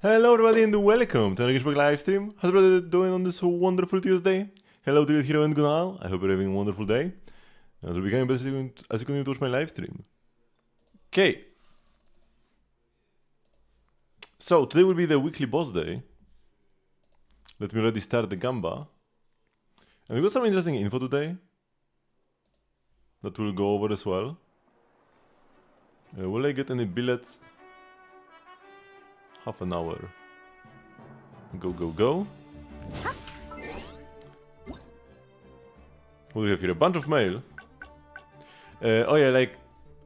Hello everybody and welcome to an Genshin Impact live stream. How's everybody doing on this wonderful Tuesday? Hello to Hero and Gunal. I hope you're having a wonderful day. And we'll be going as you continue to watch my live stream. Okay. So today will be the weekly boss day. Let me already start the Gamba. And we got some interesting info today that we'll go over as well. Will I get any billets? Half an hour. Go, go, go. What do we have here? A bunch of mail. Oh yeah, like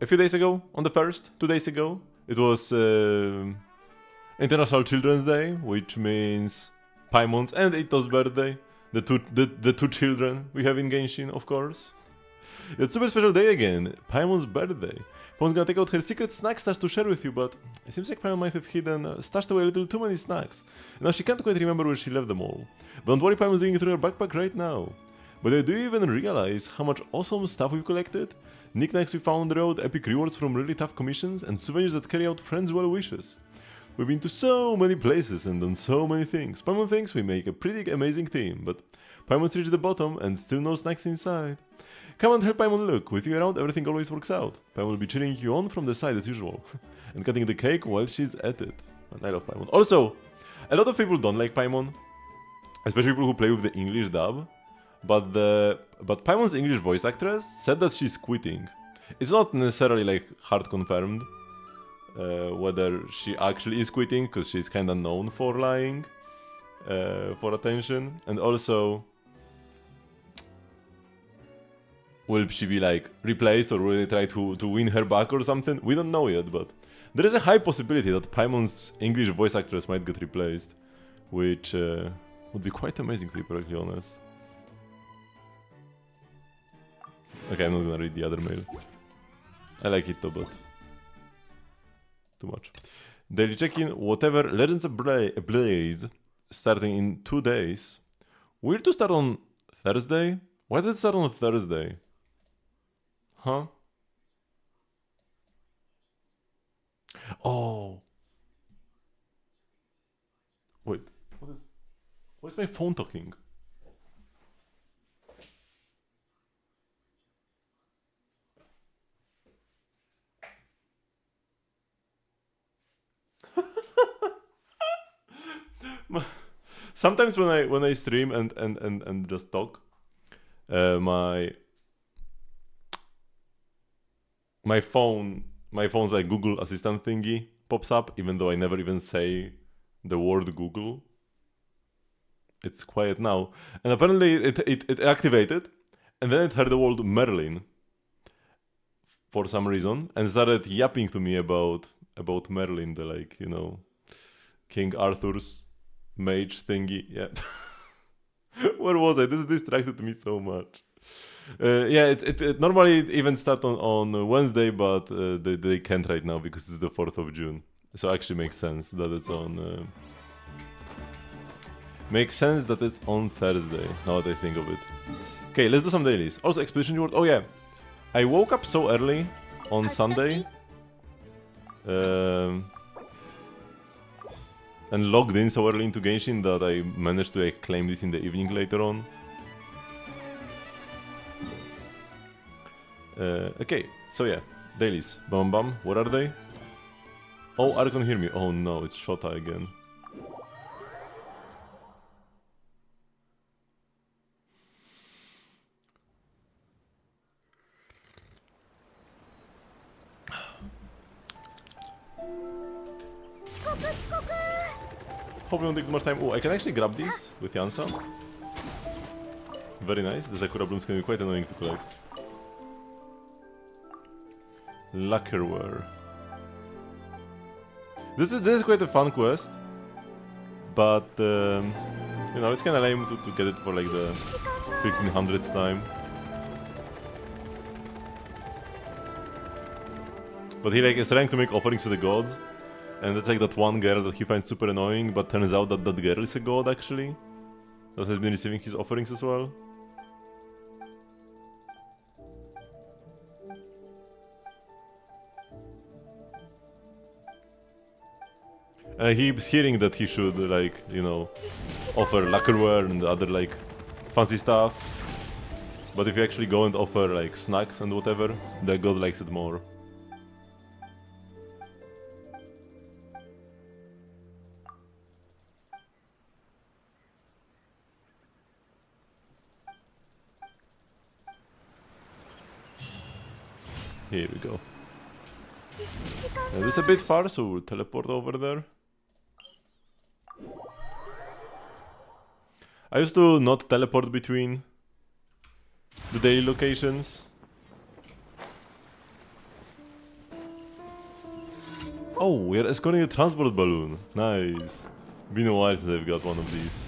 a few days ago, on the 1st, 2 days ago, it was International Children's Day, which means Paimon's and Ito's birthday. The two children we have in Genshin, of course. It's a super special day again, Paimon's birthday. Paimon's gonna take out her secret snack stash to share with you, but it seems like Paimon might have stashed away a little too many snacks. Now she can't quite remember where she left them all. But don't worry, Paimon's digging through her backpack right now. But do you even realize how much awesome stuff we've collected? Knickknacks we found on the road, epic rewards from really tough commissions, and souvenirs that carry out friends' well wishes. We've been to so many places and done so many things. Paimon thinks we make a pretty amazing team, but Paimon's reached the bottom and still no snacks inside. Come and help Paimon look. With you around, everything always works out. Paimon will be cheering you on from the side as usual. And cutting the cake while she's at it. And I love Paimon. Also, a lot of people don't like Paimon. Especially people who play with the English dub. But Paimon's English voice actress said that she's quitting. It's not necessarily like hard confirmed whether she actually is quitting, because she's kinda known for lying for attention. And also, will she be like replaced, or will they try to win her back or something? We don't know yet, but there is a high possibility that Paimon's English voice actress might get replaced, which would be quite amazing, to be perfectly honest. Okay, I'm not gonna read the other mail. I like it though, but too much. Daily check-in, whatever. Legends Ablaze starting in 2 days. Weird to start on Thursday? Why does it start on Thursday? Huh? Oh. Wait. Why is my phone talking? Sometimes when I stream and just talk, my phone's like Google Assistant thingy pops up, even though I never even say the word Google. It's quiet now, and apparently it activated, and then it heard the word Merlin for some reason, and started yapping to me about Merlin, the, like, you know, King Arthur's mage thingy. Yeah. Where was I? This distracted me so much. Yeah, it normally even start on Wednesday, but they can't right now because it's the 4th of June. So actually makes sense that it's on... makes sense that it's on Thursday, now that I think of it. Okay, let's do some dailies. Also, Expedition Reward. Oh yeah, I woke up so early on Sunday. And logged in so early into Genshin that I managed to claim this in the evening later on. Okay, so yeah, dailies. Bam bam, what are they? Oh, Archon hear me. Oh no, it's Shota again. Hope you don't take too much time. Oh, I can actually grab these with Yansa. Very nice. The Sakura blooms can be quite annoying to collect. Lacquerware. This is quite a fun quest, but you know, it's kind of lame to get it for like the 1500th time. But he like is trying to make offerings to the gods. And it's like that one girl that he finds super annoying, but turns out that that girl is a god, actually. That has been receiving his offerings as well. He's hearing that he should, like, you know, offer lacquerware and other, like, fancy stuff. But if you actually go and offer, like, snacks and whatever, the god likes it more. Here we go. This is a bit far, so we'll teleport over there. I used to not teleport between the daily locations. Oh, we are escorting a transport balloon. Nice. Been a while since I've got one of these.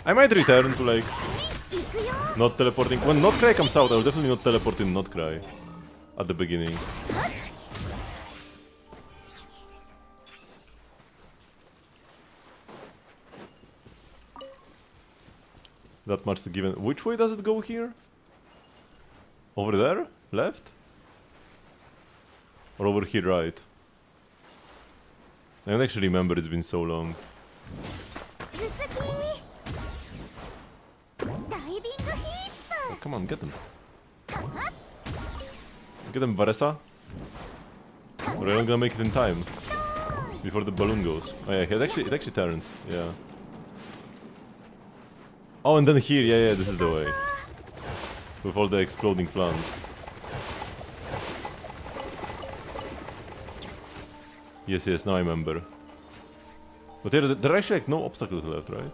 I might return to, like, not teleporting. When Notcry comes out, I will definitely not teleport in Notcry at the beginning. That much given. Which way does it go here? Over there? Left? Or over here, right? I don't actually remember, it's been so long. Oh, come on, get them. Get them, Varesa. Or I'm not gonna make it in time. Before the balloon goes. Oh yeah, it actually turns, yeah. Oh, and then here, yeah, this is the way. With all the exploding plants. Yes, now I remember. But there are actually, like, no obstacles left, right?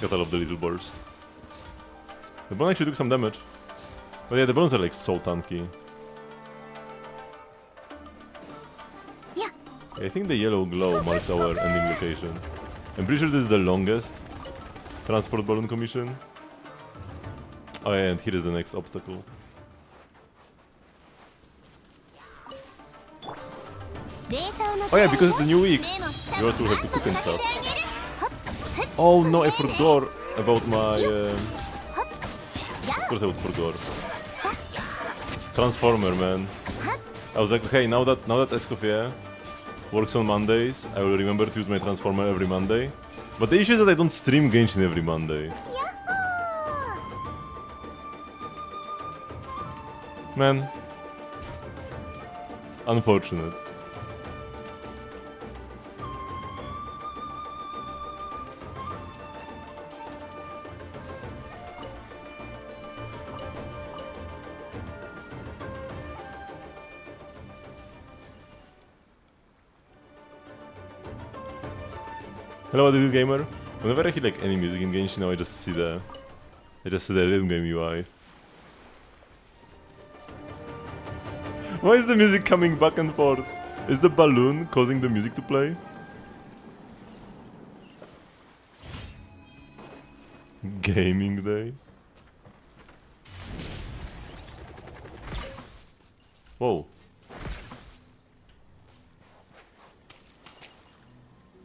Gotta love the little bursts. The balloon actually took some damage. But yeah, the balloons are, like, so tanky. Yeah. I think the yellow glow marks our ending location. I'm pretty sure this is the longest transport balloon commission. Oh yeah, and here is the next obstacle. Oh yeah, because it's a new week, you also have to cook and stuff. Oh no, I forgot about my... Of course I would forgot. Transformer, man. I was like, okay, now that Escoffier works on Mondays, I will remember to use my Transformer every Monday. But the issue is that I don't stream Genshin every Monday. Man. Unfortunate. Hello, this is Gamer. Whenever I hear, like, any music in Genshin now, I just see the rhythm game UI. Why is the music coming back and forth? Is the balloon causing the music to play? Gaming day. Whoa.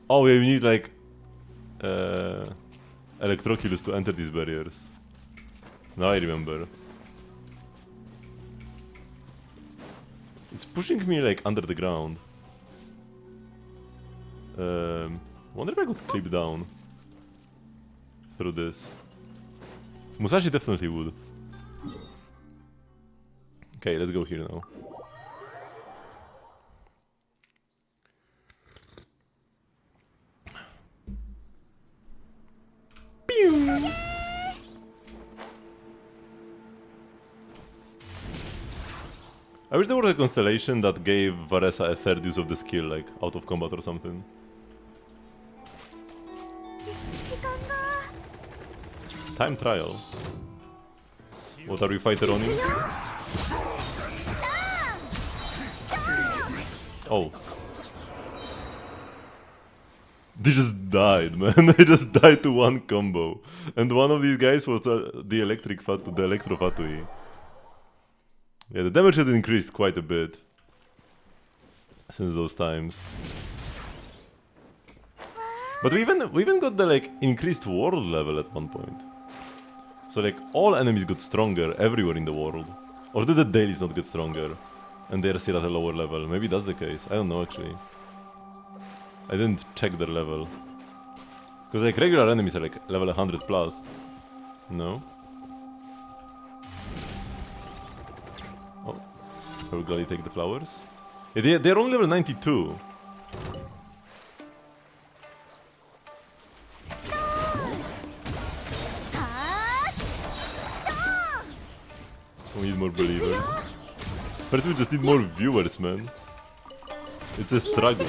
Oh, yeah, we need, like, Electroculus to enter these barriers. Now I remember. It's pushing me, like, under the ground. Wonder if I could clip down through this. Musashi definitely would. Okay, let's go here now. I wish there was a constellation that gave Varesa a third use of the skill, like, out of combat or something. Time trial. What are we fighter-owning? Oh. They just died, man. They just died to one combo. And one of these guys was the Electro Fatui. Yeah, the damage has increased quite a bit since those times. But we even got the like increased world level at one point. So like all enemies got stronger everywhere in the world. Or did the dailies not get stronger? And they're still at a lower level. Maybe that's the case. I don't know actually. I didn't check their level. Because like regular enemies are like level 100 plus. No? Oh. I will gladly take the flowers. Yeah, they're only level 92. We need more believers. First we just need more viewers, man. It's a struggle.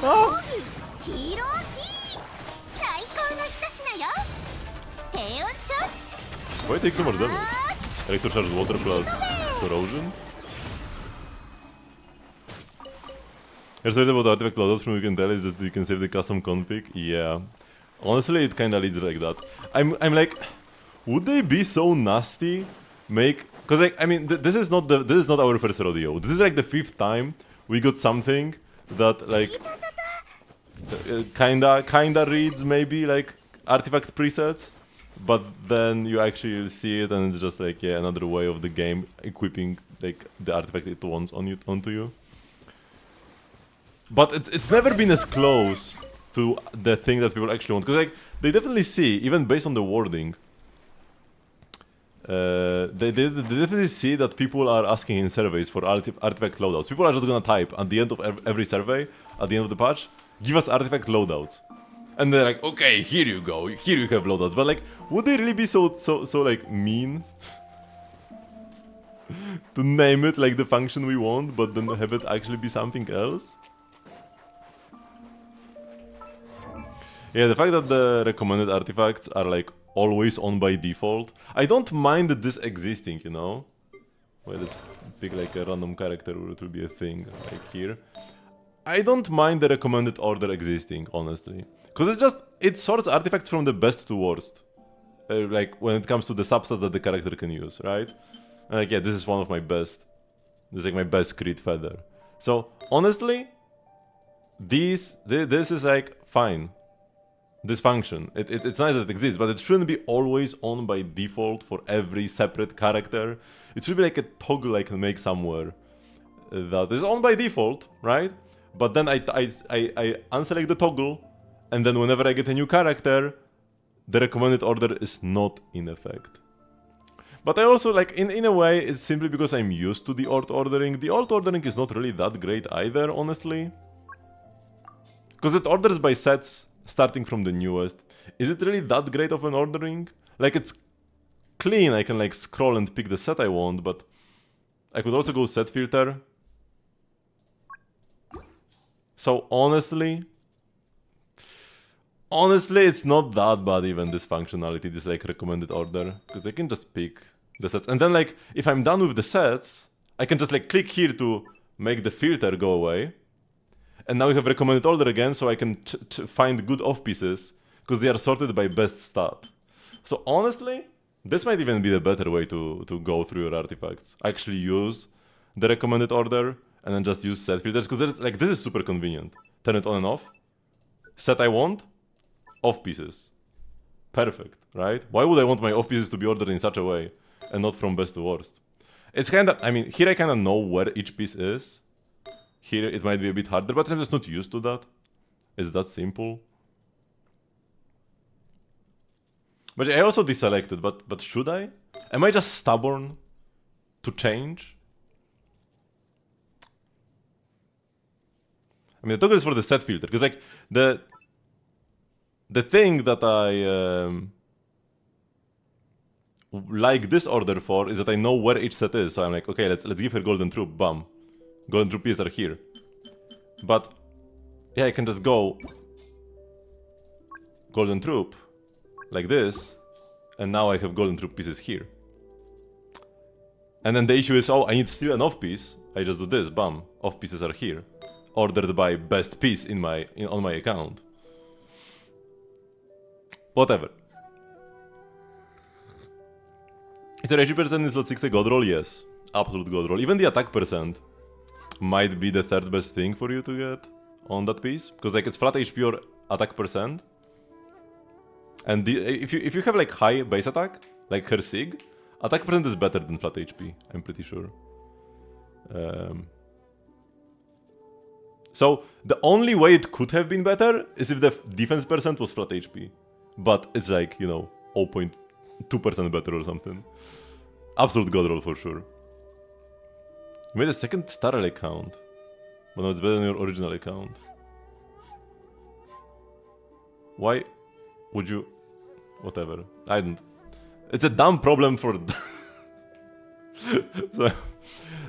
Ah! Why take so much damage? Electrocharge water plus corrosion? Here's what about artifact loadouts from you can tell is just you can save the custom config. Yeah. Honestly it kinda leads like that. I'm like, would they be so nasty? Cause like I mean this is not our first rodeo. This is like the 5th time we got something that like kinda reads maybe like artifact presets, but then you actually see it and it's just like yeah another way of the game equipping like the artifact it wants onto you. But it's never been as close to the thing that people actually want, because like they definitely see, even based on the wording, they definitely see that people are asking in surveys for artifact loadouts. People are just gonna type at the end of every survey, at the end of the patch, give us artifact loadouts. And they're like, okay, here you go, here you have loadouts. But like, would they really be so like mean to name it like the function we want, but then have it actually be something else? Yeah, the fact that the recommended artifacts are like always on by default. I don't mind this existing, you know? Well, let's pick like a random character where it will be a thing, like here. I don't mind the recommended order existing, honestly. Because it sorts artifacts from the best to worst. Like, when it comes to the substats that the character can use, right? And like, yeah, this is one of my best. This is like my best crit feather. So, honestly, this is like, fine. This function. It's nice that it exists, but it shouldn't be always on by default for every separate character. It should be like a toggle I can make somewhere that is on by default, right? But then I unselect the toggle, and then whenever I get a new character, the recommended order is not in effect. But I also like, in a way, it's simply because I'm used to the alt ordering. The alt ordering is not really that great either, honestly. Because it orders by sets starting from the newest. Is it really that great of an ordering? Like, it's clean, I can like scroll and pick the set I want, but I could also go set filter. So honestly, it's not that bad even, this functionality, this like recommended order, because I can just pick the sets. And then like, if I'm done with the sets, I can just like click here to make the filter go away. And now we have recommended order again, so I can find good off pieces, because they are sorted by best stat. So honestly, this might even be the better way to go through your artifacts. Actually use the recommended order, and then just use set filters, because like this is super convenient. Turn it on and off. Set I want, off pieces. Perfect, right? Why would I want my off pieces to be ordered in such a way, and not from best to worst? It's kinda, I mean, here I kinda know where each piece is. Here it might be a bit harder, but I'm just not used to that. It's that simple. But I also deselected, but should I? Am I just stubborn to change? I mean, the toggle is for the set filter, because like the thing that I like this order for is that I know where each set is. So I'm like, okay, let's give her golden troop, bam. Golden troop pieces are here. But yeah, I can just go golden troop like this, and now I have golden troop pieces here. And then the issue is, oh, I need still an off piece. I just do this, bam, off pieces are here, ordered by best piece on my account. Whatever. Is there 80% in slot 6 a god roll? Yes. Absolute god roll. Even the attack percent might be the third best thing for you to get on that piece. Because like it's flat HP or attack percent. And if you have like high base attack, like her Sig, attack percent is better than flat HP, I'm pretty sure. So the only way it could have been better is if the defense percent was flat HP. But it's like, you know, 0.2% better or something. Absolute god roll for sure. You made a second starter account. But now it's better than your original account. Why would you... Whatever. I don't... It's a dumb problem for... So,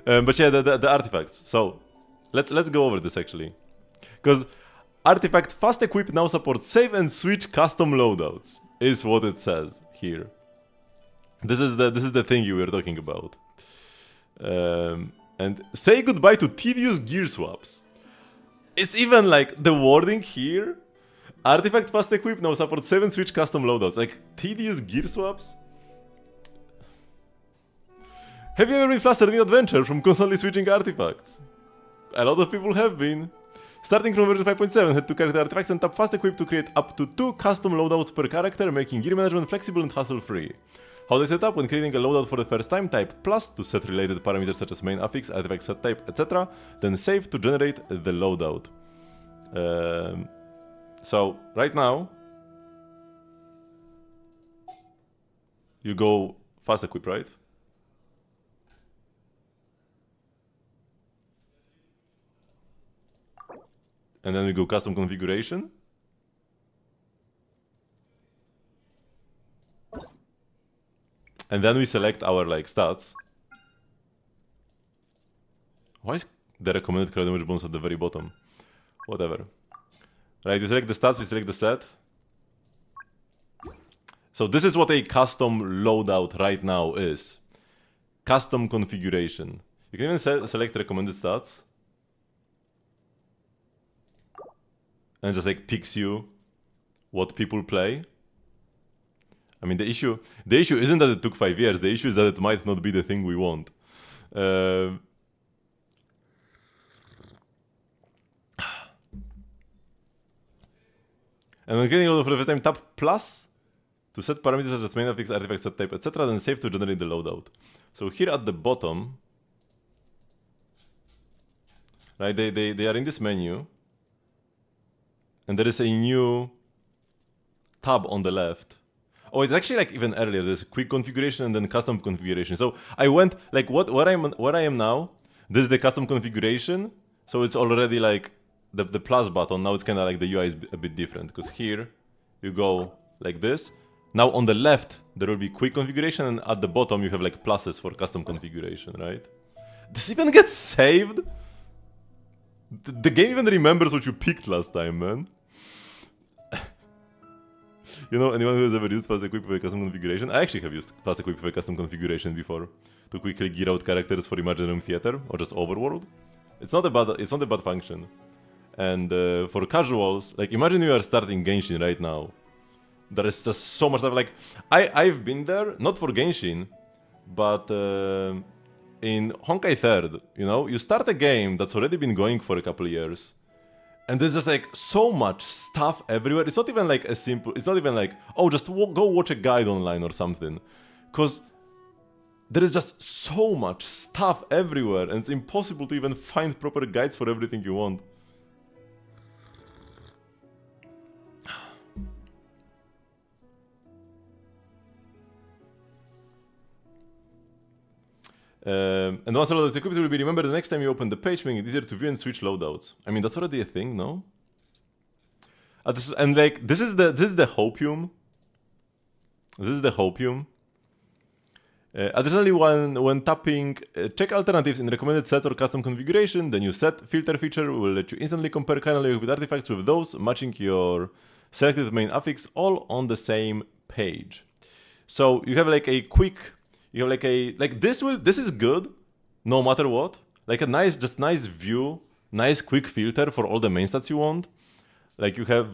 but yeah, the artifacts. So, let's go over this actually. Because artifact fast equip now supports save and switch custom loadouts. Is what it says here. This is the thing you were talking about. And say goodbye to tedious gear swaps. It's even like the wording here. Artifact fast equip now supports 7 switch custom loadouts. Like tedious gear swaps? Have you ever been flustered in adventure from constantly switching artifacts? A lot of people have been. Starting from version 5.7, head to character artifacts and tap fast equip to create up to 2 custom loadouts per character, making gear management flexible and hassle-free. How they set up: when creating a loadout for the first time, type plus to set related parameters such as main affix, artifact set type, etc. Then save to generate the loadout. So right now, you go fast equip, right? And then we go custom configuration. And then we select our like stats. Why is the recommended crowd damage bonus at the very bottom? Whatever. Right, we select the stats, we select the set. So this is what a custom loadout right now is. Custom configuration. You can even select recommended stats. And just like picks you what people play. I mean, the issue isn't that it took 5 years. The issue is that it might not be the thing we want. And when creating a loadout for the first time, tap plus to set parameters such as main affix, artifact set type, etc. Then save to generate the loadout. So here at the bottom, right? They are in this menu, and there is a new tab on the left. Oh, it's actually like even earlier. There's a quick configuration and then custom configuration. So I went like where I am now. This is the custom configuration. So it's already like the plus button. Now it's kind of like the UI is a bit different because here you go like this. Now on the left there will be quick configuration, and at the bottom you have like pluses for custom configuration, right? This even gets saved. The game even remembers what you picked last time, man. You know, anyone who has ever used fast equip with a custom configuration? I actually have used fast equip with a custom configuration before to quickly gear out characters for Imaginary Theater or just Overworld. It's not a bad function. And for casuals, like imagine you are starting Genshin right now. There is just so much stuff. Like I've been there, not for Genshin, but in Honkai 3rd, you know, you start a game that's already been going for a couple of years. And there's just like so much stuff everywhere. It's not even like a simple, it's not even like, oh, just go watch a guide online or something. Because there is just so much stuff everywhere, and it's impossible to even find proper guides for everything you want. And once loadouts equipped, it will be remembered the next time you open the page, making it easier to view and switch loadouts. I mean, that's already a thing, no? And like, this is the hopium. This is the hopium. Additionally, when tapping check alternatives in recommended sets or custom configuration, the new set filter feature will let you instantly compare currently with artifacts with those matching your selected main affix all on the same page. So you have like a quick. You have like a this is good, no matter what. Like a nice view, nice quick filter for all the main stats you want. Like you have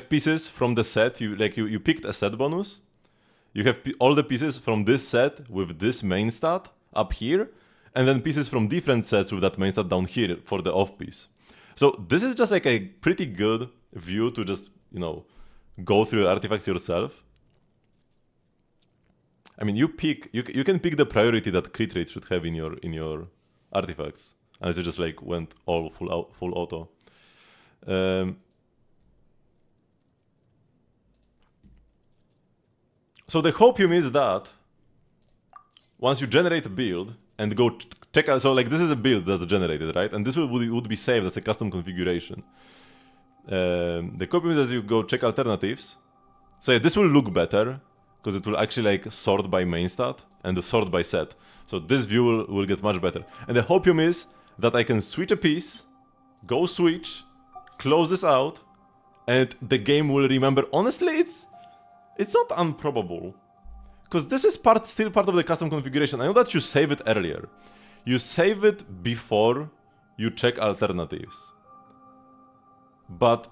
pieces from the set. You picked a set bonus, You have all the pieces from this set with this main stat up here, and then pieces from different sets with that main stat down here for the off piece. So this is just like a pretty good view to just, you know, go through artifacts yourself. I mean, you can pick the priority that crit rate should have in your artifacts, unless you just like went all full auto. So the hopium is that once you generate a build and go check out, so like this is a build that's generated, right? And this would be saved as a custom configuration. The hopium is that you go check alternatives. So yeah, this will look better because it will actually like sort by main stat and sort by set. So this view will get much better. And the hopium is that I can switch a piece, go switch, close this out, and the game will remember. Honestly, it's not improbable, because this is still part of the custom configuration. I know that you save it earlier. You save it before you check alternatives. But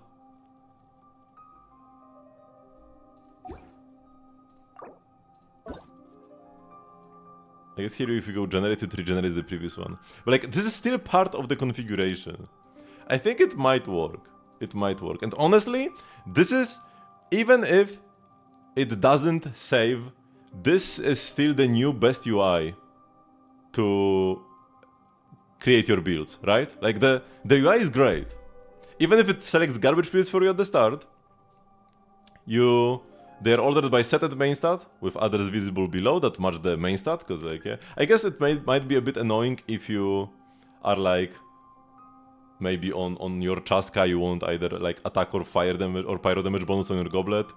I guess here if you go generate, it regenerates the previous one. But like, this is still part of the configuration. I think it might work. It might work. And honestly, this is, even if it doesn't save, this is still the new best UI to create your builds, right? Like the UI is great. Even if it selects garbage builds for you at the start, they're ordered by set and main stat, with others visible below that match the main stat, because like, yeah, I guess it might be a bit annoying if you are like, maybe on your Chaska you want either like attack or fire damage or pyro damage bonus on your goblet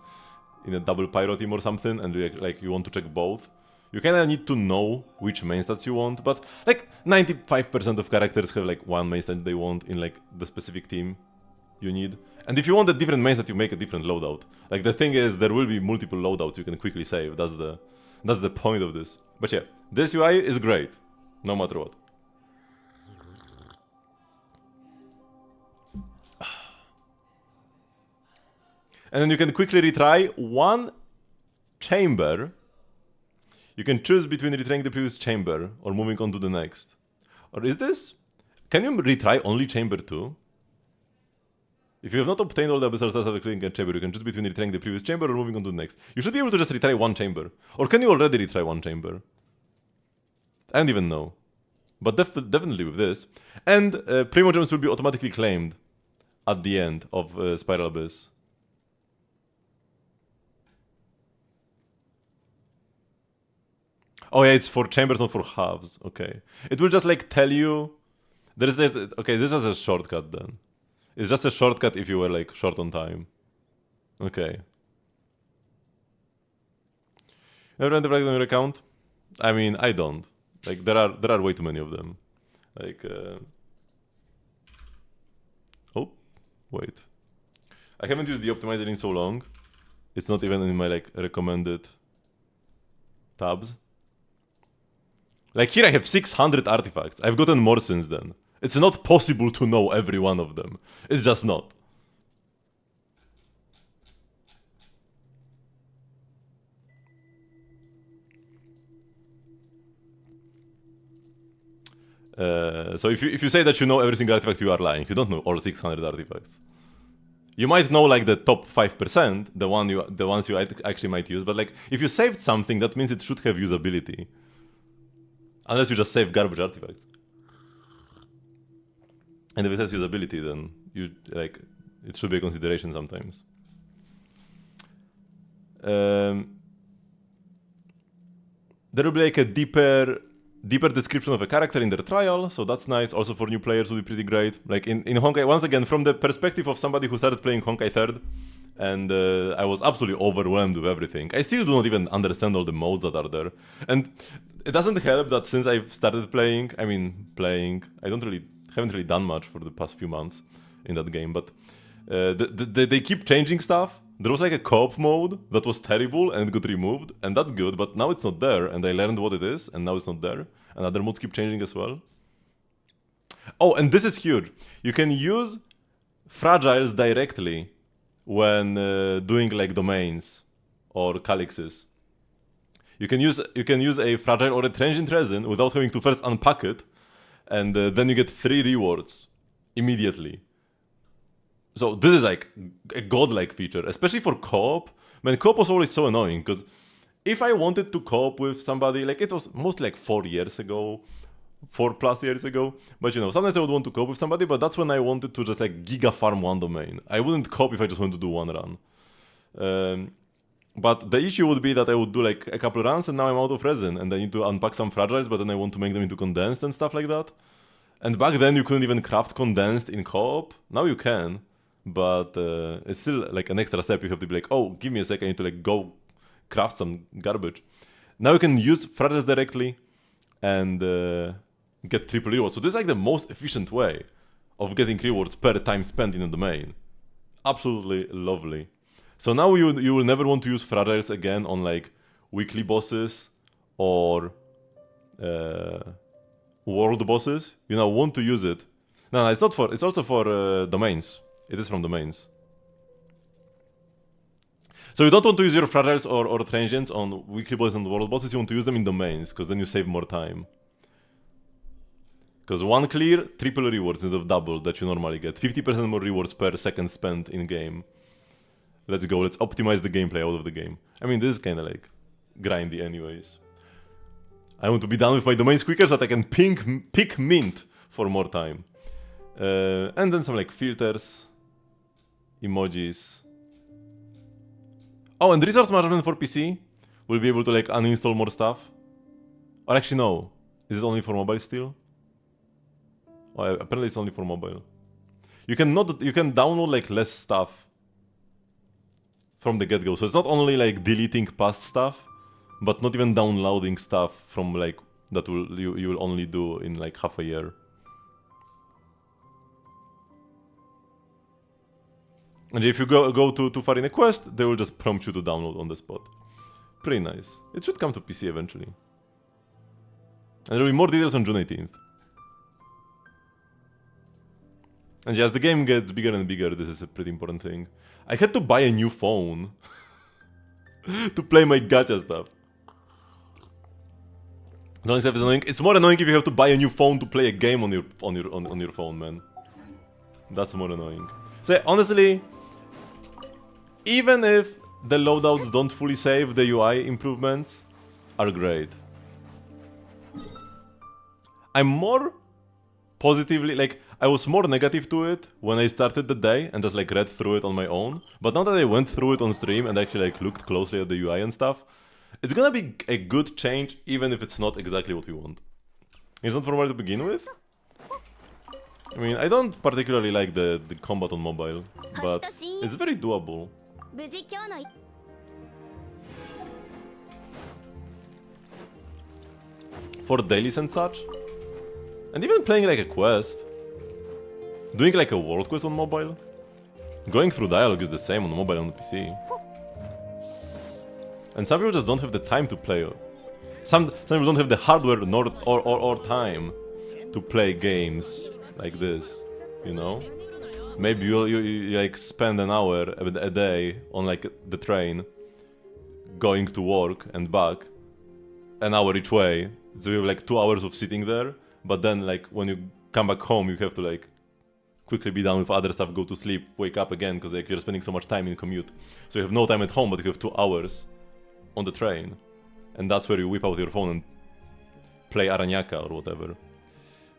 in a double pyro team or something, and you want to check both. You kinda need to know which main stats you want, but like 95% of characters have like one main stat they want in like the specific team you need. And if you want a different main stat, you make a different loadout. Like the thing is, there will be multiple loadouts you can quickly save. That's the point of this. But yeah, this UI is great, no matter what. And then you can quickly retry one chamber. You can choose between retrying the previous chamber or moving on to the next. Or is this? Can you retry only chamber 2? If you have not obtained all the abyssal stars after clearing a chamber, you can choose between retrying the previous chamber or moving on to the next. You should be able to just retry one chamber. Or can you already retry one chamber? I don't even know. But definitely with this. And Primogems will be automatically claimed at the end of Spiral Abyss. Oh yeah, it's for chambers, not for halves. Okay. It will just like tell you... Okay, this is just a shortcut then. It's just a shortcut if you were like short on time. Okay. Ever enter on your account? I mean, I don't. Like there are way too many of them. Like oh, wait. I haven't used the optimizer in so long. It's not even in my like recommended tabs. Like here I have 600 artifacts. I've gotten more since then. It's not possible to know every one of them. It's just not. So if you say that you know every single artifact, you are lying. You don't know all 600 artifacts. You might know like the top 5%, the ones you actually might use, but like if you saved something, that means it should have usability. Unless you just save garbage artifacts. And if it has usability, then it should be a consideration sometimes. There will be like a deeper description of a character in their trial, so that's nice. Also for new players would be pretty great. Like in Honkai, once again, from the perspective of somebody who started playing Honkai 3rd, and I was absolutely overwhelmed with everything. I still do not even understand all the modes that are there. And it doesn't help that since I've started playing, I haven't really done much for the past few months in that game, but they keep changing stuff. There was like a co-op mode that was terrible and got removed, and that's good, but now it's not there, and I learned what it is, and now it's not there, and other modes keep changing as well. Oh, and this is huge. You can use fragiles directly when doing like domains or calyxes. You can use a fragile or a transient resin without having to first unpack it, and then you get 3 rewards immediately. So this is like a godlike feature, especially for co-op. Man, co-op was always so annoying because if I wanted to co-op with somebody, like it was mostly like 4 years ago, 4+ years ago. But you know, sometimes I would want to co-op with somebody, but that's when I wanted to just like giga farm one domain. I wouldn't co-op if I just wanted to do one run. But the issue would be that I would do like a couple runs and now I'm out of resin and I need to unpack some fragiles, but then I want to make them into condensed and stuff like that. And back then you couldn't even craft condensed in co-op. Now you can, but it's still like an extra step. You have to be like, oh, give me a sec, I need to like go craft some garbage. Now you can use fragiles directly and get triple rewards. So this is like the most efficient way of getting rewards per time spent in a domain. Absolutely lovely. So now you will never want to use fragiles again on like weekly bosses or world bosses. You now want to use it. No, it's not for. It's also for domains. It is from domains. So you don't want to use your fragiles or transients on weekly bosses and world bosses. You want to use them in domains because then you save more time. Because one clear, triple rewards instead of double that you normally get. 50% more rewards per second spent in game. Let's go, let's optimize the gameplay out of the game. I mean, this is kind of like grindy anyways. I want to be done with my domains quicker so that I can pick mint for more time. And then some like filters, emojis. Oh, and resource management for PC. We'll be able to like uninstall more stuff. Or actually no, is it only for mobile still? Oh, apparently it's only for mobile. You can download like less stuff from the get-go. So it's not only like deleting past stuff, but not even downloading stuff from like that you will only do in like half a year. And if you go too far in a quest, they will just prompt you to download on the spot. Pretty nice. It should come to PC eventually. And there will be more details on June 18th. And yeah, as the game gets bigger and bigger, this is a pretty important thing. I had to buy a new phone to play my gacha stuff. Don't say it's annoying. It's more annoying if you have to buy a new phone to play a game on your phone, man. That's more annoying. So honestly, even if the loadouts don't fully save, the UI improvements are great. I'm more positively like. I was more negative to it when I started the day and just like read through it on my own. But now that I went through it on stream and actually like looked closely at the UI and stuff, it's gonna be a good change even if it's not exactly what we want. It's not for mobile to begin with. I mean, I don't particularly like the combat on mobile, but it's very doable. For dailies and such. And even playing like a quest. Doing like a world quest on mobile? Going through dialogue is the same on mobile and on PC. And some people just don't have the time to play. Some people don't have the hardware or time to play games like this, you know? Maybe you like spend an hour a day on like the train going to work and back, an hour each way. So you have like 2 hours of sitting there, but then like when you come back home you have to like quickly be done with other stuff, go to sleep, wake up again, because like, you're spending so much time in commute. So you have no time at home, but you have 2 hours on the train. And that's where you whip out your phone and play Aranyaka or whatever.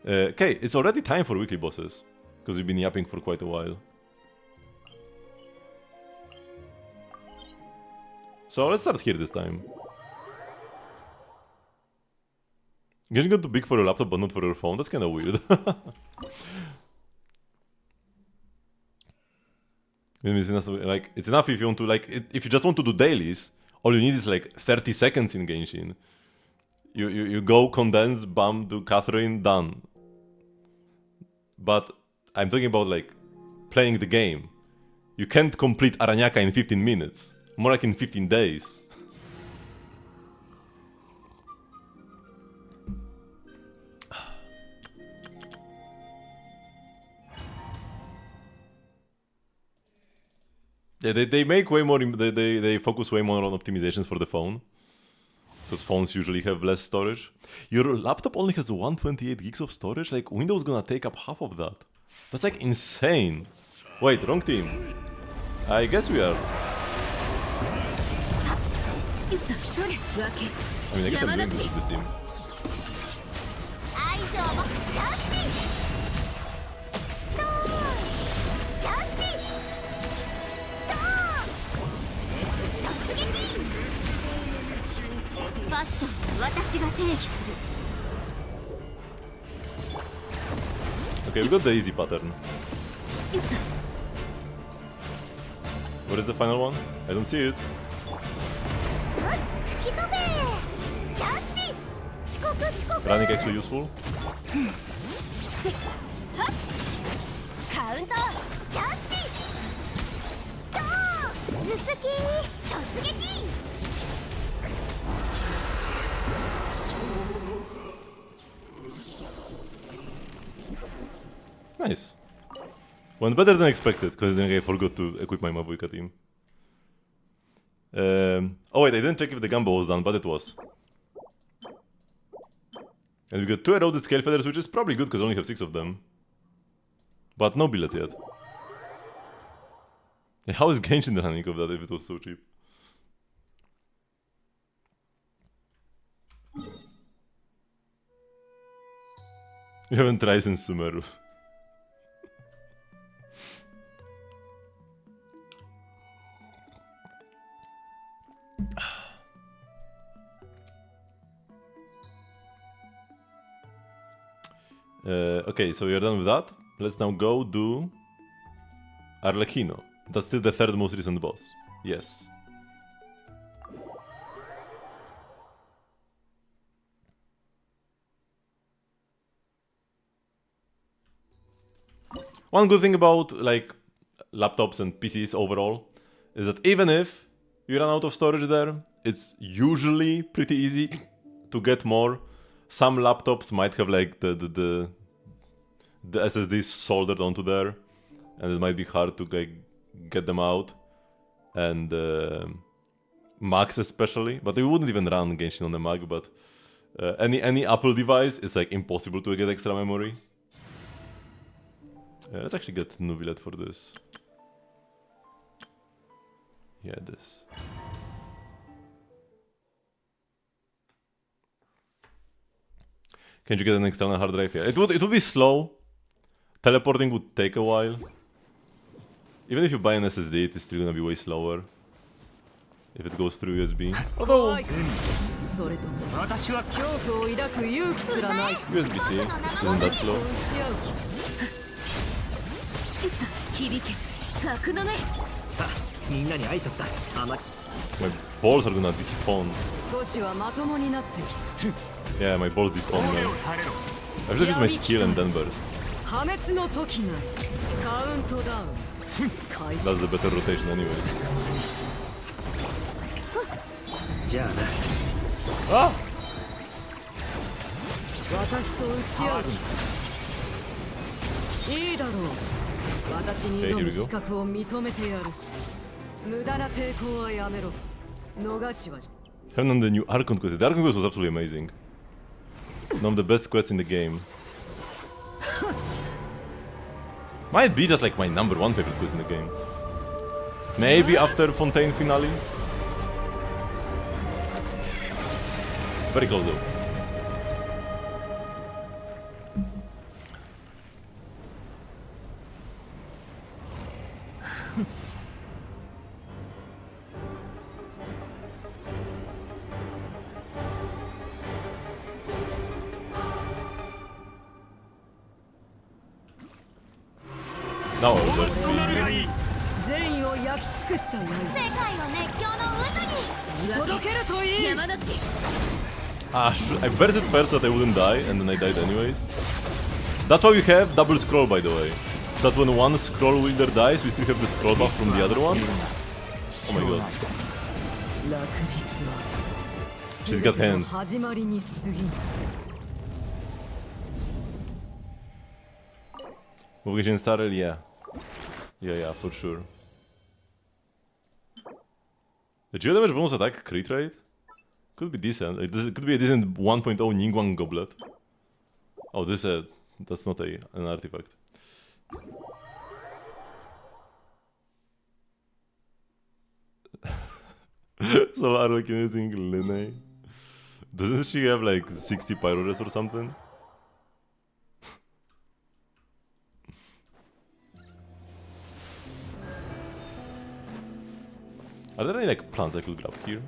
Okay, it's already time for weekly bosses, because we've been yapping for quite a while. So let's start here this time. Genshin got too big for your laptop, but not for your phone. That's kind of weird. Like, it's enough if you want to, like, if you just want to do dailies, all you need is like 30 seconds in Genshin. You go, condense, bam, do Catherine, done. But I'm talking about like playing the game. You can't complete Aranyaka in 15 minutes, more like in 15 days. Yeah, they make way more. They focus way more on optimizations for the phone. Because phones usually have less storage. Your laptop only has 128 gigs of storage? Like, Windows gonna take up half of that. That's like insane. Wait, wrong team. I guess we are. I mean, I guess I'm doing good with this team. Okay, we got the easy pattern. What is the final one? I don't see it. Running actually useful? Nice. Went better than expected, because then I forgot to equip my Mavuika team. Oh wait, I didn't check if the Gumbo was done, but it was. And we got 2 eroded scale feathers, which is probably good because we only have 6 of them. But no billets yet. How is Genshin running of that if it was so cheap? We haven't tried since Sumeru. Okay, so we are done with that. Let's now go do Arlecchino. That's still the 3rd most recent boss. Yes. One good thing about like laptops and PCs overall is that even if you run out of storage there, it's usually pretty easy to get more. Some laptops might have like the SSDs soldered onto there, and it might be hard to like get them out. And Macs especially, but we wouldn't even run Genshin on the Mac. But any Apple device, it's like impossible to get extra memory. Let's actually get Nubilet for this. Yeah, this. Can you get an external hard drive? Yeah, it would be slow. Teleporting would take a while. Even if you buy an SSD, it's still gonna be way slower if it goes through USB. Although USB-C isn't that slow. My balls are gonna despawn. Yeah, my balls despawn now. I should use my skill and then burst. That's the better rotation anyway. Ah! Okay, here we go. Haven't done the new Archon quest. The Archon quest was absolutely amazing. One of the best quests in the game. Might be just like my #1 favorite quest in the game. Maybe after Fontaine finale. Very close though. Now I was I bursted first so that I wouldn't die, and then I died anyways. That's why we have double scroll, by the way. So that when one scroll wielder dies, we still have the scroll buff from the other one. Oh my god. She's got hands. Move Genshin Starrel? Yeah. Yeah, for sure. The geo damage bonus attack crit rate? Could be decent. It could be a decent 1.0 Ningguang goblet. Oh, that's not an artifact. Solar using Lene. Doesn't she have like 60 Pyrores or something? Are there any like plants I could grab here?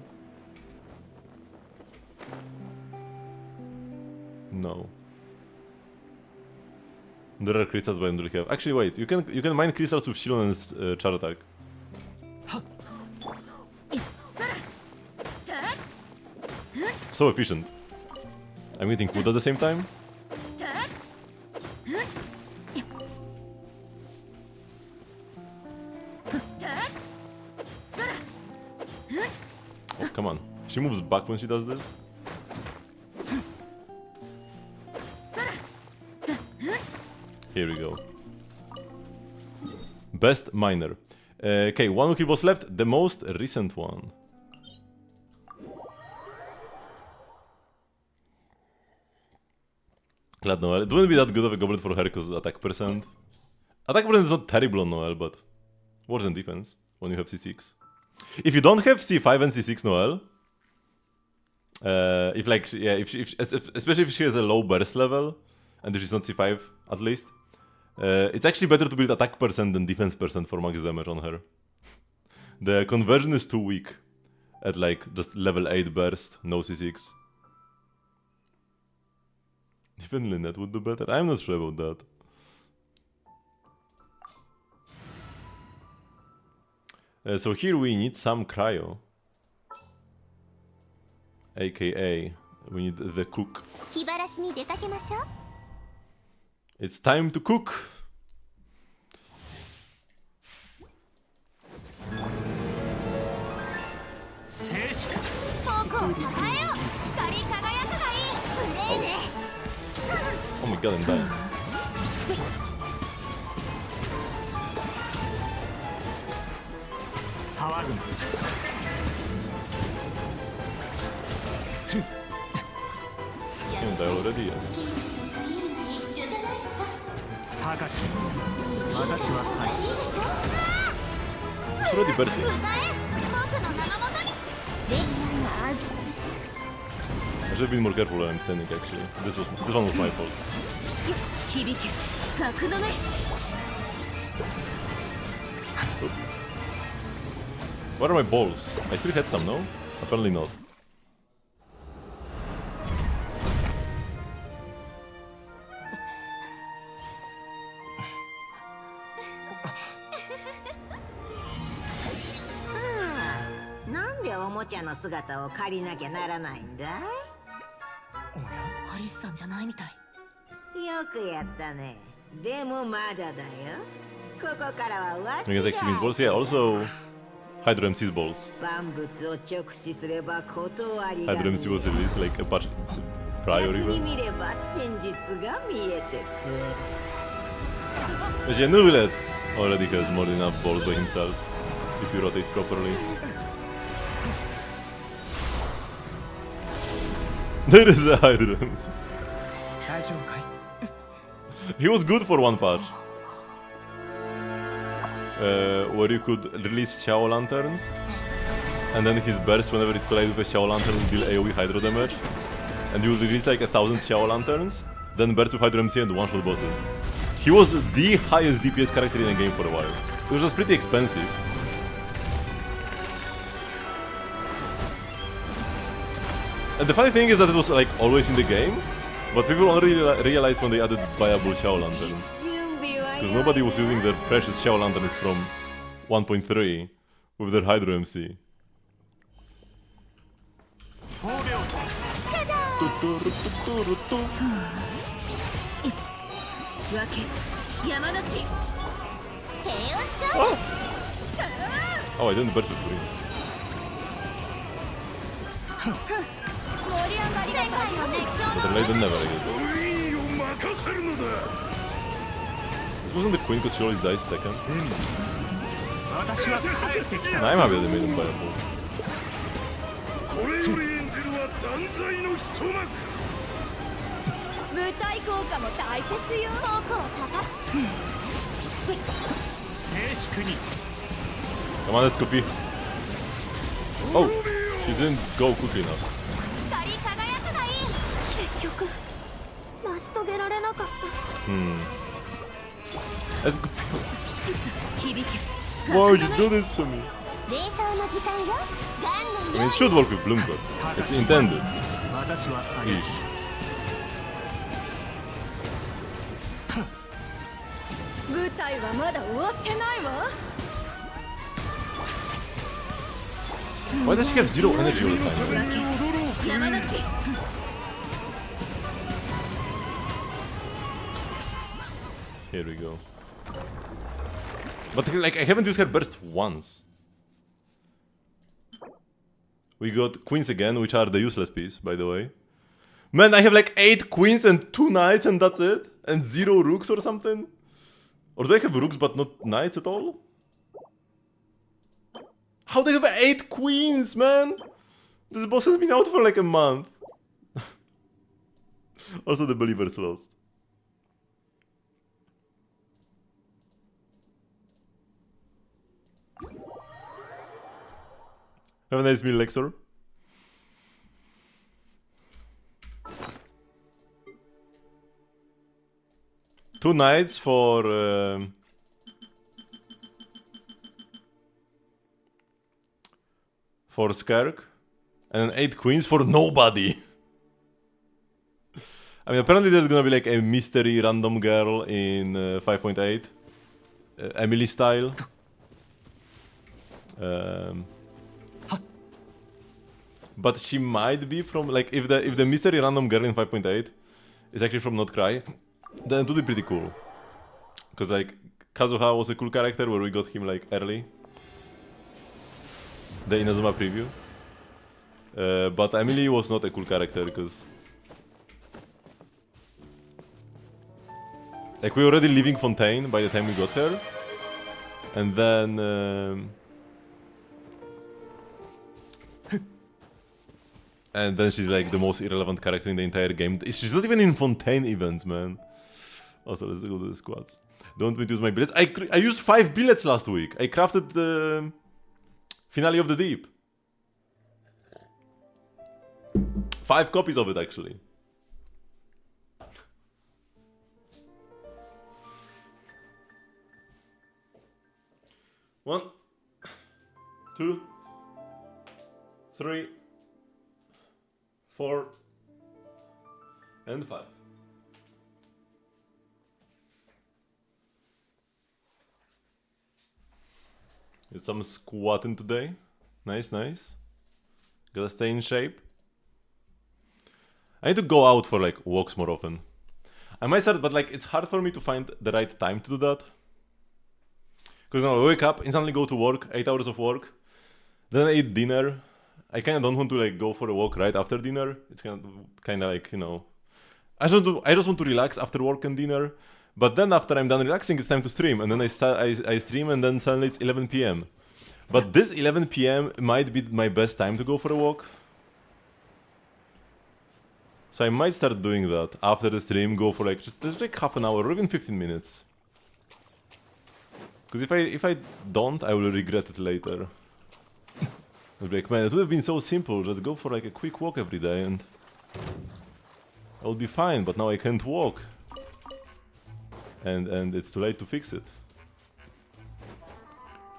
No. There are crystals, but I don't really have. Actually, wait. You can mine crystals with Shilon and char attack. So efficient. I'm eating food at the same time. Oh, come on. She moves back when she does this. Here we go. Best miner. Okay, one kill boss left. The most recent one. Glad Noel. It wouldn't be that good of a goblet for her because attack percent. Attack percent is not terrible on Noel, but worse than defense when you have C6. If you don't have C5 and C6 Noel, especially if she has a low burst level, and if she's not C5 at least, it's actually better to build attack percent than defense percent for max damage on her. The conversion is too weak at like just level 8 burst, no C6. Even Lynette would do better. I'm not sure about that. So here we need some cryo. AKA, we need the cook. It's time to cook! Oh my god, I'm dying. Can die already, yes. It's already bursting. I should have been more careful where I'm standing actually. This one was my fault. Oop. Where are my balls? I still had some, no? Apparently not. I guess actually means balls. Yeah, also Hydro MC's balls. Hydro MC was released like a patch prior even. Actually, I knew that already has more than enough balls by himself if you rotate properly. There is a Hydro MC. He was good for one patch. Where you could release Xiao Lanterns, and then his burst whenever it collided with a Xiao Lantern would deal AoE Hydro damage, and you would release like 1000 Xiao Lanterns, then burst with Hydro MC and one-shot bosses. He was the highest DPS character in the game for a while. It was just pretty expensive. And the funny thing is that it was like always in the game, but people only realized when they added viable Xiao Lanterns. Because nobody was using their precious Xiao Lanterns from 1.3 with their Hydro MC. Oh, I didn't burst it green. Better late than never, I guess. This wasn't the queen because she always dies second. I'm happy they made him viable. Come on, let's copy. Oh, she didn't go quickly enough. Let's copy. Why would you do this to me? I mean, it should work with bloom codes. It's intended. Eesh. Why does she have zero energy all the time? Here we go. But like, I haven't used her burst once. We got queens again, which are the useless piece, by the way. Man, I have like 8 queens and 2 knights and that's it? And 0 rooks or something? Or do I have rooks but not knights at all? How do I have 8 queens, man? This boss has been out for like a month. Also, the believers lost. Have a nice meal, Lexor. Two knights for Skirk, and 8 queens for nobody. I mean, apparently there's gonna be like a mystery random girl in 5.8, Emily style. But she might be from like if the mystery random girl in 5.8 is actually from Not Cry, then it would be pretty cool. Cause like Kazuha was a cool character where we got him like early. The Inazuma preview. But Emily was not a cool character because like we were already leaving Fontaine by the time we got her. And then and then she's like the most irrelevant character in the entire game. She's not even in Fontaine events, man. Also, let's go to the squads. Don't use my billets. I used 5 billets last week. I crafted the Finale of the Deep. 5 copies of it, actually. One, 2, 3, 4, and 5. Get some squatting today. Nice, nice. Gotta stay in shape. I need to go out for like walks more often. I might start, but like it's hard for me to find the right time to do that. Because I wake up, instantly go to work, 8 hours of work, then I eat dinner. I kind of don't want to like go for a walk right after dinner. It's kind of like, you know, I just want to relax after work and dinner. But then after I'm done relaxing, it's time to stream, and then I stream, and then suddenly it's 11 p.m. But this 11 p.m. might be my best time to go for a walk. So I might start doing that after the stream. Go for like just like half an hour or even 15 minutes. Because if I don't, I will regret it later. I'll be like, man, it would have been so simple. Just go for like a quick walk every day, and I will be fine. But now I can't walk. And it's too late to fix it.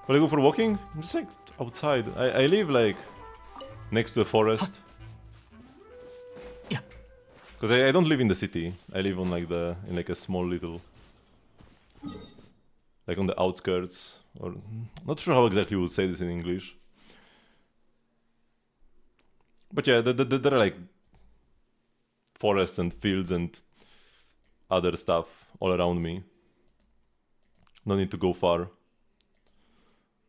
Will I go for walking? I'm just like outside. I live like next to a forest. Yeah. Because I don't live in the city. I live on like in like a small little, like on the outskirts, or not sure how exactly you would say this in English. But yeah, there are like forests and fields and other stuff all around me. No need to go far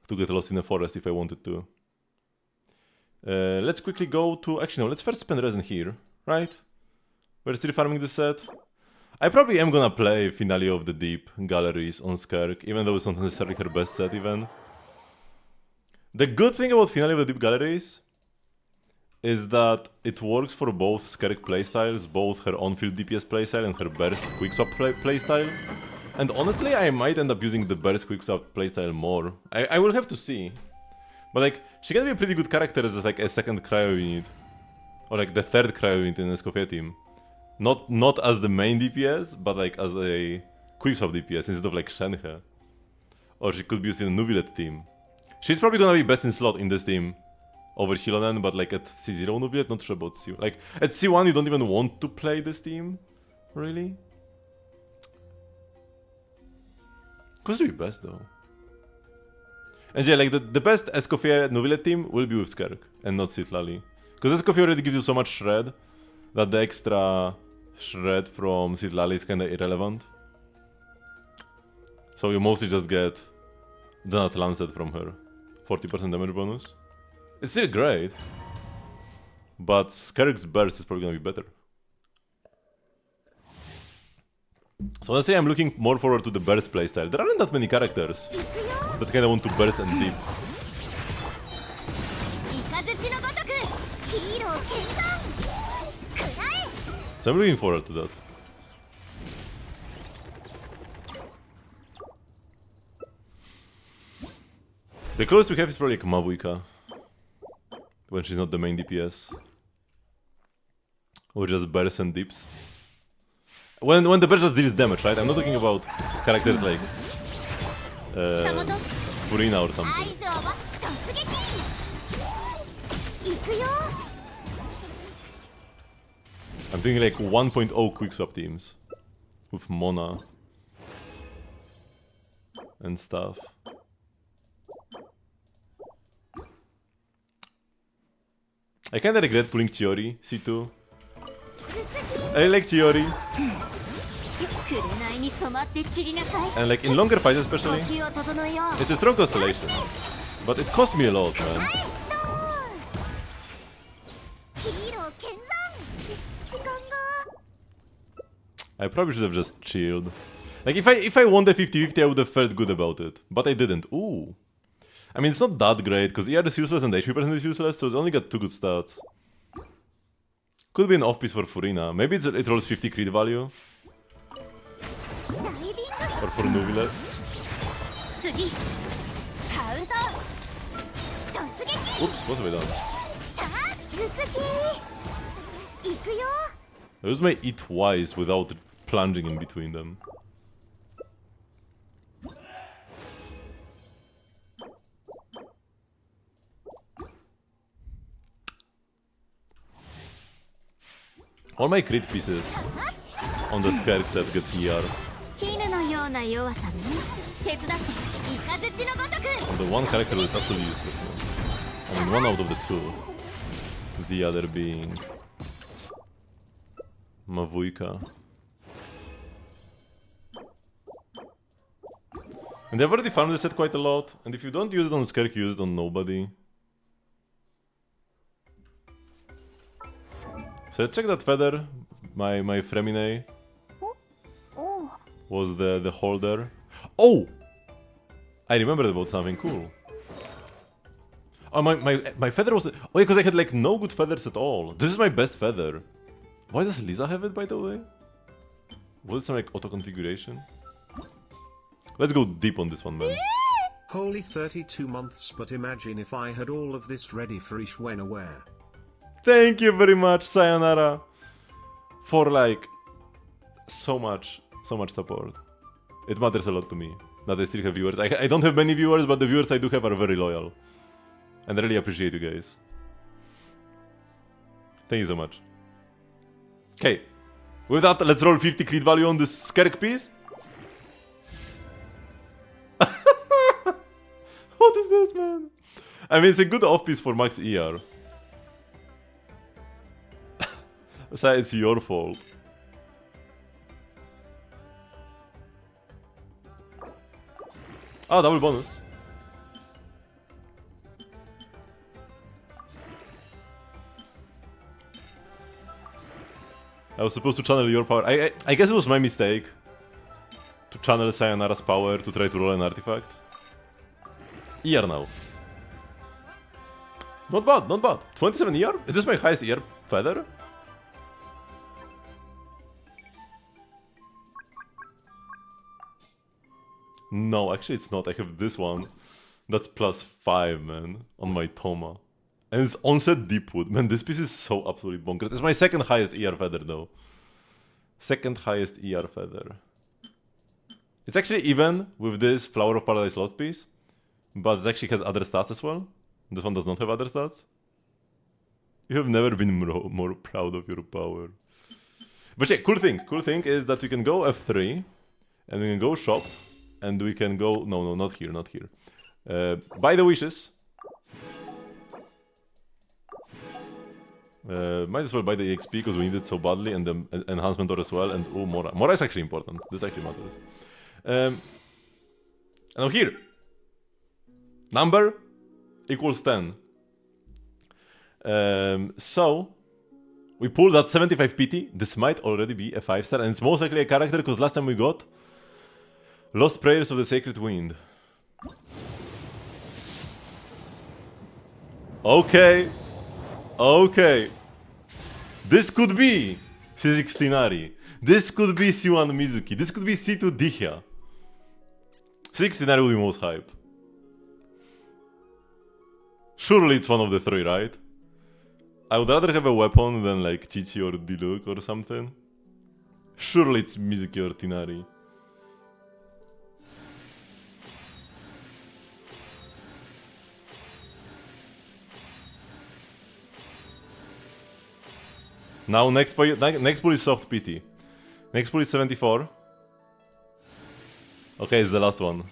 to get lost in the forest if I wanted to. Let's quickly go to... Actually, no, let's first spend resin here, right? We're still farming this set. I probably am gonna play Finale of the Deep Galleries on Skirk, even though it's not necessarily her best set even. The good thing about Finale of the Deep Galleries is that it works for both Skerk playstyles, both her on-field DPS playstyle and her burst quickswap playstyle. And honestly, I might end up using the burst quickswap playstyle more. I will have to see. But like, she can be a pretty good character as just like a second cryo unit. Or like the third cryo unit in the Escoffier team. Not as the main DPS, but like as a quickswap DPS instead of like Shenhe. Or she could be used in a Nuvilet team. She's probably gonna be best in slot in this team over Hilonen, but like at C0 Nuvilet, not sure about C1. Like at C1 you don't even want to play this team, really? Could be best though. And yeah, like the best Escoffier Nuvilet team will be with Skerk and not Citlali. Because Escoffier already gives you so much shred that the extra shred from Citlali is kinda irrelevant. So you mostly just get the Nut Lancet from her. 40% damage bonus. It's still great. But Skerk's burst is probably gonna be better. So let's say I'm looking more forward to the burst playstyle. There aren't that many characters that kinda want to burst and dip. So I'm looking forward to that. The closest we have is probably like Mavuika. When she's not the main DPS. Or just bursts and dips. When the burst just deals damage, right? I'm not talking about characters like Furina or something. I'm thinking like 1.0 quickswap teams. With Mona. And stuff. I kinda regret pulling Chiori, C2. I like Chiori. And like in longer fights especially, it's a strong constellation. But it cost me a lot, man. I probably should have just chilled. Like if I won the 50-50 I would have felt good about it. But I didn't. Ooh. I mean, it's not that great, because ER is useless and HP% is useless, so it's only got 2 good stats. Could be an off-piece for Furina. Maybe it rolls 50 crit value. Or for Nuvilet. Oops, what have I done? I used my E twice without plunging in between them. All my crit pieces on the Skerk set get ER. On the one character is absolutely useless, man. I mean, one out of the 2. The other being Mavuika. And they've already farmed the set quite a lot, and if you don't use it on Skerk, you use it on nobody. So check that feather. My Fremine was the holder. Oh! I remembered about something cool. Oh, my feather was... Oh, yeah, because I had like no good feathers at all. This is my best feather. Why does Lisa have it, by the way? Was it some like auto configuration? Let's go deep on this one, man. Holy 32 months, but imagine if I had all of this ready for Ishwenaware. Thank you very much, Sayonara, for like so much support. It matters a lot to me that I still have viewers. I don't have many viewers, but the viewers I do have are very loyal. And I really appreciate you guys. Thank you so much. Okay, with that, let's roll 50 crit value on this Skerk piece. What is this, man? I mean, it's a good off-piece for max ER. So it's your fault. Oh, double bonus. I was supposed to channel your power. I guess it was my mistake to channel Sayonara's power to try to roll an artifact. ER now. Not bad, not bad. 27 ER? Is this my highest ER feather? No, actually it's not. I have this one. That's +5, man, on my Toma. And it's onset Deepwood. Man, this piece is so absolutely bonkers. It's my second highest ER feather, though. Second highest ER feather. It's actually even with this Flower of Paradise Lost piece, but it actually has other stats as well. This one does not have other stats. You have never been more proud of your power. But yeah, cool thing is that we can go F3, and we can go shop, and we can go... No, not here, not here. Buy the wishes. Might as well buy the EXP because we need it so badly, and the enhancement ore as well, and oh, Mora. Mora is actually important. This actually matters. And now here. Number equals 10. So we pull that 75 PT. This might already be a 5-star, and it's most likely a character because last time we got Lost Prayers of the Sacred Wind. Okay. Okay. This could be C6 Tinari. This could be C1 Mizuki. This could be C2 Dihya. C6 Tinari will be most hype. Surely it's one of the three, right? I would rather have a weapon than like Chichi or Diluc or something. Surely it's Mizuki or Tinari. Now next pull is soft PT. Next pull is 74. Okay, it's the last one.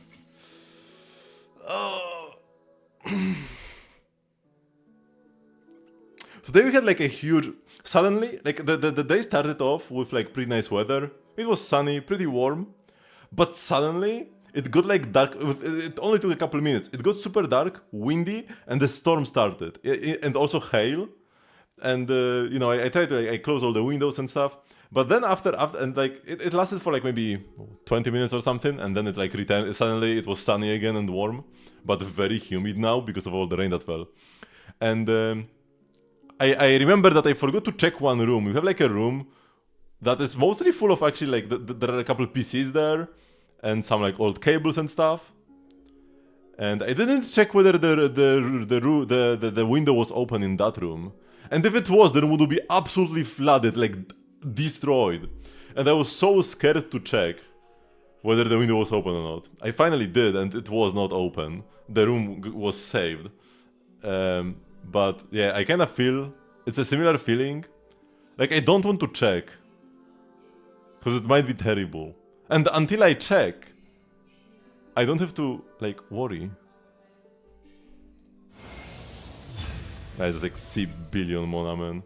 So then we had like a huge... Suddenly, like the day started off with like pretty nice weather. It was sunny, pretty warm. But suddenly, it got like dark. It only took a couple minutes. It got super dark, windy, and the storm started. And also hail. And you know, I tried to I close all the windows and stuff, but then after and like it lasted for like maybe 20 minutes or something, and then it like returned. Suddenly it was sunny again and warm, but very humid now because of all the rain that fell. And I remember that I forgot to check one room. We have like a room that is mostly full of actually like there are a couple PCs there and some like old cables and stuff. And I didn't check whether the window was open in that room. And if it was, the room would be absolutely flooded, like destroyed. And I was so scared to check whether the window was open or not. I finally did, and it was not open. The room was saved. But yeah, I kind of feel it's a similar feeling. Like I don't want to check because it might be terrible. And until I check, I don't have to like worry. That's just like C billion Mona, man.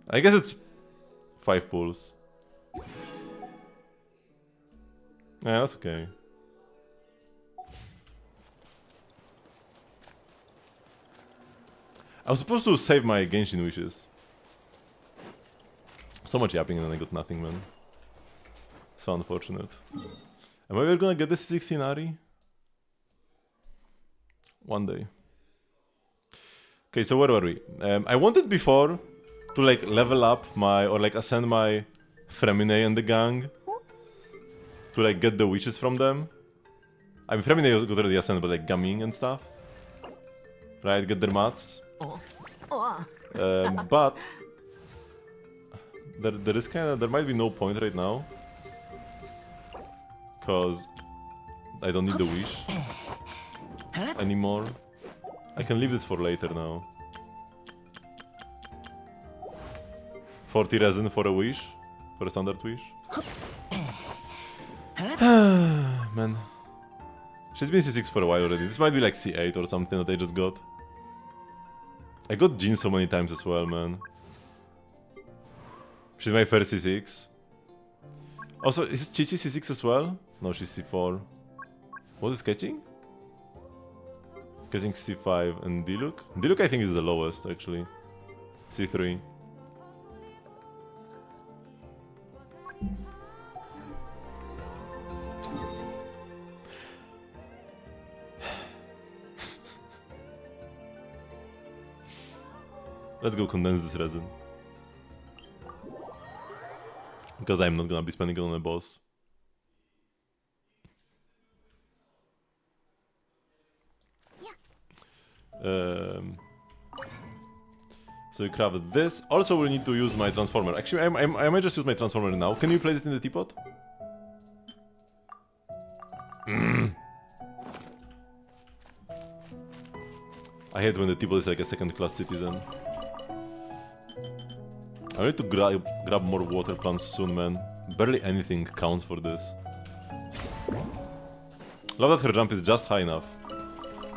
I guess it's 5 pulls. Yeah, that's okay. I was supposed to save my Genshin wishes. So much yapping and then I got nothing, man. So unfortunate. Am I ever gonna get this 16 Ari? One day. Okay, so where were we? I wanted before to like level up my, or like ascend my Fremine and the gang. To like get the wishes from them. I mean, Fremine got already ascended, but like Gaming and stuff. Right, get their mats. But there is kinda, there might be no point right now. Cause I don't need the wish anymore. I can leave this for later now. 40 resin for a wish. For a standard wish. Man. She's been C6 for a while already. This might be like C8 or something that I just got. I got Jean so many times as well, man. She's my first C6. Also, is Chichi C6 as well? No, she's C4. What is catching? Catching C5 and Diluc? Diluc I think is the lowest actually. C3. Let's go condense this resin. Because I'm not gonna be spending it on a boss. So we craft this. Also, we'll need to use my transformer. Actually, I might just use my transformer now. Can you place it in the teapot? I hate when the teapot is like a second-class citizen. I need to grab more water plants soon, man. Barely anything counts for this. Love that her jump is just high enough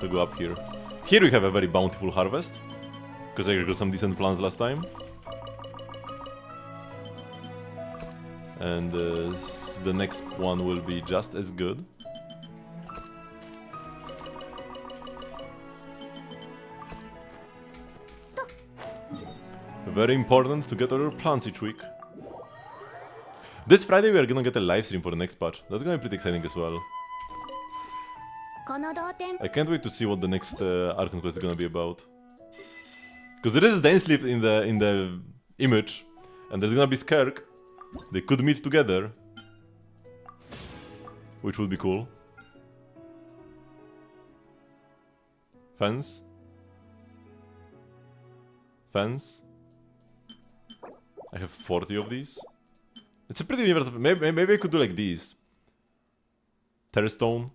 to go up here. Here we have a very bountiful harvest, because I got some decent plants last time. And the next one will be just as good. Very important to get all your plants each week. This Friday we are gonna get a live stream for the next patch. That's gonna be pretty exciting as well. I can't wait to see what the next Archon quest is gonna be about. Because there is Dance Lift in the image, and there's gonna be Skerk. They could meet together, which would be cool. Fence. Fence. I have 40 of these. It's a pretty universal. Maybe I could do like these. Terrastone.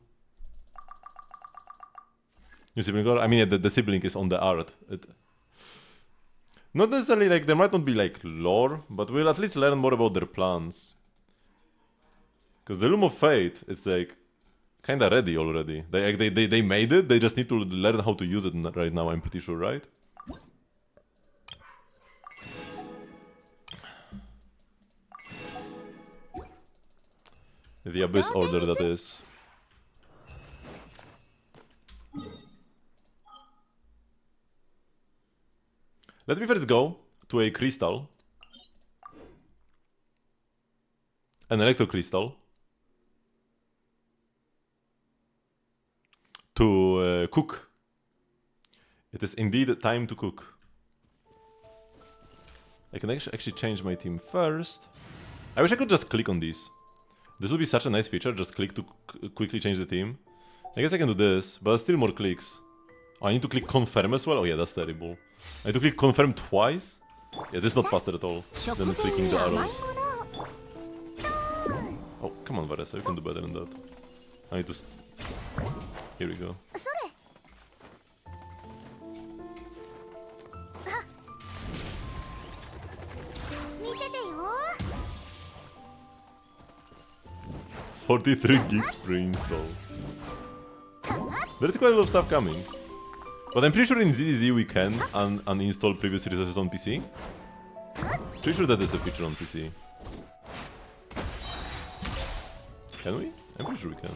New sibling lore. I mean, the sibling is on the art. Not necessarily like there might not be like lore, but we'll at least learn more about their plans. Because the Loom of Fate is like kinda ready already. They made it. They just need to learn how to use it right now. I'm pretty sure, right? The Abyss Order, that is. Let me first go to a crystal. An electro crystal. To cook. It is indeed time to cook. I can actually change my team first. I wish I could just click on these. This would be such a nice feature, just click to quickly change the team. I guess I can do this, but still more clicks. Oh, I need to click confirm as well? Oh yeah, that's terrible. I need to click confirm twice? Yeah, this is not faster at all than clicking the arrows. Oh, come on Varesa, you can do better than that. I need to... Here we go. 43 gigs pre-install. There's quite a lot of stuff coming. But I'm pretty sure in ZZZ we can uninstall previous resources on PC. Pretty sure that is a feature on PC. Can we? I'm pretty sure we can.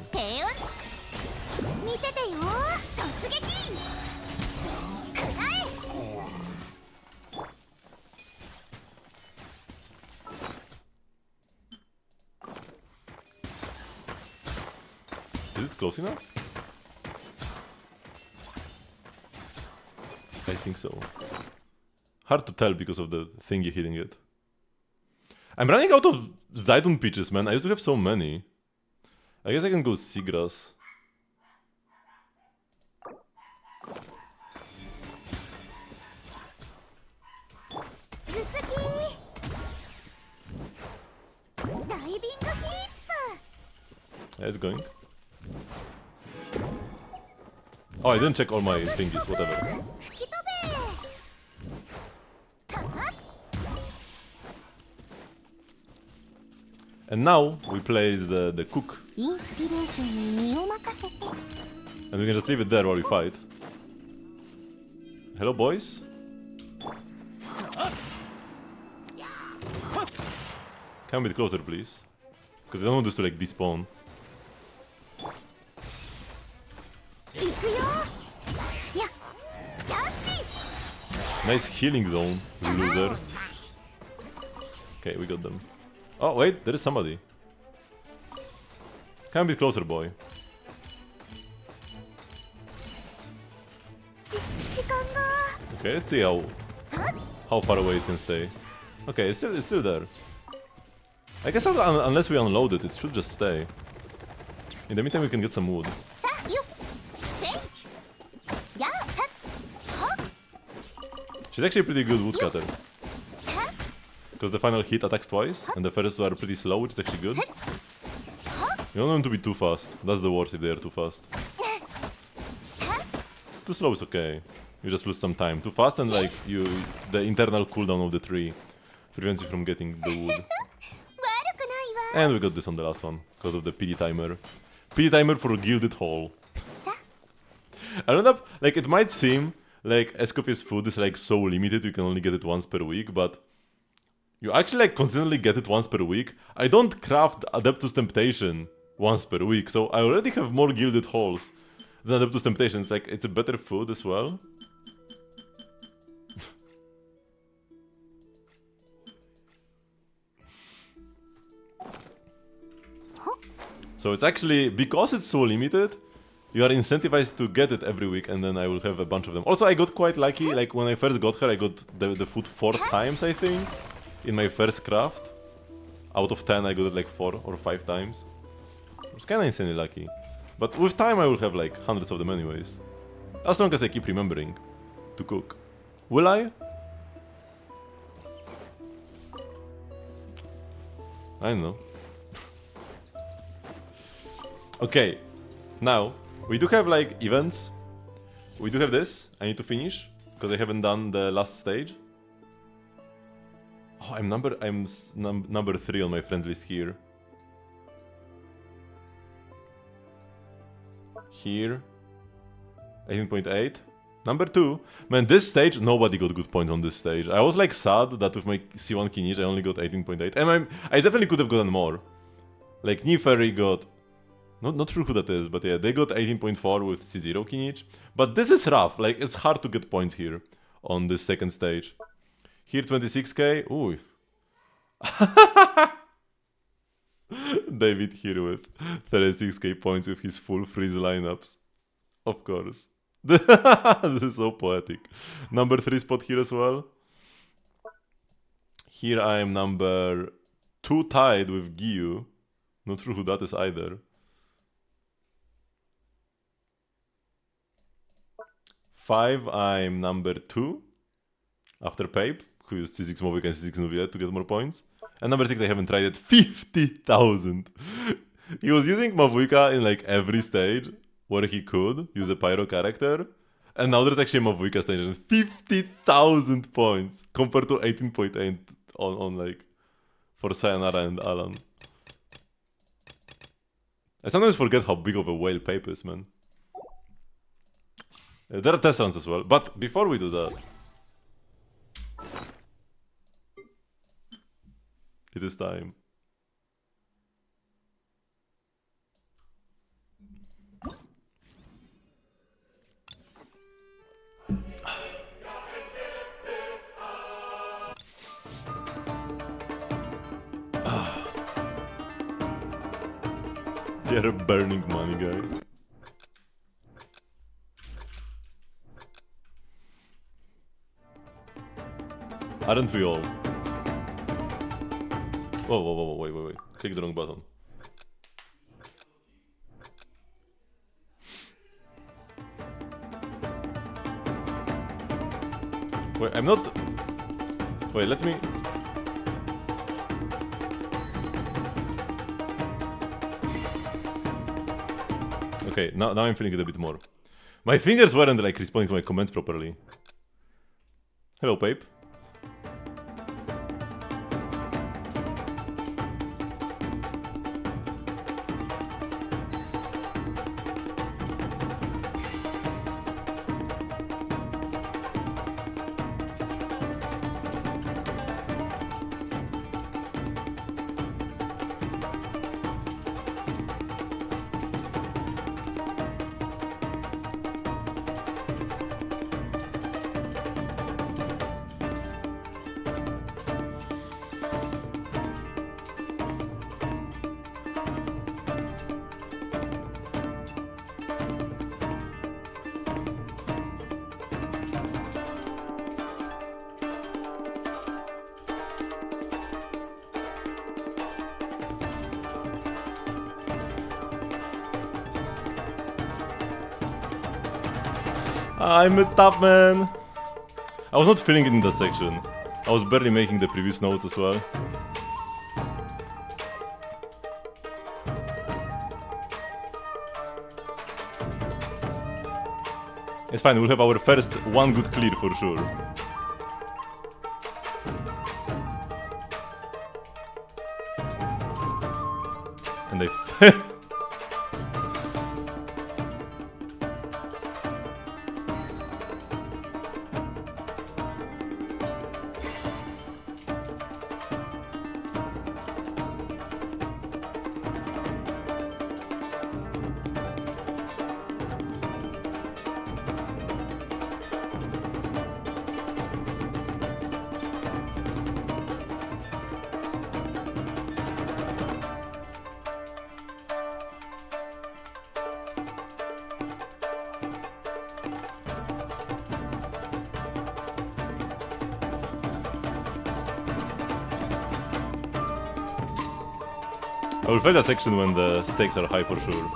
Is it close enough? I think so. Hard to tell because of the thingy hitting it. I'm running out of Zaidun peaches, man. I used to have so many. I guess I can go Seagrass. Yeah, it's going. Oh, I didn't check all my thingies, whatever. And now we place the cook. And we can just leave it there while we fight. Hello, boys. Come a bit closer, please. Because I don't want this to like despawn. Nice healing zone, loser. Okay, we got them. Oh, wait, there is somebody. Come a bit closer, boy. Okay, let's see how how far away it can stay. Okay, it's still there. I guess unless we unload it, it should just stay. In the meantime, we can get some wood. She's actually a pretty good woodcutter. Because the final hit attacks twice, and the first two are pretty slow, which is actually good. You don't want them to be too fast. That's the worst if they are too fast. Too slow is okay. You just lose some time. Too fast and like the internal cooldown of the tree prevents you from getting the wood. And we got this on the last one, because of the PD timer. PD timer for Gilded Hall. I don't know, like it might seem like Escoffier's food is like so limited you can only get it once per week, but you actually like consistently get it once per week. I don't craft Adeptus Temptation once per week, so I already have more Gilded Halls than Adeptus Temptation. It's like, it's a better food as well. So it's actually, because it's so limited, you are incentivized to get it every week, and then I will have a bunch of them. Also, I got quite lucky, like when I first got her, I got the food 4 times, I think, in my first craft. Out of 10, I got it like 4 or 5 times. It's kinda insanely lucky. But with time, I will have like hundreds of them anyways. As long as I keep remembering to cook. Will I? I don't know. Okay, now, we do have like events. We do have this, I need to finish, because I haven't done the last stage. Oh, I'm number 3 on my friend list here. Here, 18.8. Number 2. Man, this stage, nobody got good points on this stage. I was like sad that with my C1 Kinich I only got 18.8. And I definitely could have gotten more. Like, Neferi got... Not sure who that is, but yeah, they got 18.4 with C0 Kinich. But this is rough, like, it's hard to get points here on this second stage. Here, 26k. Ooh. David here with 36k points with his full freeze lineups. Of course. This is so poetic. Number 3 spot here as well. Here I am number 2 tied with Gyu. Not sure who that is either. 5, I'm number 2 after Pape, who used C6 Movic and C6 Nuviet to get more points. And number 6, I haven't tried it. 50,000! He was using Mavuika in like every stage where he could use a Pyro character. And now there's actually a Mavuika stage and 50,000 points compared to 18.8 on like for Sayonara and Alan. I sometimes forget how big of a whale Pape is, man. There are test runs as well, but before we do that, it is time. You're burning money, guys. Aren't we all? Whoa, wait. Click the wrong button. Wait, I'm not... Wait, let me... Okay, now I'm feeling it a bit more. My fingers weren't like responding to my comments properly. Hello, Pape. I messed up, man. I was not feeling it in that section. I was barely making the previous notes as well. It's fine, we'll have our first one good clear for sure. And they fail. I will fail that section when the stakes are high for sure.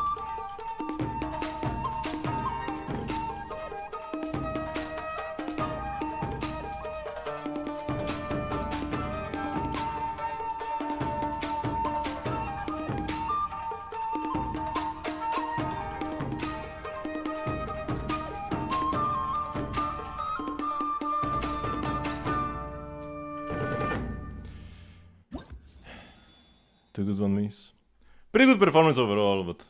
Two goods, one miss. Pretty good performance overall, but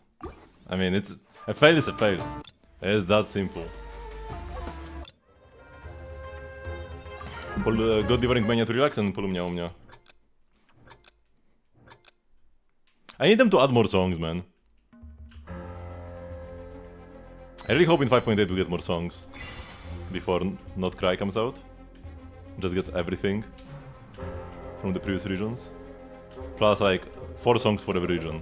I mean, it's a fail is a fail. It's that simple. God Devouring Mania to relax and Polumnia Omnia. I need them to add more songs, man. I really hope in 5.8 we get more songs before Not Cry comes out. Just get everything from the previous regions. Plus like 4 songs for every region.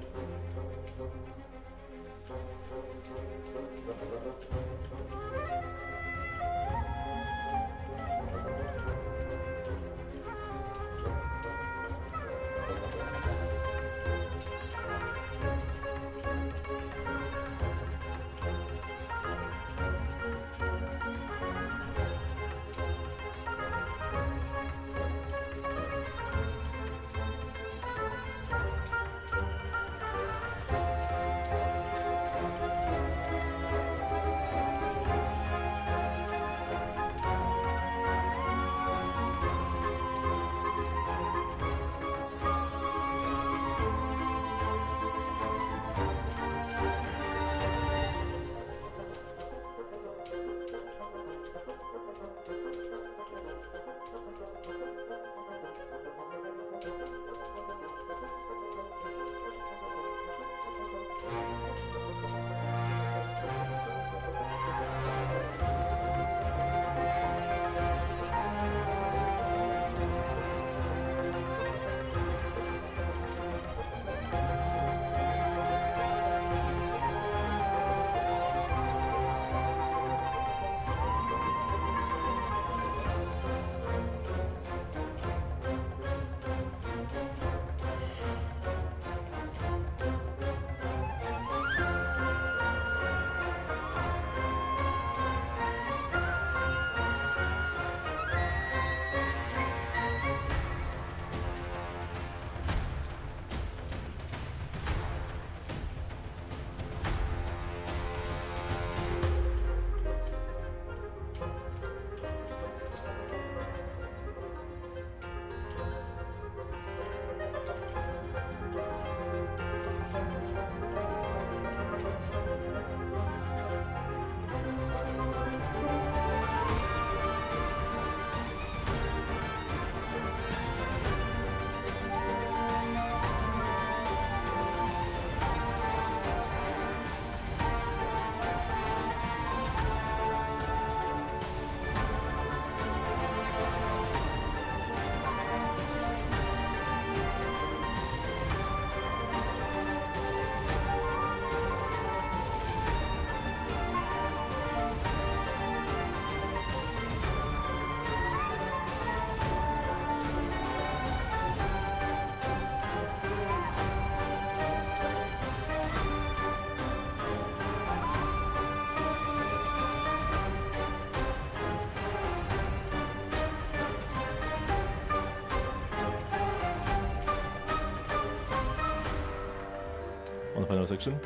final section.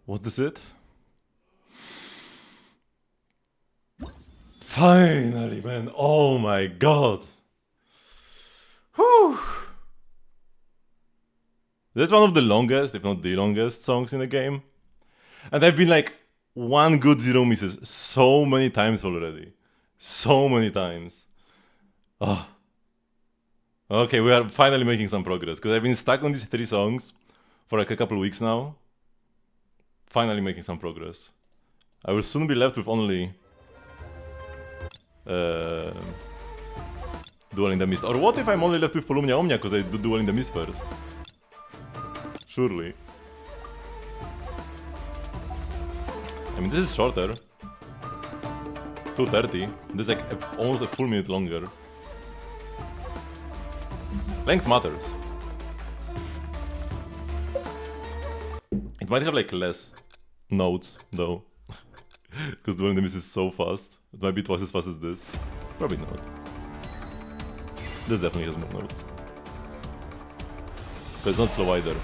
Was this it? Finally, man. Oh my god. Whew. That's one of the longest, if not the longest, songs in the game. And I've been like one good zero misses so many times already. So many times. Oh. Okay, we are finally making some progress. Because I've been stuck on these 3 songs for like a couple weeks now. Finally making some progress. I will soon be left with only Duel in the Mist. Or what if I'm only left with Polumnia Omnia because I do Duel in the Mist first? Surely. I mean, this is shorter. 2:30. This is like almost a full minute longer. Length matters. It might have like less notes though. Because Duel in the Mist is so fast. It might be twice as fast as this. Probably not. This definitely has more notes. But it's not slow either.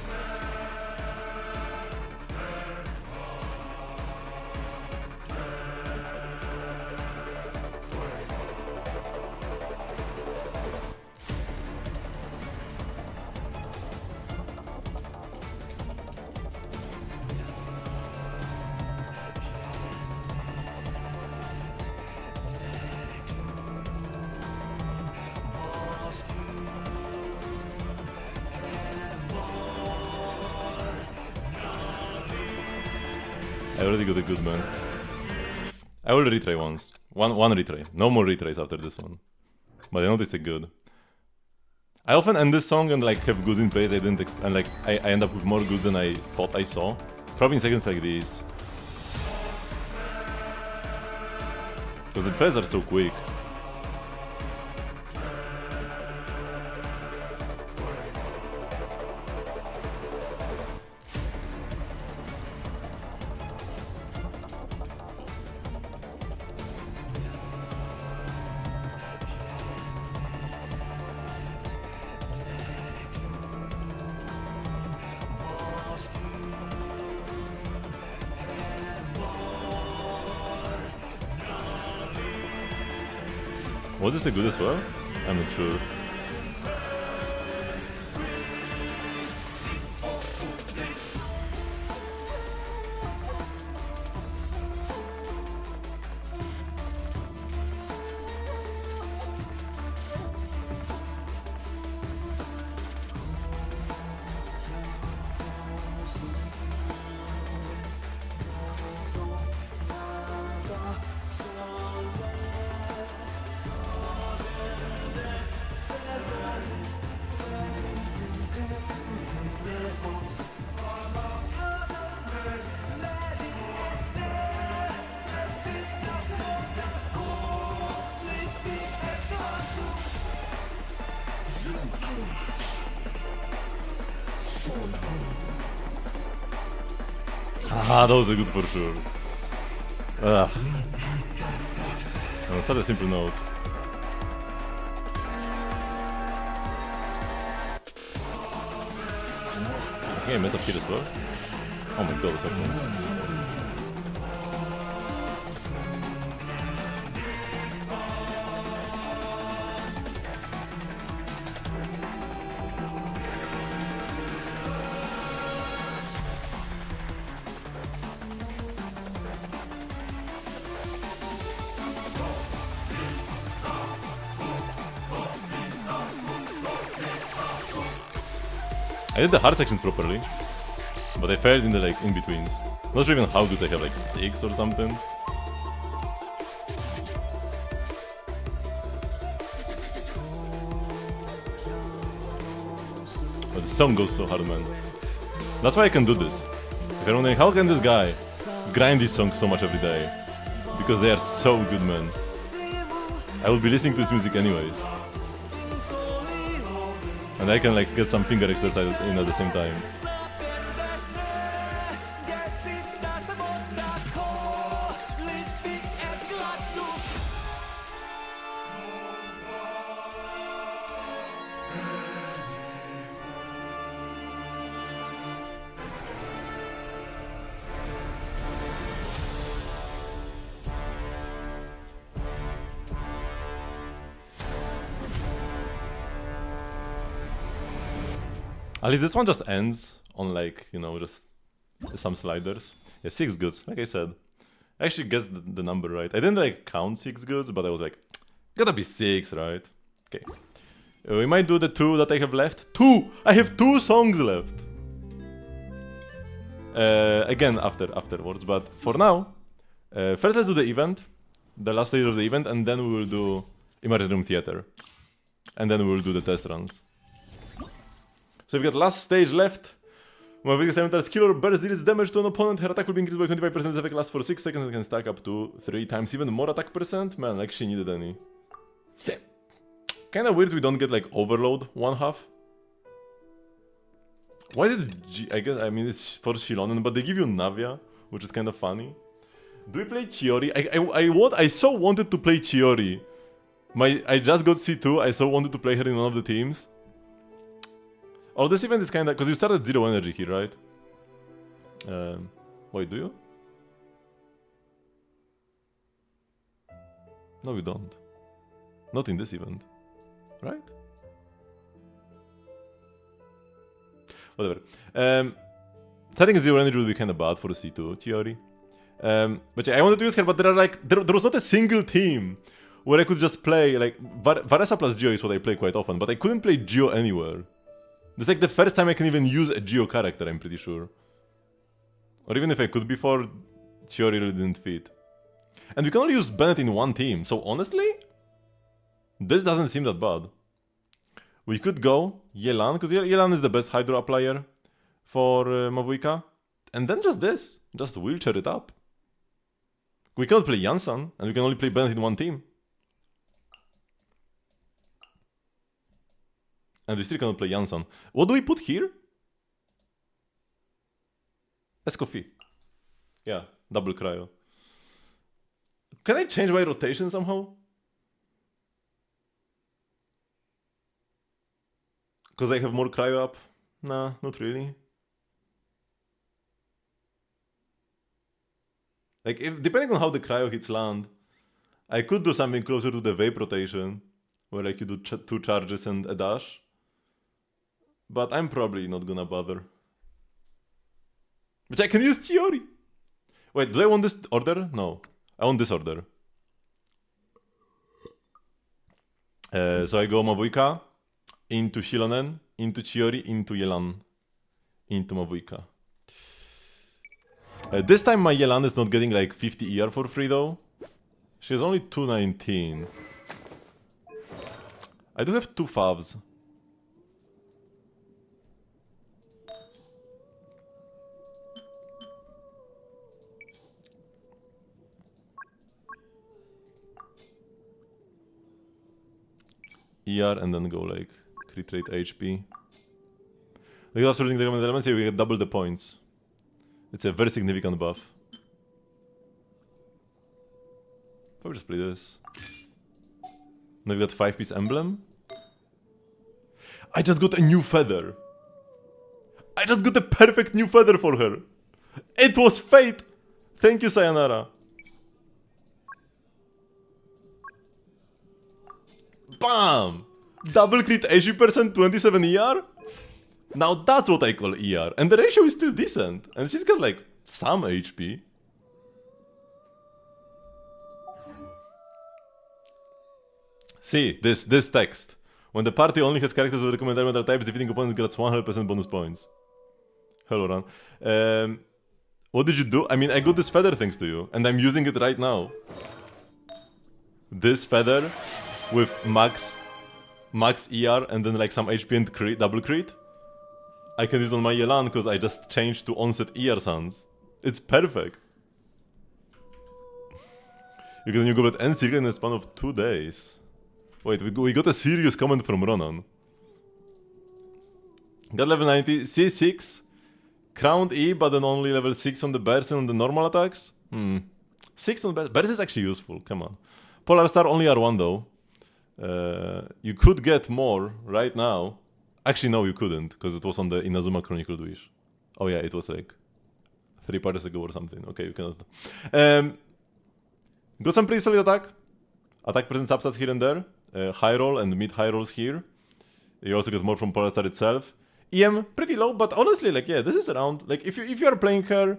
I already got a good man. I will retry once. One retry. No more retries after this one. But I noticed it good. I often end this song and like have goods in place I didn't and like I end up with more goods than I thought I saw. Probably in seconds like these. Because the plays are so quick. Was this a good as well? I'm not sure. Ah, those are good for sure. Ugh. On such a simple note. I think I messed up here as well. Oh my god, what's happening? I did the hard sections properly, but I failed in the like in-betweens. Not sure even how good I have, like 6 or something. But the song goes so hard, man. That's why I can do this. If you're wondering, how can this guy grind these songs so much every day? Because they are so good, man. I will be listening to this music anyways. And And I can like get some finger exercise in at the same time. At least this one just ends on like, you know, just some sliders. Yeah, 6 goods, like I said. I actually guessed the number right. I didn't like count 6 goods, but I was like, gotta be 6, right? Okay. We might do the 2 that I have left. 2! I have 2 songs left! Again, afterwards, but for now, first let's do the event. The last stage of the event, and then we will do Immersion Room Theater. And then we will do the test runs. So we've got last stage left. When Vic's elemental skill or burst deals damage to an opponent, her attack will be increased by 25%. This effect lasts for 6 seconds and can stack up to 3 times even more attack percent. Man, like she needed any. Kinda weird we don't get like overload 1/2. Why is it G? I guess, I mean, it's for Shilonen, but they give you Navia, which is kind of funny. Do we play Chiori? I so wanted to play Chiori. I just got C2, I so wanted to play her in one of the teams. Oh, this event is kinda... Because you start at 0 energy here, right? Wait, do you? No, we don't. Not in this event. Right? Whatever. Starting at 0 energy would be kinda bad for a C2, Chiori. But yeah, I wanted to use her, but there are like... There was not a single team where I could just play, like... Varesa plus Geo is what I play quite often, but I couldn't play Geo anywhere. This is like the first time I can even use a Geo character, I'm pretty sure. Or even if I could before, Chiori really didn't fit. And we can only use Bennett in one team, so honestly, this doesn't seem that bad. We could go Yelan, because Yelan is the best Hydro applier for Mavuika. And then just this, just wheelchair it up. We cannot play Yansan, and we can only play Bennett in one team. And we still cannot play Yansan. What do we put here? Escoffi. Yeah, double cryo. Can I change my rotation somehow? Because I have more cryo up? Nah, not really. Like, depending on how the cryo hits land, I could do something closer to the vape rotation, where like you do 2 charges and a dash. But I'm probably not gonna bother. But I can use Chiori! Wait, do I want this order? No. I want this order. So I go Mavuika, into Shilonen, into Chiori, into Yelan, into Mavuika. This time my Yelan is not getting like 50 ER for free though. She has only 219. I do have 2 favs. ER and then go like crit rate HP. Like after using the recommended elements, here we get double the points. It's a very significant buff. Probably just play this. Now we got 5-piece emblem. I just got a new feather. I just got a perfect new feather for her. It was fate. Thank you, Sayonara. Bam! Double crit 80%, 27 ER? Now that's what I call ER. And the ratio is still decent. And she's got like some HP. See, this text. When the party only has characters with recommended elemental types, defeating opponents gets 100% bonus points. Hello, Ran. What did you do? I mean, I got this feather thanks to you. And I'm using it right now. This feather with max ER and then like some HP and crit, double crit. I can use on my Yelan because I just changed to onset ER sans. It's perfect. You get a new goblet and secret in a span of 2 days. Wait, we got a serious comment from Ronan. Got level 90, C6, Crowned E, but then only level 6 on the burst and on the normal attacks? 6 on the burst. Burst is actually useful, come on. Polar Star only R1 though. You could get more right now. Actually, no, you couldn't, because it was on the Inazuma Chronicled Wish. Oh yeah, it was like 3 parts ago or something. Okay, you cannot. Got some pretty solid attack. Attack percent substats here and there. High roll and mid high rolls here. You also get more from Polar Star itself. EM pretty low, but honestly, like yeah, this is around. Like if you are playing her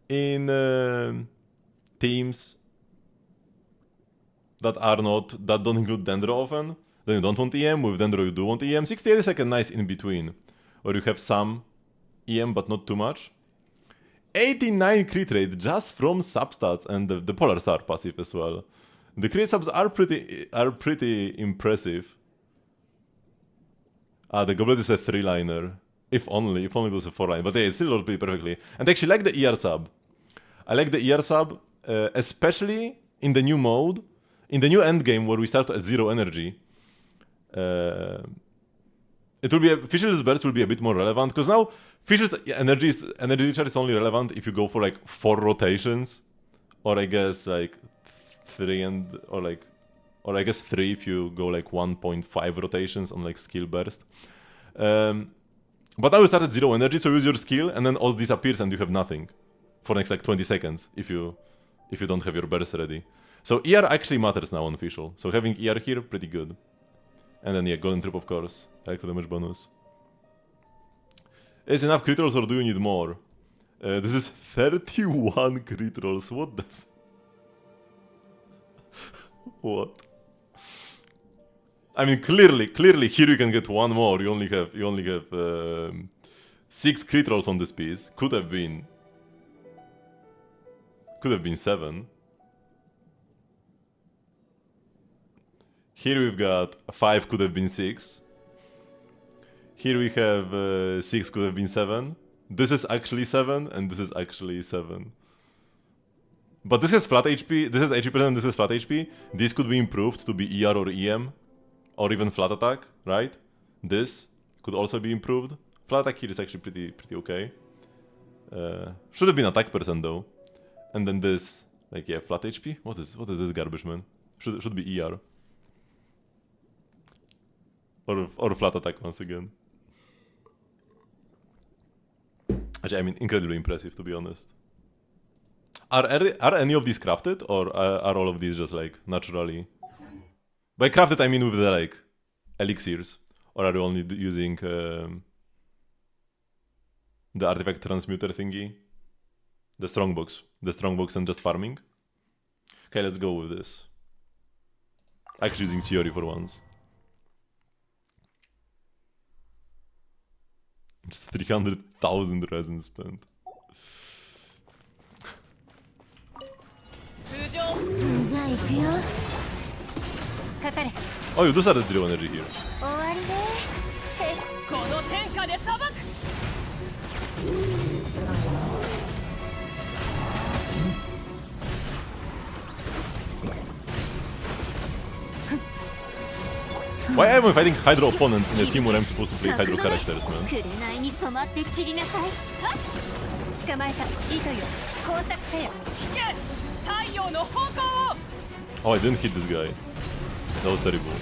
in teams that don't include Dendro often, then you don't want EM. With Dendro, you do want EM. 68 is like a nice in between, where you have some EM but not too much. 89 crit rate just from substats and the Polar Star passive as well. The crit subs are pretty impressive. The Goblet is a 3-liner. If only it was a 4-line. But yeah, it still rolled pretty perfectly. And I actually like the ER sub. I like the ER sub, especially in the new mode, in the new endgame where we start at 0 energy. It will be Fisher's burst will be a bit more relevant because now Fisher's energy recharge is only relevant if you go for like 4 rotations, or I guess like 3 or I guess 3 if you go like 1.5 rotations on like skill burst. But now you start at 0 energy, so use your skill and then Oz disappears and you have nothing for next like 20 seconds if you don't have your burst ready. So ER actually matters now on official. So having ER here, pretty good. And then yeah, Golden Trip of course, electro damage bonus. Is enough crit rolls or do you need more? This is 31 crit rolls, what the what? I mean, clearly, here you can get one more. You only have 6 crit rolls on this piece. Could have been 7. Here we've got 5, could have been 6. Here we have 6, could have been 7. This is actually 7, and this is actually 7. But this has flat HP, this has HP%, this is flat HP. This could be improved to be ER or EM, or even flat attack, right? This could also be improved. Flat attack here is actually pretty okay. Should have been attack percent though. And then this, like yeah, flat HP. What is this garbage, man? Should be ER. Or flat attack once again. Actually, I mean, incredibly impressive to be honest. Are any of these crafted, or are all of these just like naturally? By crafted, I mean with the like elixirs, or are you only using the artifact transmuter thingy, the strongbox and just farming? Okay, let's go with this. Actually, using theory for once. Just 300,000 resin spent. Oh, you do start at 0 energy here. Why am I fighting Hydro opponents in a team where I'm supposed to play Hydro characters, man? Oh, I didn't hit this guy. That was terrible.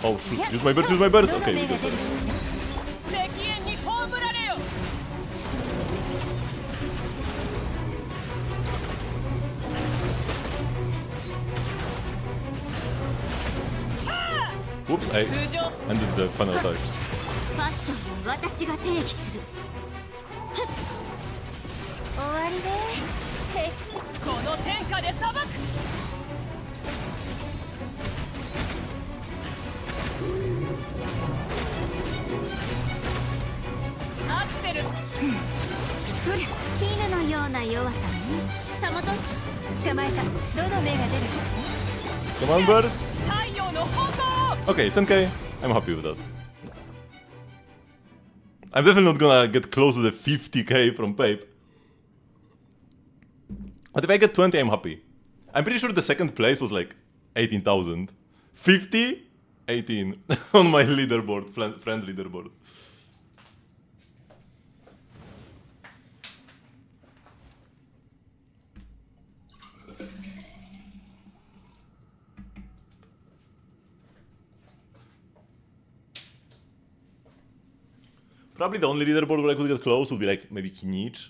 Oh shoot, use my burst! Okay, we got burst. Whoops, I ended the final attack. Come on, burst! Okay, 10k. I'm happy with that. I'm definitely not gonna get close to the 50k from Pape. But if I get 20, I'm happy. I'm pretty sure the second place was like 18,000. 50? 18 on my leaderboard, friend leaderboard. Probably the only leaderboard where I could get close would be like maybe Kinich.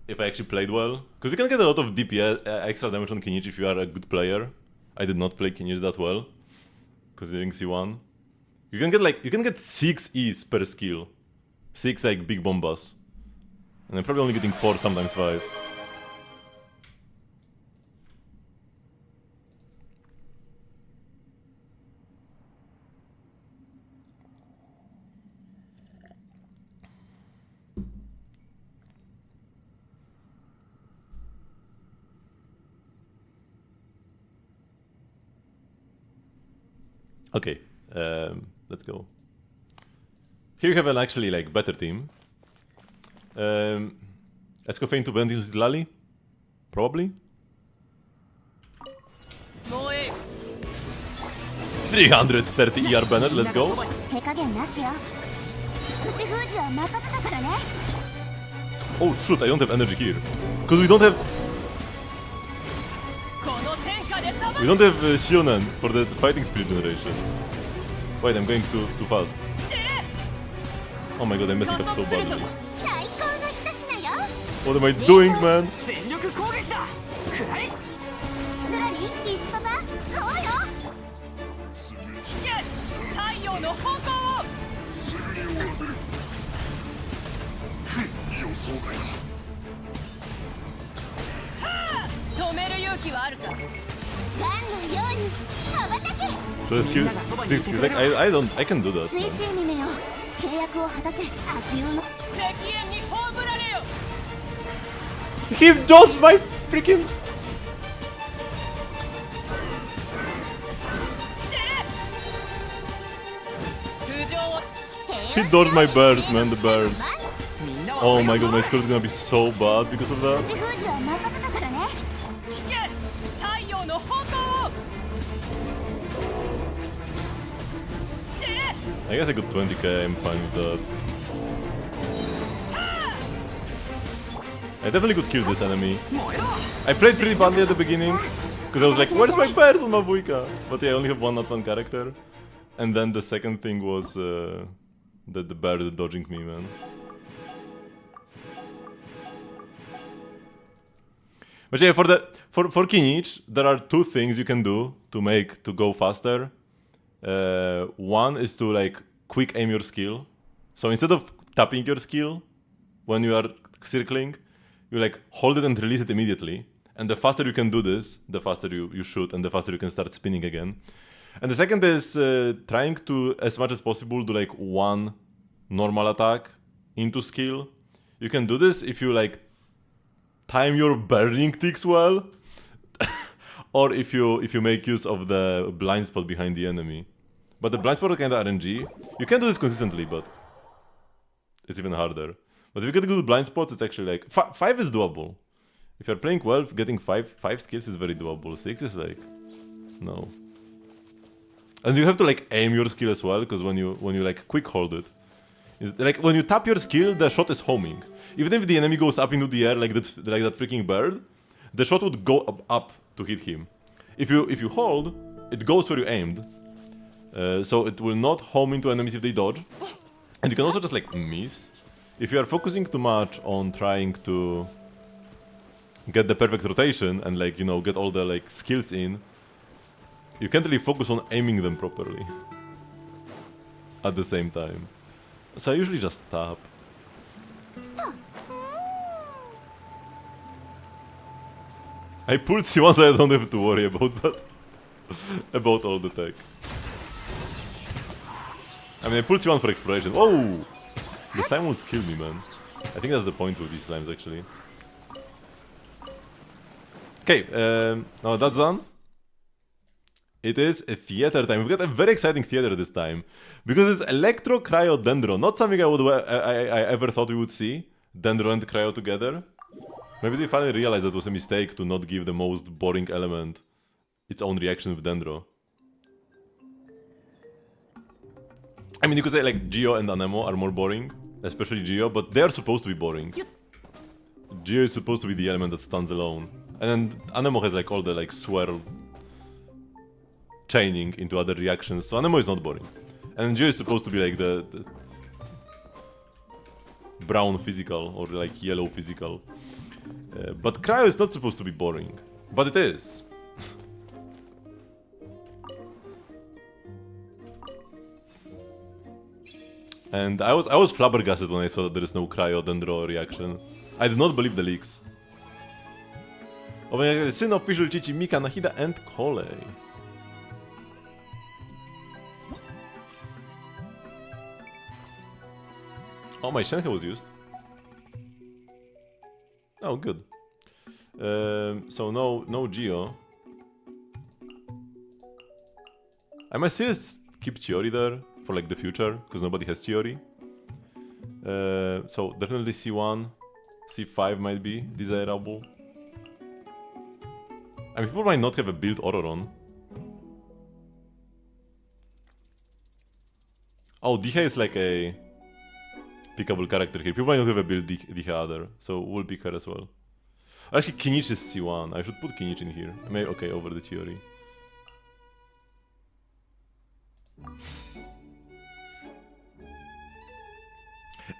If I actually played well. Because you can get a lot of DPS, extra damage on Kinich if you are a good player. I did not play Kinich that well. Considering C1. You can get 6 E's per skill. 6 like big bombas. And I'm probably only getting 4, sometimes 5. Okay, let's go. Here you have an actually like better team. Let's go feign to bend into Lali. Probably. 330 ER Bennett, let's go. Oh shoot, I don't have energy here. Because we don't have Shionen for the fighting spirit generation. Wait, I'm going too fast. Oh my god, I'm messing up so badly. What am I doing, man? So the skills, like I can do that. Man. He dodged my freaking. He dodged my bears, man, the bears. Oh my god, my score is gonna be so bad because of that. I guess I got 20k, I'm fine with that. I definitely could kill this enemy. I played pretty badly at the beginning, because I was like, where's my bears on Mabuika? But yeah, I only have one not one character. And then the second thing was the bear dodging me, man. But yeah, for Kinich, there are 2 things you can do to go faster. One is to like quick aim your skill. So instead of tapping your skill when you are circling, you like hold it and release it immediately. And the faster you can do this, the faster you shoot and the faster you can start spinning again. And the second is trying to, as much as possible, do like one normal attack into skill. You can do this if you like time your burning ticks well. Or if you make use of the blind spot behind the enemy. But the blind spot is kinda RNG. You can do this consistently, but it's even harder. But if you get good blind spots, it's actually like 5 is doable. If you're playing well, getting 5 skills is very doable. 6 is like no. And you have to like aim your skill as well, because when you like quick hold it, it's like when you tap your skill, the shot is homing. Even if the enemy goes up into the air like that freaking bird, the shot would go up to hit him. If you hold, it goes where you aimed. So it will not home into enemies if they dodge. And you can also just like miss. If you are focusing too much on trying to get the perfect rotation and like, you know, get all the like skills in, you can't really focus on aiming them properly at the same time. So I usually just tap. I pulled C1 so I don't have to worry about that. About all the tech. I mean, I pulled C1 for exploration. Oh! The slime won't kill me, man. I think that's the point with these slimes, actually. Okay, now that's done. It is a theater time. We've got a very exciting theater this time. Because it's Electro, Cryo, Dendro. Not something I ever thought we would see. Dendro and Cryo together. Maybe they finally realized that it was a mistake to not give the most boring element its own reaction with Dendro. I mean, you could say like Geo and Anemo are more boring, especially Geo, but they are supposed to be boring. Geo is supposed to be the element that stands alone. And then Anemo has like all the like swirl chaining into other reactions, so Anemo is not boring. And Geo is supposed to be like the brown physical or like yellow physical. But Cryo is not supposed to be boring, but it is. And I was flabbergasted when I saw that there is no Cryo Dendro reaction. I did not believe the leaks. Syn official Chichi, Mika, Nahida and Kolei. Oh, my Shenhe was used. Oh, good. So no Geo. I might still keep Chiori there for like the future, because nobody has Chiori. So definitely C1, C5 might be desirable. I mean, people might not have a build Ororon. Oh, Dihe is like a pickable character here. People might not have a build Dihe other, so we'll pick her as well. Actually, Kinich is C1. I should put Kinich in here. Maybe, okay, over the Chiori.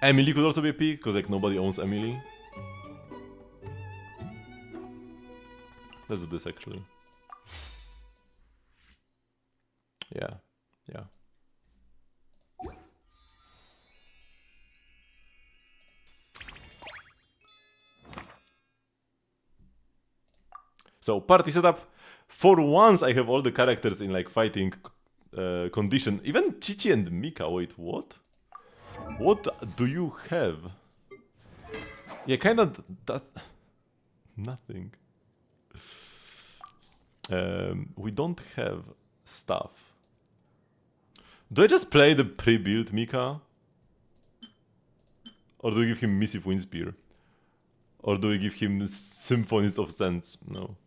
Emily could also be a pick, because like nobody owns Emily. Let's do this actually. Yeah. So, party setup. For once, I have all the characters in like fighting condition. Even Chichi and Mika. Wait, what? What do you have? Yeah, kinda. That's nothing. We don't have stuff. Do I just play the pre-built Mika? Or do we give him Missive Windspear? Or do we give him Symphonies of Sense? No.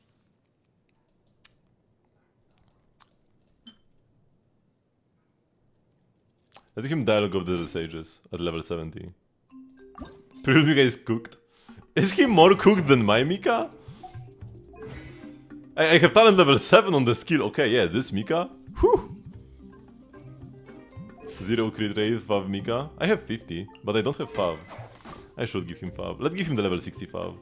Let's give him Dialogue of the Sages at level 70. Pre-built Mika is cooked. Is he more cooked than my Mika? I have talent level 7 on the skill. Okay, yeah, this Mika. Whew. 0 crit rate, Fav Mika. I have 50, but I don't have Fav. I should give him Fav. Let's give him the level 60 Fav.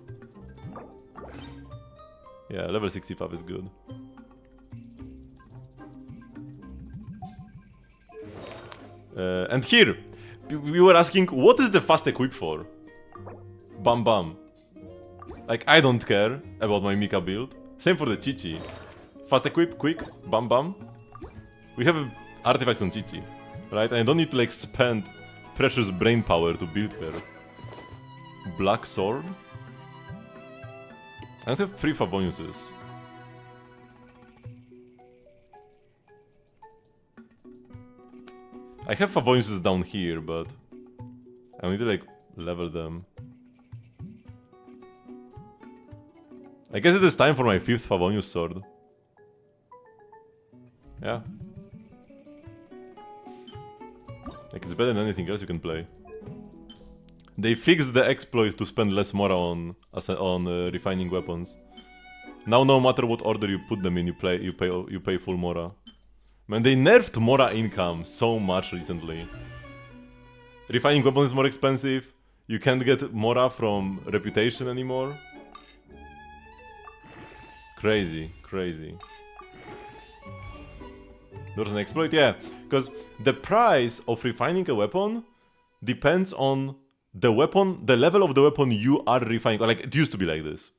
Yeah, level 60 Fav is good. And here, we were asking, what is the fast equip for? Bam bam. Like, I don't care about my Mika build. Same for the Chichi. Fast equip, quick, bam bam. We have artifacts on Chichi, right? And I don't need to like spend precious brain power to build her. Black Sword? I don't have 3 Favoniuses. I have Favoniuses down here, but I need to like level them. I guess it is time for my 5th Favonius sword. Yeah. Like, it's better than anything else you can play. They fixed the exploit to spend less Mora on refining weapons. Now, no matter what order you put them in, you pay full Mora. Man, they nerfed Mora income so much recently. Refining weapons is more expensive. You can't get Mora from reputation anymore. Crazy. There's an exploit? Yeah, because the price of refining a weapon depends on the level of the weapon you are refining. Like, it used to be like this.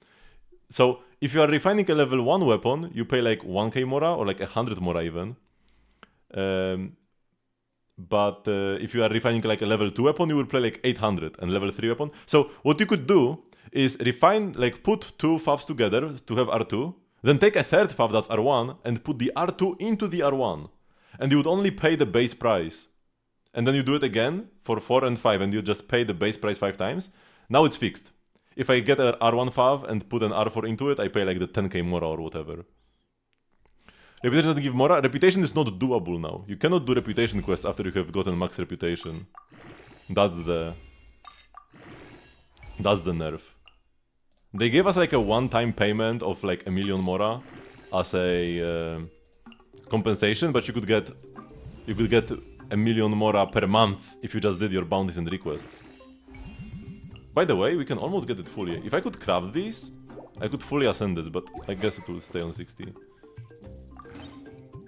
So, if you are refining a level 1 weapon, you pay like 1k Mora, or like 100 Mora even. But if you are refining like a level 2 weapon, you will play like 800, and level 3 weapon. So, what you could do is refine, like put 2 favs together to have R2, then take a third fav that's R1 and put the R2 into the R1. And you would only pay the base price. And then you do it again for 4 and 5 and you just pay the base price 5 times. Now it's fixed. if I get an R1 fav and put an R4 into it, I pay like the 10k Mora or whatever. Reputation doesn't give Mora. Reputation is not doable now. You cannot do reputation quests after you have gotten max reputation. That's the nerf. They gave us like a one-time payment of like 1 million Mora as a compensation, but you could get 1 million Mora per month if you just did your bounties and requests. By the way, we can almost get it fully. If I could craft these, I could fully ascend this, but I guess it will stay on 60.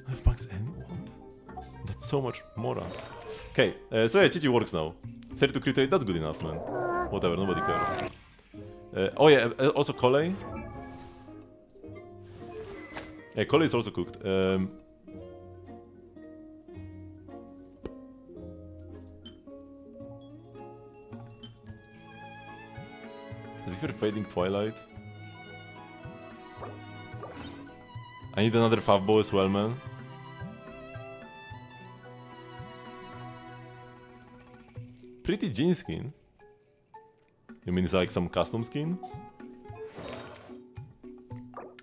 I have max N? What? That's so much Mora. Okay, so yeah, Chichi works now. 32 crit rate, that's good enough, man. Whatever, nobody cares. Oh yeah, also Kole. Yeah, Kole is also cooked. As if you're fading Twilight. I need another favbo as well, man. Pretty Jean skin. You mean it's like some custom skin?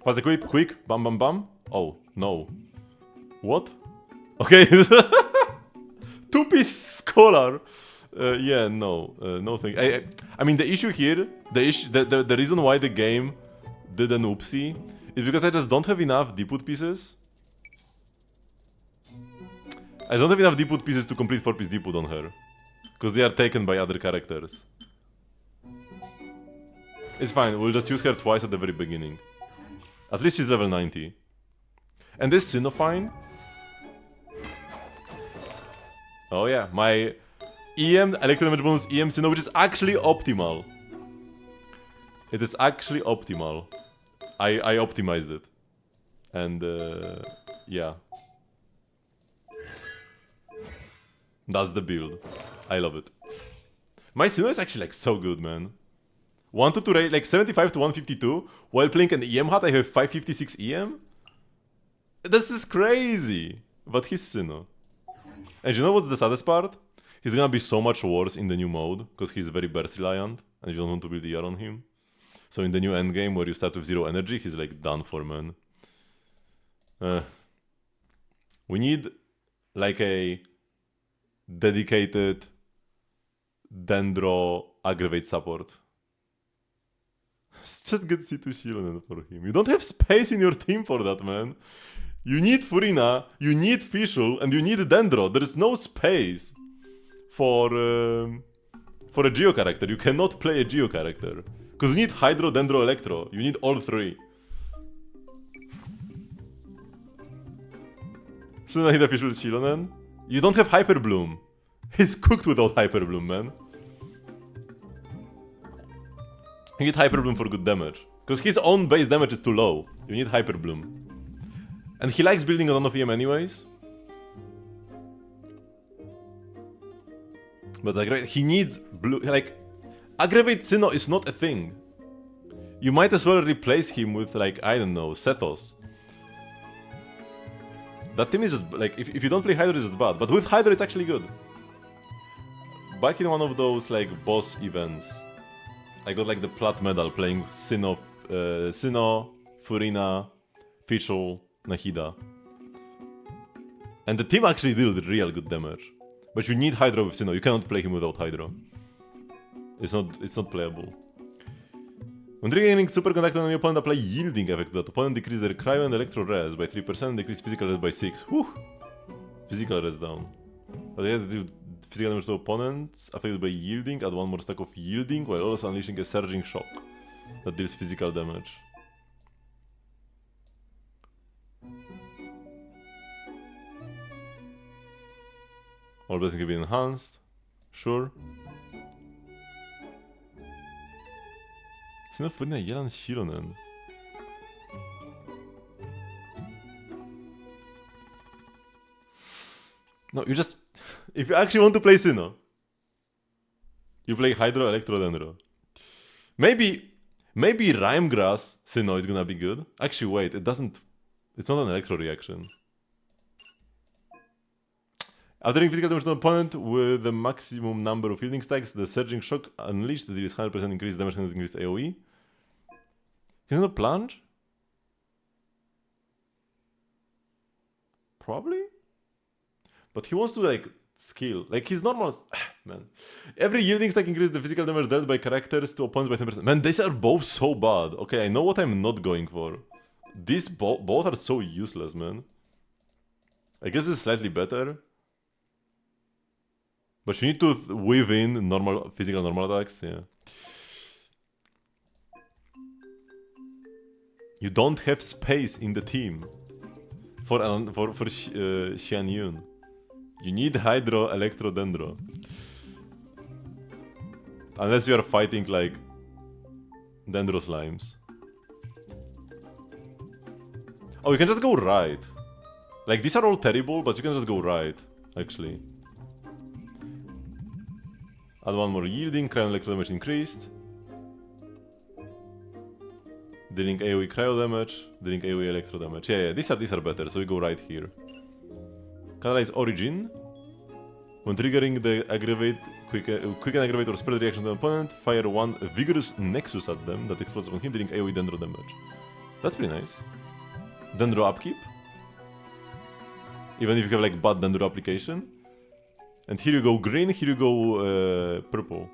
Fast equip, quick, bam bam bam. Oh, no. What? Okay. Two-piece scholar. Yeah, no. No thing. I mean, the issue here, the reason why the game did an oopsie is because I just don't have enough D-put pieces. I don't have enough D-put pieces to complete 4-piece D-put on her. Because they are taken by other characters. It's fine, we'll just use her twice at the very beginning. At least she's level 90. And this Sinofine... Oh yeah, my EM, electro damage bonus EM Sino, which is actually optimal. It is actually optimal. I optimized it. And yeah. That's the build. I love it. My Sino is actually like so good, man. 122 rate, like 75 to 152. While playing an EM hat, I have 556 EM? This is crazy! But he's Sino. And you know what's the saddest part? He's gonna be so much worse in the new mode, because he's very burst reliant, and you don't want to build ER on him. So in the new endgame, where you start with 0 energy, he's like done for, man. We need like a dedicated Dendro aggravate support. Just get C2 Shilonen for him. You don't have space in your team for that, man. You need Furina, you need Fischl, and you need Dendro. There is no space for a Geo character. You cannot play a Geo character. Because you need Hydro, Dendro, Electro. You need all three. Soon I need a Fischl Shilonen. You don't have Hyper Bloom. He's cooked without Hyper Bloom, man. You need Hyper Bloom for good damage. Because his own base damage is too low. You need Hyper Bloom. And he likes building a lot of EM anyways. But like, he needs blue. Like, Aggravate Sinnoh is not a thing. You might as well replace him with, like, I don't know, Sethos. That team is just, like, if you don't play Hydro, it's just bad. But with Hydro, it's actually good. Back in one of those, like, boss events, I got, like, the plat medal playing Sinnoh, Furina, Fischl, Nahida. And the team actually did real good damage. But you need Hydro with Sinnoh, you cannot play him without Hydro. It's not playable. When triggering superconductor on your opponent, apply yielding effect. That opponent decrease their cryo and electro res by 3% and decrease physical res by 6. Whew! Physical res down. But yeah, physical damage to opponents affected by yielding, add one more stack of yielding while also unleashing a surging shock that deals physical damage. All blessings can be enhanced. Sure. Sinnoh, Furina, Yelan, Shilonen. No, you just... If you actually want to play Sinnoh, you play Hydro, Electro, Dendro. Maybe Rhymegrass Sinnoh is gonna be good. Actually, wait, it doesn't... It's not an Electro reaction. After dealing physical damage to an opponent with the maximum number of healing stacks, the Surging Shock unleashed deals 100% increased damage and increased AoE. He's not plunge? Probably? But he wants to like skill. Like his normal... man. Every yielding stack increases the physical damage dealt by characters to opponents by 10%. Man, these are both so bad. Okay, I know what I'm not going for. These both are so useless, man. I guess it's slightly better. But you need to weave in normal physical normal attacks, yeah. You don't have space in the team for Xian Yun. You need Hydro, Electro, Dendro. Unless you are fighting like Dendro Slimes. Oh, you can just go right. Like these are all terrible, but you can just go right, actually. Add one more yielding, cryo electro damage increased. Dealing AoE cryo damage, dealing AoE electro damage. Yeah, these are better, so we go right here. Catalyze Origin. When triggering the quick and aggravate or spread reaction to an opponent, fire one vigorous nexus at them that explodes on him, dealing AoE Dendro damage. That's pretty nice. Dendro upkeep. Even if you have like bad Dendro application. And here you go green, here you go purple.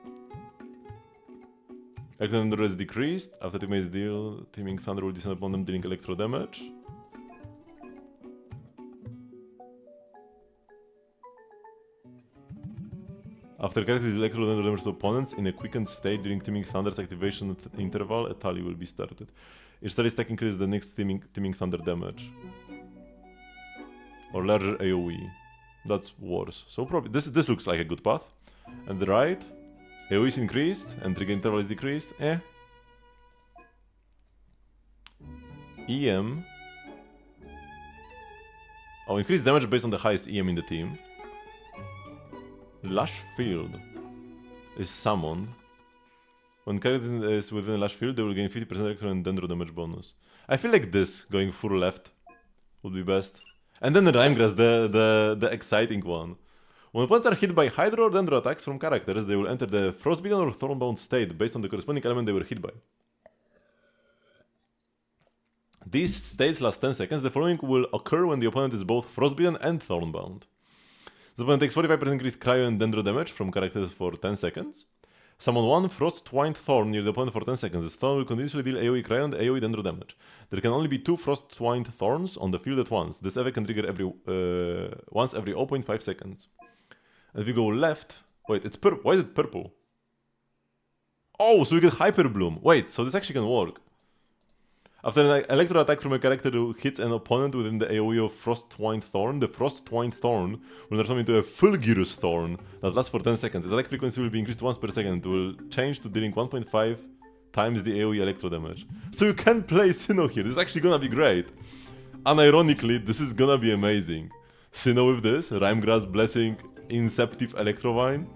Electro Dendro is decreased. After teammates deal, Teaming Thunder will descend upon them, dealing electro damage. After characters deal electro Dendro damage to opponents in a quickened state during Teaming Thunder's activation interval, a tally will be started. Each tally stack increases the next Teaming Thunder damage. Or larger AoE. That's worse. So probably this looks like a good path. And the right, AoE is increased and trigger interval is decreased. EM. Oh, increased damage based on the highest EM in the team. Lash Field is summoned. When character is within a Lash Field, they will gain 50% electro and Dendro damage bonus. I feel like this, going full left, would be best. And then the Rhymegrass, the exciting one. When opponents are hit by Hydro or Dendro attacks from characters, they will enter the Frostbitten or Thornbound state based on the corresponding element they were hit by. These states last 10 seconds. The following will occur when the opponent is both Frostbitten and Thornbound. The opponent takes 45% increased Cryo and Dendro damage from characters for 10 seconds. Summon one Frost-Twined Thorn near the opponent for 10 seconds. This thorn will continuously deal AoE Cryo and AoE Dendro damage. There can only be 2 Frost-Twined Thorns on the field at once. This effect can trigger once every 0.5 seconds. And if you go left... Wait, it's purple. Why is it purple? Oh, so we get Hyper Bloom. Wait, so this actually can work. After an electro attack from a character who hits an opponent within the AoE of Frost-Twined Thorn, the Frost-Twined Thorn will transform into a Fulgurous Thorn that lasts for 10 seconds. Its attack frequency will be increased once per second. It will change to dealing 1.5 times the AoE electro damage. So you can play Sinnoh here. This is actually gonna be great. Unironically, this is gonna be amazing. Sinnoh with this, Rhymegrass Blessing, Inceptive Electrovine.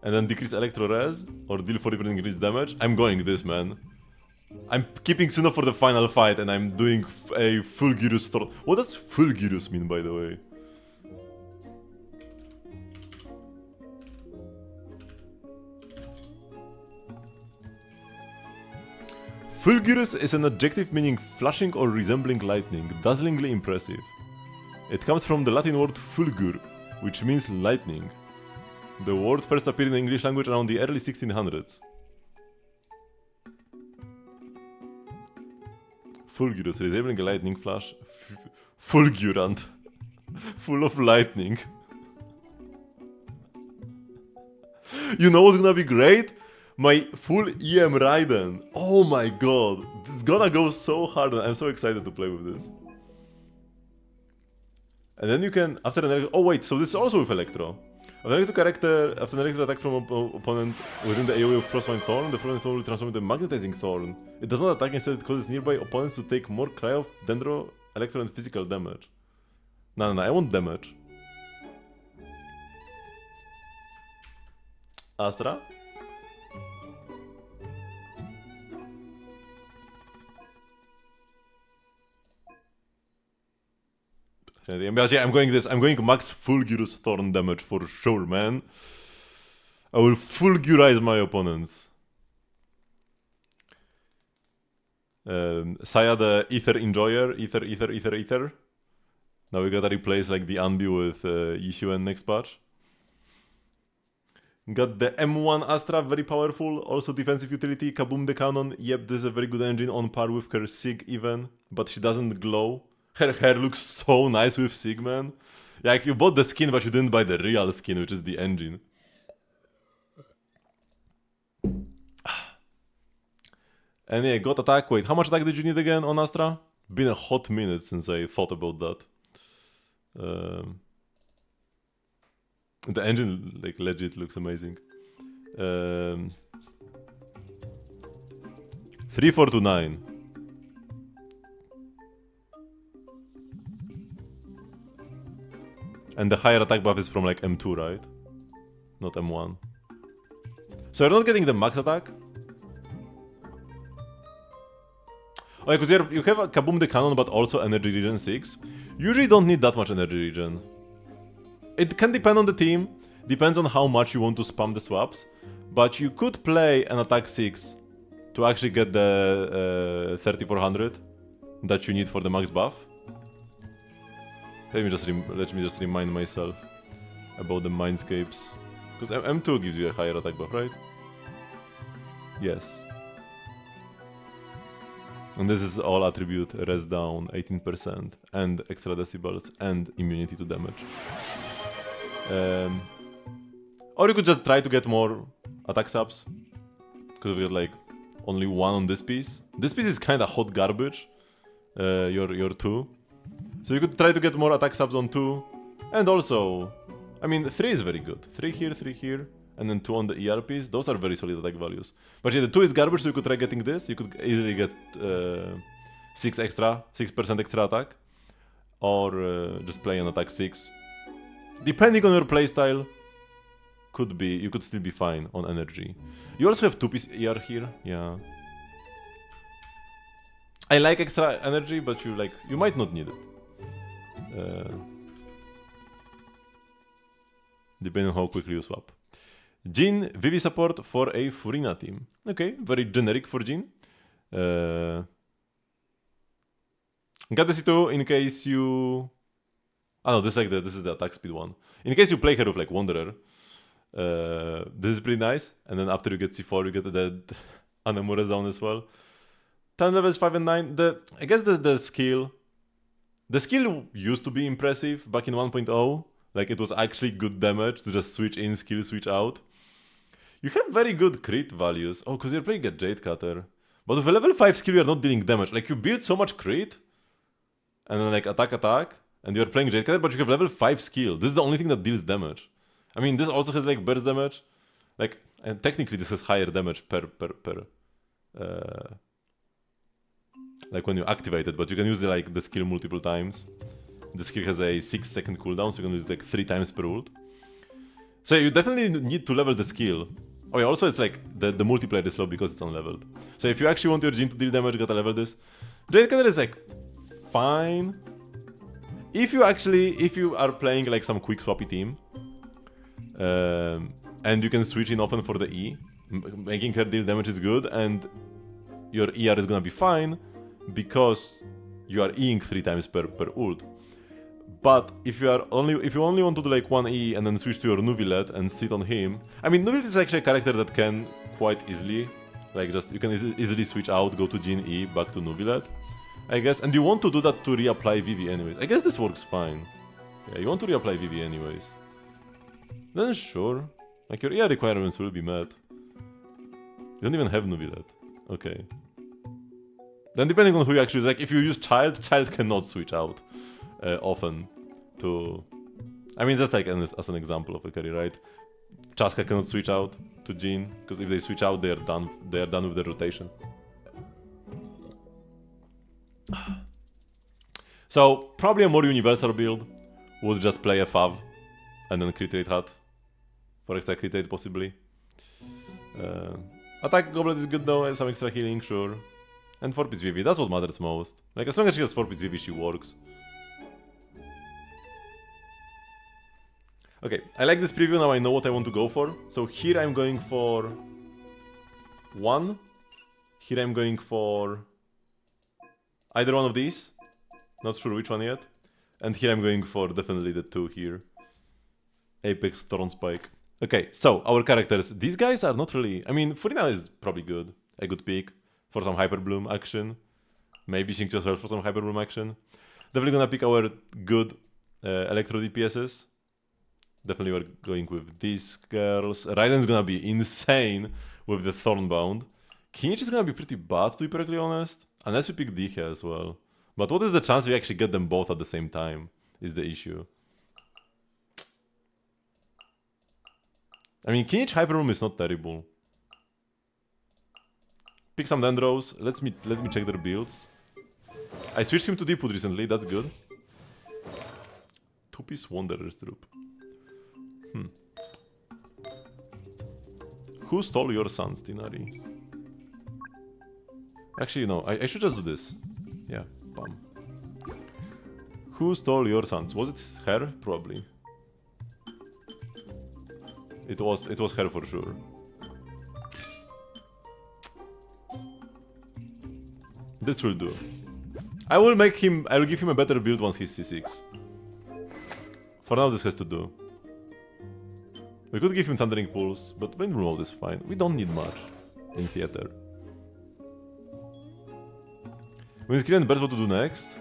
And then decrease Electro Res, or deal 40% increased damage. I'm going this, man. I'm keeping Sinnoh for the final fight, and I'm doing a Fulgurous Thorn. What does Fulgurous mean, by the way? Fulgurous is an adjective meaning flashing or resembling lightning, dazzlingly impressive. It comes from the Latin word fulgur, which means lightning. The word first appeared in the English language around the early 1600s. Fulgurous, resembling a lightning flash. Fulgurant. Full of lightning. You know what's gonna be great? My full EM Raiden. Oh my god. This is gonna go so hard and I'm so excited to play with this. And then you can, after an electro... Oh wait, so this is also with Electro. After an electro attack from opponent within the AoE of Frostbite Thorn, the Frostbite Thorn will transform into a Magnetizing Thorn. It does not attack, instead it causes nearby opponents to take more Cryo, Dendro, Electro and physical damage. No, I want damage. Astra? But yeah, I'm going this. I'm going max Fulgurous Thorn damage for sure, man. I will Fulgurize my opponents. Saya the Ether Enjoyer. Ether. Now we gotta replace like the Anbi with Yishuen next patch. Got the M1 Astra, very powerful, also defensive utility, Kaboom the Cannon, yep, this is a very good engine, on par with her Sig even, but she doesn't glow. Her hair looks so nice with Sig, man. Like, you bought the skin, but you didn't buy the real skin, which is the engine. And yeah, got attack, wait, how much attack did you need again on Astra? Been a hot minute since I thought about that. The engine, like, legit looks amazing. 3429. And the higher attack buff is from like M2, right? Not M1. So you're not getting the max attack? Oh yeah, because you have a Kaboom the Cannon but also energy regen 6. Usually don't need that much energy regen. It can depend on the team, depends on how much you want to spam the swaps, but you could play an attack 6 to actually get the 3400 that you need for the max buff. Let me just remind myself about the Mindscapes, because M2 gives you a higher attack buff, right? Yes. And this is all attribute, res down 18% and extra decibels and immunity to damage. Or you could just try to get more attack subs, because we got like only one on this piece. This piece is kinda hot garbage, your 2. So you could try to get more attack subs on 2, and also, I mean 3 is very good. 3 here, and then 2 on the ERPs, those are very solid attack values. But yeah, the 2 is garbage, so you could try getting this. You could easily get 6% extra attack, or just play an attack 6. Depending on your playstyle, you could still be fine on energy. You also have 2-piece ER here, yeah. I like extra energy, but you might not need it. Depending on how quickly you swap. Jhin, Vivi support for a Furina team. Okay, very generic for Jhin. Got the C2 in case you... Ah no, this is the attack speed one. In case you play her with like Wanderer, this is pretty nice. And then after you get C4, you get the Anemures down as well. Time levels 5 and 9. I guess the skill... The skill used to be impressive back in 1.0. Like, it was actually good damage to just switch in, skill switch out. You have very good crit values. Oh, because you're playing a Jade Cutter. But with a level 5 skill, you're not dealing damage. Like, you build so much crit, and then like attack, and you're playing Jade Cutter, but you have level 5 skill. This is the only thing that deals damage. I mean, this also has like burst damage. Like, and technically this has higher damage per like when you activate it, but you can use like the skill multiple times. The skill has a 6-second cooldown, so you can use it like 3 times per ult. So you definitely need to level the skill. Oh yeah, also it's like the multiplayer is slow because it's unleveled. So if you actually want your Jhin to deal damage, you gotta level this. Jade Cutter is like fine. If you are playing like some quick swappy team, and you can switch in often for the E, making her deal damage is good, and your ER is gonna be fine because you are Eing 3 times per ult. But if you only want to do like one E and then switch to your Nuvilet and sit on him, I mean Nuvilet is actually a character that can quite easily, like just you can easily switch out, go to Jhin E, back to Nuvilet, I guess, and you want to do that to reapply Vivi anyways. I guess this works fine. Yeah, you want to reapply Vivi anyways. Then sure, like your ER requirements will be met. You don't even have Nuvilet. Okay. Then depending on who you actually use, like if you use Child cannot switch out often to... I mean, that's like as an example of a carry, right? Chaska cannot switch out to Jhin, because if they switch out, they are done with the rotation. So, probably a more universal build would just play a Fav and then crit rate Hat for extra crit rate possibly. Attack Goblet is good though, and some extra healing, sure. And 4-piece Vivi, that's what matters most. Like, as long as she has 4-piece Vivi, she works. Okay, I like this preview, now I know what I want to go for. So here I'm going for 1. Here I'm going for either one of these. Not sure which one yet. And here I'm going for definitely the 2 here. Apex, Thorn Spike. Okay, so our characters. These guys are not really... I mean, Furina is probably good. A good pick for some Hyper Bloom action. Maybe Xingqiu as well for some Hyper Bloom action. Definitely gonna pick our good Electro DPSs. Definitely we're going with these girls. Raiden's gonna be insane with the Thornbound. Kinich is gonna be pretty bad, to be perfectly honest. Unless we pick Dije as well. But what is the chance we actually get them both at the same time, is the issue. I mean, Kinich Hyper Room is not terrible. Pick some Dendros. Let me check their builds. I switched him to Deepwood recently, that's good. 2-piece Wanderer's Troop. Who stole your sons, Tinari? Actually, no, I should just do this. Yeah, bam. Who stole your sons? Was it her? Probably. It was her for sure. This will do. I will give him a better build once he's C6. For now this has to do. We could give him Thundering Pulse, but Wind Mode is fine. We don't need much in theater. When Screen and Birds, what to do next?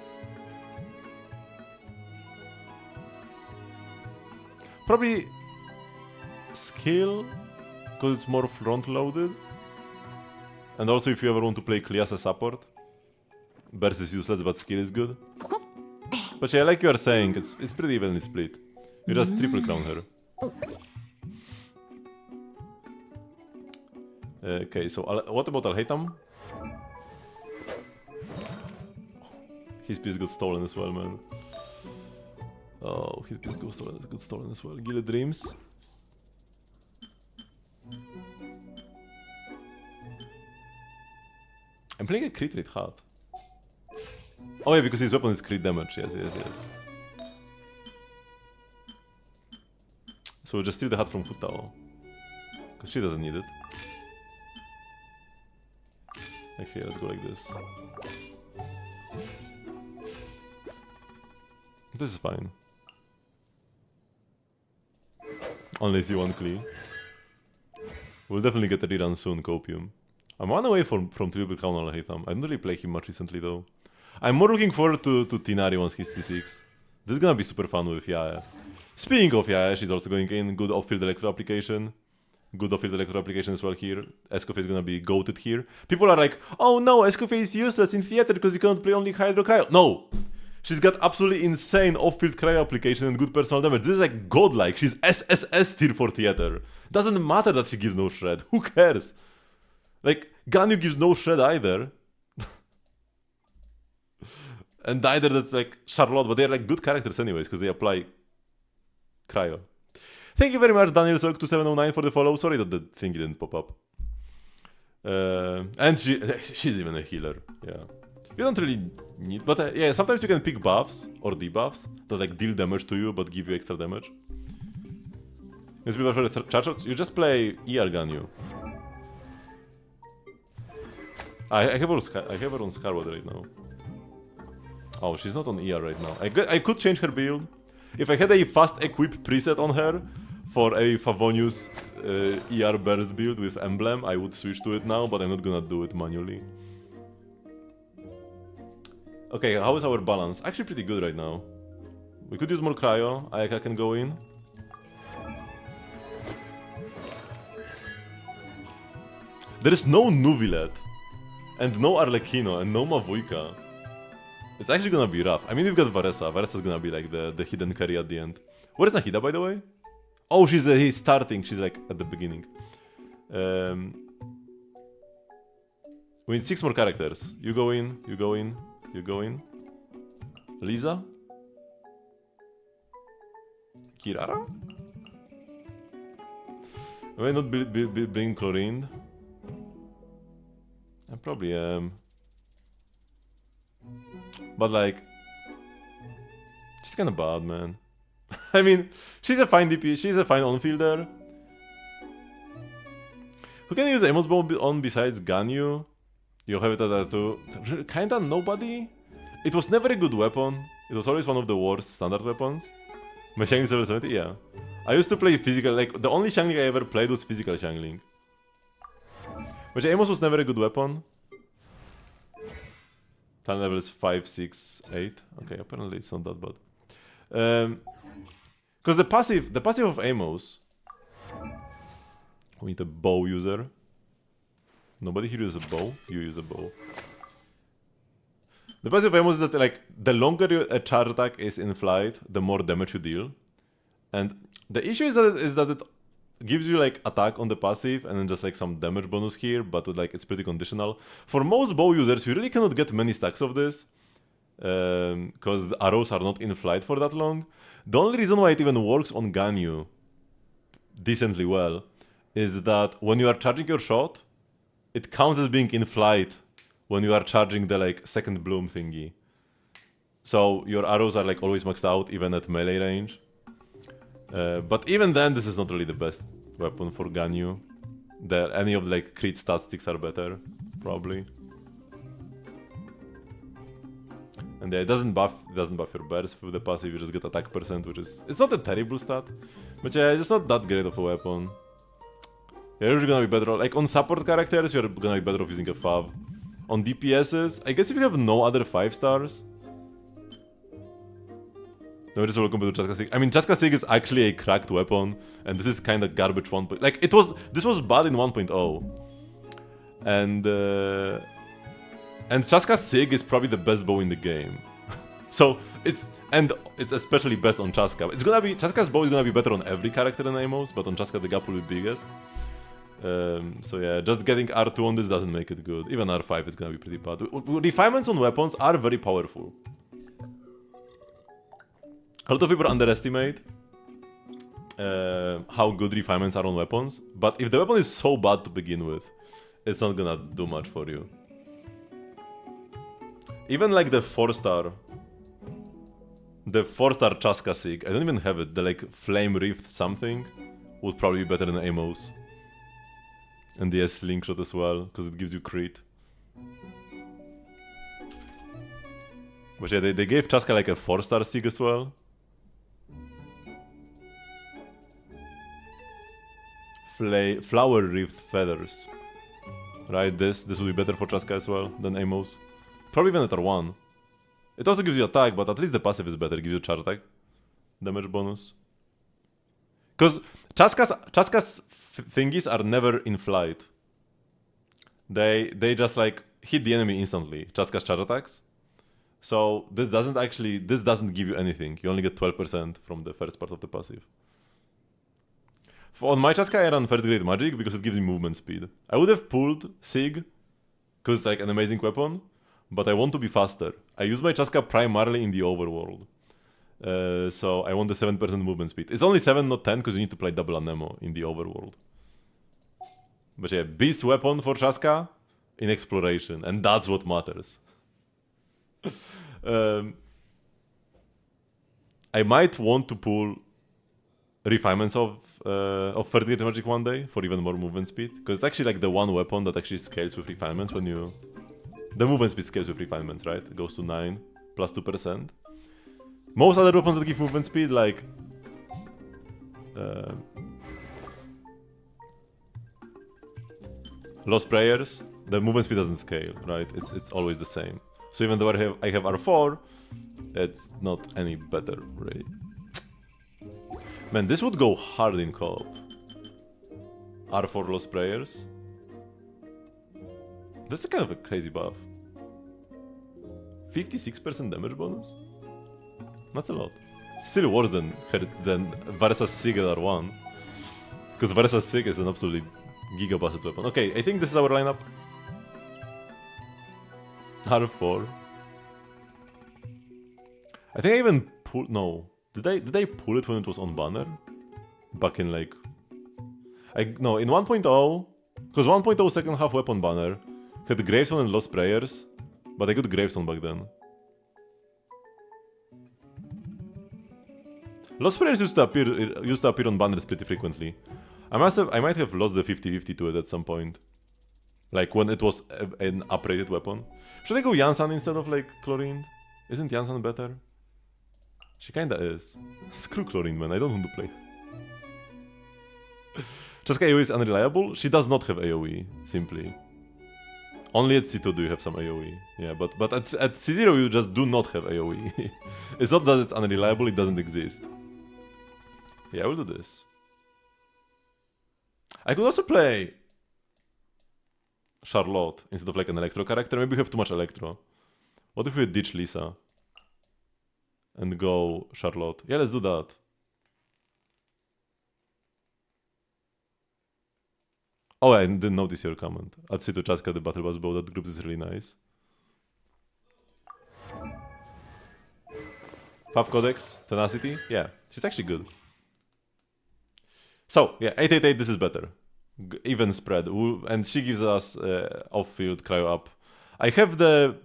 Probably skill, because it's more front-loaded. And also if you ever want to play Klee as a support. Burst is useless, but skill is good. But yeah, like you are saying, it's pretty evenly split. You just triple crown her. Okay, so what about Alhaitham? His piece got stolen as well, man. Oh, his piece got stolen as well. Gilded Dreams. I'm playing a crit rate hat. Oh yeah, because his weapon is crit damage. Yes. So we'll just steal the hat from Hutao. Because she doesn't need it. Okay, let's go like this. This is fine. Only see one Klee. We'll definitely get a rerun soon, Copium. I'm one away from Triple Crown on Alhaitham. I don't really play him much recently though. I'm more looking forward to Tinari once he's C6. This is gonna be super fun with Yae. Speaking of Yae, she's also going in. Good off-field electro application. Good off-field electro application as well here. Escoffice is gonna be goated here. People are like, oh no, Escoffice is useless in theater because you cannot play only Hydro Cryo. No! She's got absolutely insane off-field cryo application and good personal damage. This is like godlike. She's SSS tier for theater. Doesn't matter that she gives no shred. Who cares? Like, Ganyu gives no shred either. And either that's like Charlotte, but they're like good characters anyways, because they apply cryo. Thank you very much, Daniel Soak 2709 for the follow. Sorry that the thing didn't pop up. And she's even a healer, yeah. You don't really need, but yeah, sometimes you can pick buffs or debuffs that like deal damage to you but give you extra damage. If you prefer the charge shots, you just play ER Ganyu. I have her on Scarwood right now. Oh, she's not on ER right now. I could change her build. If I had a fast equip preset on her for a Favonius ER burst build with emblem, I would switch to it now, but I'm not gonna do it manually. Okay, how is our balance? Actually pretty good right now. We could use more cryo. Ayaka can go in. There is no Nuvilet, and no Arlecchino, and no Mavuika. It's actually gonna be rough. I mean, we've got Varesa. Varesa's gonna be like the hidden carry at the end. Where is Nahida, by the way? Oh, he's starting. She's like at the beginning. We need 6 more characters. You go in, you go in, you go in. Lisa? Kirara? I might not bring Chlorine. I probably am. But like, she's kinda bad, man. I mean, she's a fine DP, she's a fine on-fielder. Who can use Amos Bow on besides Ganyu? You have it at too. Kinda nobody? It was never a good weapon. It was always one of the worst standard weapons. My Xiangling is level 70? Yeah. I used to play physical, like, the only Xiangling I ever played was physical Xiangling. Which Amos was never a good weapon. Talent level is 5, 6, 8. Okay, apparently it's not that bad. Because the passive of Amos. We need a bow user. Nobody here uses a bow. You use a bow. The passive of Amos is that, like, the longer a charge attack is in flight, the more damage you deal. And the issue is that it gives you, like, attack on the passive and then just, like, some damage bonus here, but like it's pretty conditional. For most bow users, you really cannot get many stacks of this. Because the arrows are not in flight for that long. The only reason why it even works on Ganyu decently well is that when you are charging your shot, it counts as being in flight when you are charging the, like, second bloom thingy. So your arrows are, like, always maxed out even at melee range. But even then, this is not really the best weapon for Ganyu. Any of the, like, crit statistics are better, probably. And yeah, it doesn't buff your burst with the passive. You just get attack percent, which is, it's not a terrible stat, but yeah, it's just not that great of a weapon. You're usually gonna be better, like, on support characters, you're gonna be better off using a Fav. On DPSs, I guess if you have no other 5 stars. No, just welcome to Chaska Sig. I mean, Chaska Sig is actually a cracked weapon, and this is kind of garbage 1. Like, this was bad in 1.0. And Chaska Sig is probably the best bow in the game. So, it's especially best on Chaska. Chaska's bow is gonna be better on every character in Amos, but on Chaska the gap will be biggest. So yeah, just getting R2 on this doesn't make it good. Even R5 is gonna be pretty bad. Refinements on weapons are very powerful. A lot of people underestimate how good refinements are on weapons, but if the weapon is so bad to begin with, it's not gonna do much for you. Even like the 4-star Chaska Sig, I don't even have it, the, like, Flame Rift something would probably be better than Amos. And the Slingshot as well, because it gives you crit. But yeah, they gave Chaska like a 4-star Sig as well. Flower Rift Feathers. Right, this would be better for Chaska as well than Amos. Probably even at R1. It also gives you attack, but at least the passive is better. It gives you charge attack damage bonus. Because Chaska's thingies are never in flight. They just, like, hit the enemy instantly. Chaska's charge attacks. So this doesn't give you anything. You only get 12% from the first part of the passive. On my Chaska, I run first grade magic because it gives me movement speed. I would have pulled Sig because it's, like, an amazing weapon, but I want to be faster. I use my Chaska primarily in the overworld. So I want the 7% movement speed. It's only 7, not 10, because you need to play double Anemo in the overworld. But yeah, beast weapon for Chaska in exploration, and that's what matters. I might want to pull refinements of third grade magic one day for even more movement speed, because it's actually, like, the one weapon that actually scales with refinements when you... The movement speed scales with refinements, right? It goes to 9 plus 2%. Most other weapons that give movement speed, like... Lost Prayers, the movement speed doesn't scale, right? It's always the same. So even though I have R4, it's not any better, really. Man, this would go hard in co-op. R4 Lost Prayers. That's a kind of a crazy buff. 56% damage bonus? That's a lot. Still worse than Varsa's Sig at R1. Because Varsa's Sig is an absolutely giga-busted weapon. Okay, I think this is our lineup. R4. I think I even pulled... No. Did I pull it when it was on banner? Back in, like... No, in 1.0... Because 1.0 second half weapon banner had Gravestone and Lost Prayers, but I got Gravestone back then. Lost players used to appear on banners pretty frequently. I might have lost the 50-50 to it at some point. Like when it was an uprated weapon. Should I go Yansan instead of like Chlorine? Isn't Yansan better? She kinda is. Screw Chlorine, man, I don't want to play. Cheska AoE is unreliable. She does not have AoE, simply. Only at C2 do you have some AoE. Yeah, but at C0 you just do not have AoE. It's not that it's unreliable, it doesn't exist. Yeah, I will do this. I could also play Charlotte instead of like an Electro character. Maybe we have too much Electro. What if we ditch Lisa? And go Charlotte? Yeah, let's do that. Oh, I didn't notice your comment. At C2 Chaska, the Battle Bus Bow, that group is really nice. Fav Codex, Tenacity, yeah, she's actually good. So, yeah, 888, this is better. Even spread, and she gives us off-field cryo up. I have the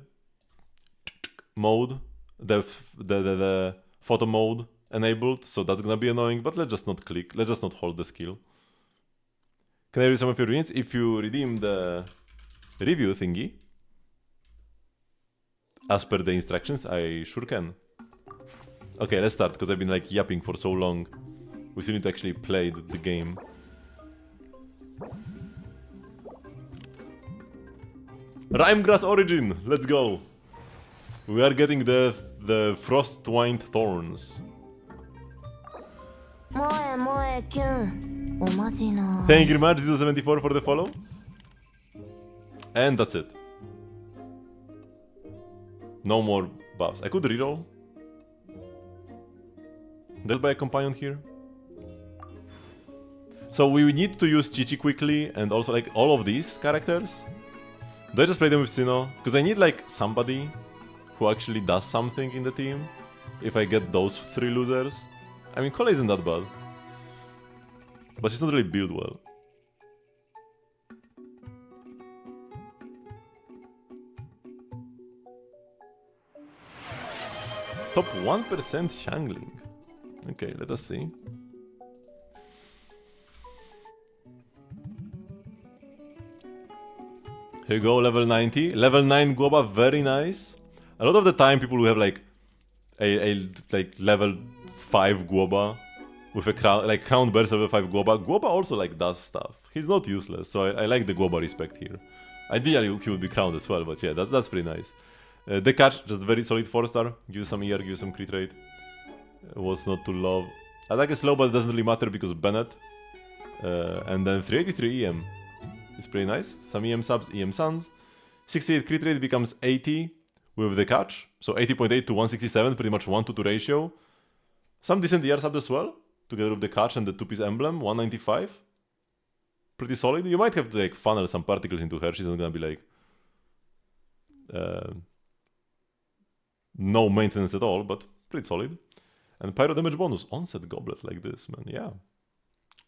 mode, the photo mode enabled, so that's gonna be annoying, but let's just not click, let's just not hold the skill. Can I read some of your units? If you redeem the review thingy, as per the instructions, I sure can. Okay, let's start, because I've been like yapping for so long. We still need to actually play the game. Rhymegrass Origin, let's go! We are getting the Frostwind Thorns. Thank you very much, Zizo74 for the follow. And that's it. No more buffs. I could reroll. There's by a companion here. So we need to use Chichi quickly, and also like all of these characters. Do I just play them with Sino? Because I need like somebody who actually does something in the team. If I get those three losers. I mean, Kola isn't that bad. But she's not really built well. Top 1% Shangling. Okay, let us see. Here you go, level 90. Level 9 Guoba, very nice. A lot of the time people who have like a like level 5 Guoba with a crown, like Crown Burst level 5 Guoba. Guoba also like does stuff. He's not useless, so I like the Guoba respect here. Ideally he would be crowned as well, but yeah, that's pretty nice. The catch, just very solid 4-star. Give you some ER, give you some crit rate. Was not to love. Attack is slow, but it doesn't really matter because of Bennett. And then 383 EM. It's pretty nice. Some EM subs, EM Suns. 68 crit rate becomes 80 with the catch. So 80.8 to 167, pretty much 1-to-2 ratio. Some decent ER subs as well, together with the catch and the 2-piece emblem, 195. Pretty solid. You might have to like funnel some particles into her, she's not gonna be like... no maintenance at all, but pretty solid. And pyro damage bonus, onset goblet like this, man, yeah.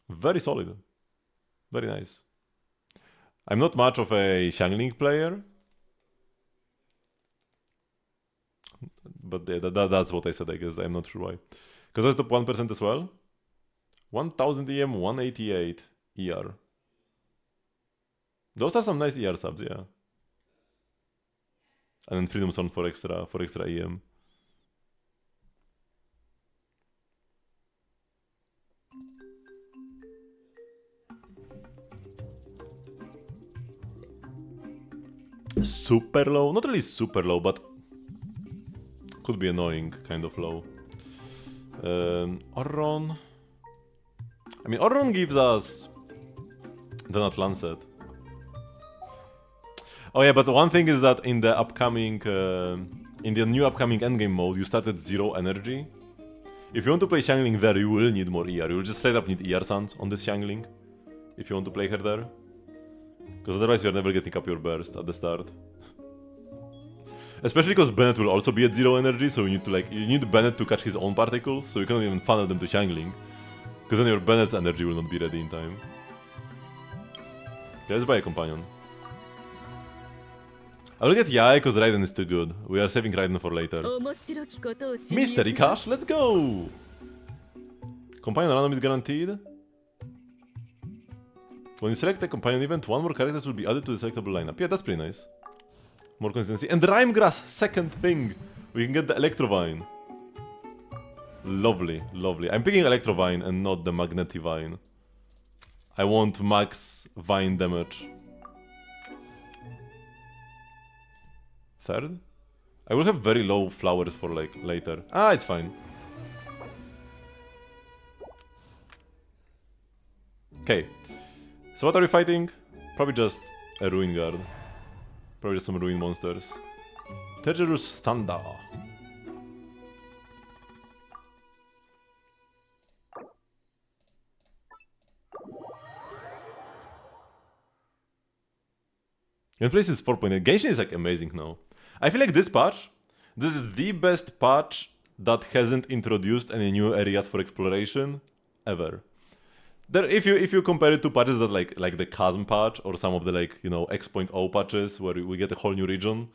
Very solid. Very nice. I'm not much of a Shangling player. But yeah, that's what I said, I guess. I'm not sure why. Because that's the 1% as well. 1000 EM, 188 ER. Those are some nice ER subs, yeah. And then Freedom Zone for extra EM. Super low? Not really super low, but could be annoying, kind of low. Orron. I mean, Orron gives us the Nut Lancet. Oh yeah, but one thing is that in the upcoming, in the new upcoming endgame mode, you start at 0 energy. If you want to play Shangling there, you will need more ER. You will just straight up need ER Suns on this Shangling. If you want to play her there. Because otherwise you're never getting up your burst at the start. Especially because Bennett will also be at 0 energy, so you need Bennett to catch his own particles, so you cannot even funnel them to Shangling. Because then your Bennett's energy will not be ready in time. Yeah, let's buy a companion. I will get Yae because Raiden is too good. We are saving Raiden for later. Mystery Cash, let's go! Companion random is guaranteed. When you select a companion event, one more characters will be added to the selectable lineup. Yeah, that's pretty nice. More consistency. And Rhyme Grass, second thing. We can get the Electrovine. Lovely, lovely. I'm picking Electrovine and not the Magnetivine. I want max Vine damage. Third? I will have very low flowers for like later. Ah, it's fine. Okay. So what are we fighting? Probably just a Ruin Guard. Probably just some Ruin monsters. Tergerus Thunder. And place is 4.8. Genshin is like amazing now. I feel like this patch, this is the best patch that hasn't introduced any new areas for exploration ever. There, if you compare it to patches that like the Chasm patch or some of the like X.0 patches where we get a whole new region,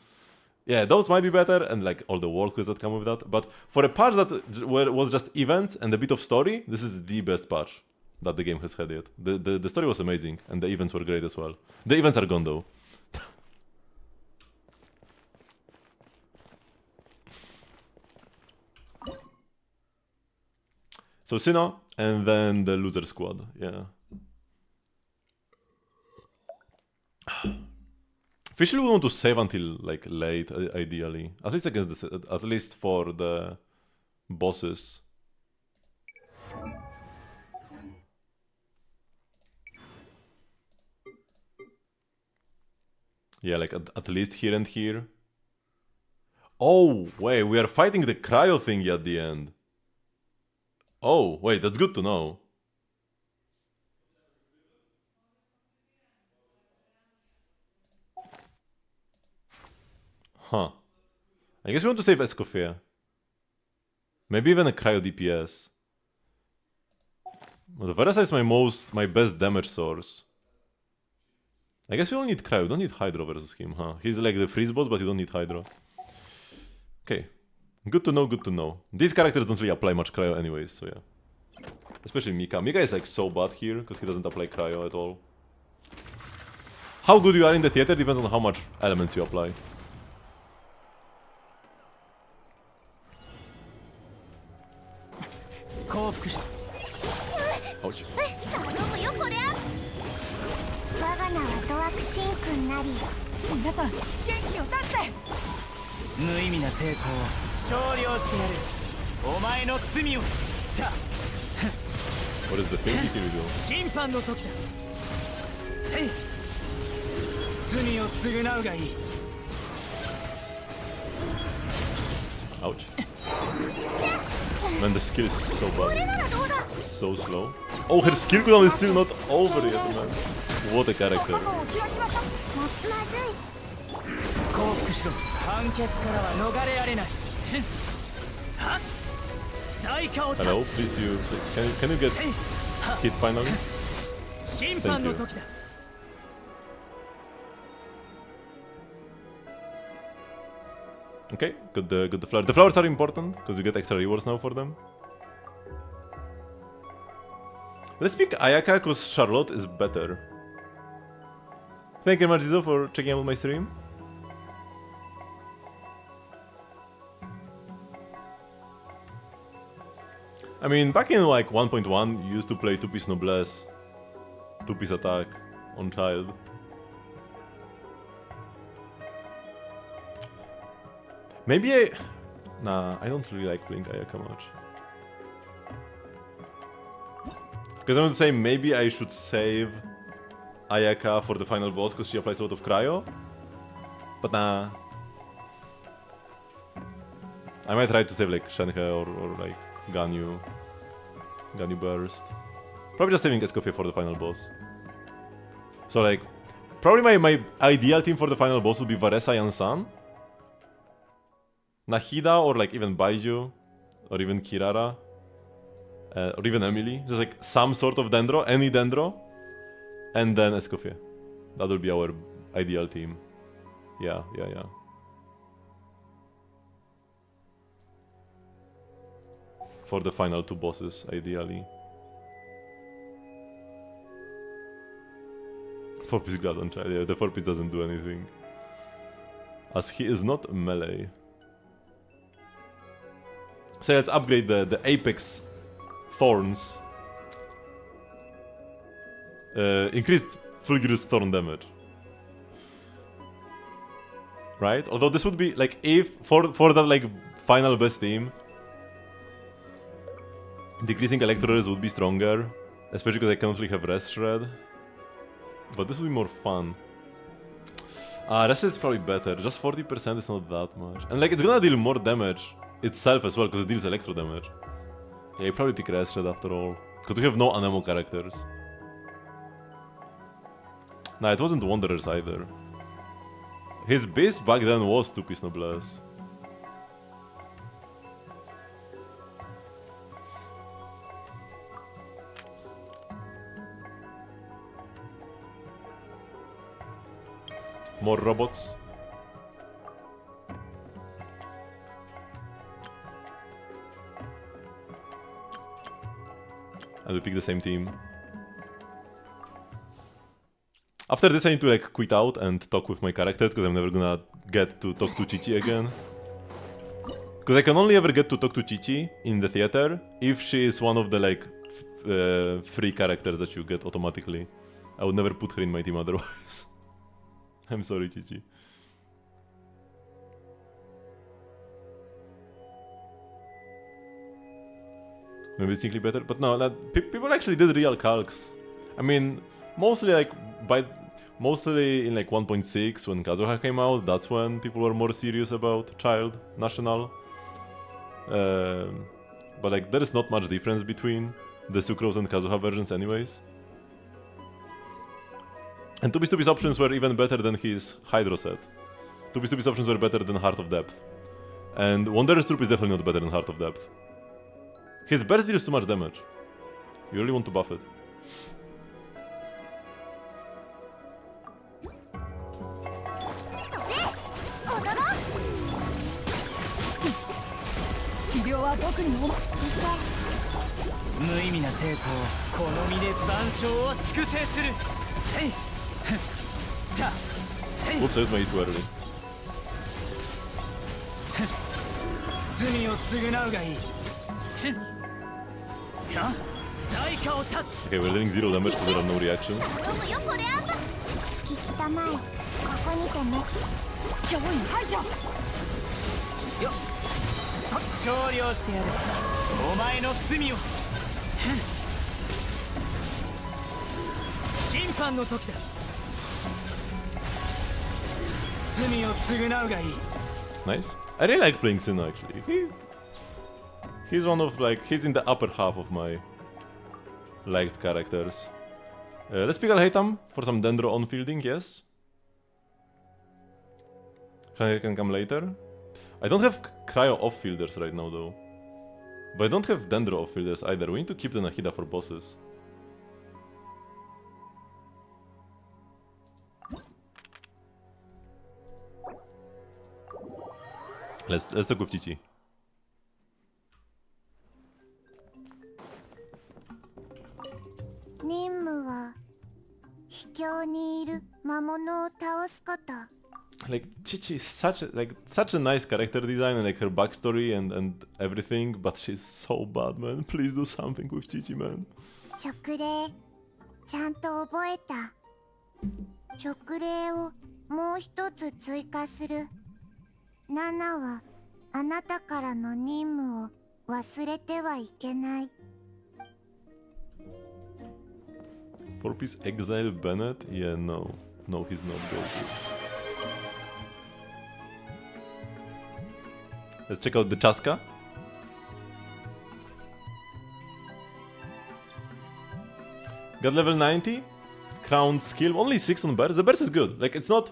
yeah, those might be better and like all the world quests that come with that. But for a patch that was just events and a bit of story, this is the best patch that the game has had yet. The story was amazing and the events were great as well. The events are gone though. So Sinnoh, and then the loser squad, yeah. Officially we want to save until like late, ideally. At least against this, at least for the bosses. Yeah, like at least here and here. Oh, wait, we are fighting the cryo thingy at the end. Oh, wait, that's good to know. Huh. I guess we want to save Escoffier. Maybe even a cryo DPS. Well, the Verasa is my best damage source. I guess we don't need cryo, we don't need Hydro versus him, huh? He's like the freeze boss, but you don't need Hydro. Okay. Good to know, good to know. These characters don't really apply much cryo anyways, so yeah. Especially Mika. Mika is like so bad here, because he doesn't apply cryo at all. How good you are in the theater depends on how much elements you apply. Ouch. 皆さん元気を出して無意味な抵抗を少量してやるお前の罪をた What is the thing he will do? 審判の時だせい罪を償うがいい Ouch. Man, the skill is so bad. So slow. Oh, her skill cooldown is still not over yet, man. What a character. 降伏しろ判決からは逃れられないはっ最下を Hello, please can you get hit finally? 審判の時だ Okay, good the flower. The flowers are important because you get extra rewards now for them. Let's pick Ayaka because Charlotte is better. Thank you, Margizo, for checking out my stream. I mean, back in like 1.1, you used to play 2-piece Noblesse, 2-piece attack on child. Maybe Nah, I don't really like playing Ayaka much. Because I want to say, maybe I should save Ayaka for the final boss because she applies a lot of cryo. But nah. I might try to save like Shenhe or like Ganyu Burst. Probably just saving Escoffier for the final boss. So like, probably my ideal team for the final boss would be Varesa Yansan, Nahida, or like even Baiju, or even Kirara, or even Emily. Just like some sort of Dendro, any Dendro, and then Escoffier. That would be our ideal team. Yeah. For the final two bosses, ideally. 4-piece glad on child, yeah, the 4-piece doesn't do anything. As he is not melee. So let's upgrade the Apex Thorns. Increased Fulgurous Thorn damage. Right? Although this would be like if for that like final best team, decreasing Electro would be stronger, especially because I can't really have Rest Shred. But this would be more fun. Rest Shred is probably better. Just 40% is not that much, and like it's gonna deal more damage itself as well because it deals Electro damage. Yeah, you probably pick Rest Shred after all because we have no Anemo characters. Nah, it wasn't Wanderers either. His base back then was 2-piece Noblesse. More robots. And we pick the same team. After this I need to like quit out and talk with my characters because I'm never gonna get to talk to Chichi again. Because I can only ever get to talk to Chichi in the theater if she is one of the like free characters that you get automatically. I would never put her in my team otherwise. I'm sorry, Chichi. Maybe it's simply better, but no, people actually did real calcs. I mean, mostly in like 1.6 when Kazuha came out, that's when people were more serious about Child National. But like there is not much difference between the Sucrose and Kazuha versions anyways. And 2-piece options were even better than his Hydro set. 2-piece options were better than Heart of Depth. And Wanderer's Troop is definitely not better than Heart of Depth. His burst deals too much damage. You really want to buff it. Whoops, I used my E too early. Okay, we're dealing 0 damage because there are no reactions. Nice. I really like playing Sinnoh actually. He's one of like, he's in the upper half of my liked characters. Let's pick Alhaitham for some Dendro on-fielding, yes. Shiny can come later. I don't have Cryo off-fielders right now though. But I don't have Dendro off-fielders either. We need to keep the Nahida for bosses. Let's talk with Chichi. Like Chichi is such a nice character design and like her backstory and everything, but she's so bad, man. Please do something with Chichi, man. 直令ちゃんと覚えた。直令をもう一つ追加する。ナナはあなたからの任務を忘れてはいけない。 4-piece Exile Bennett? Yeah, no. No, he's not guilty. Let's check out the Chaska. Got level 90. Crown skill. Only 6 on Burst. The Burst is good. Like, it's not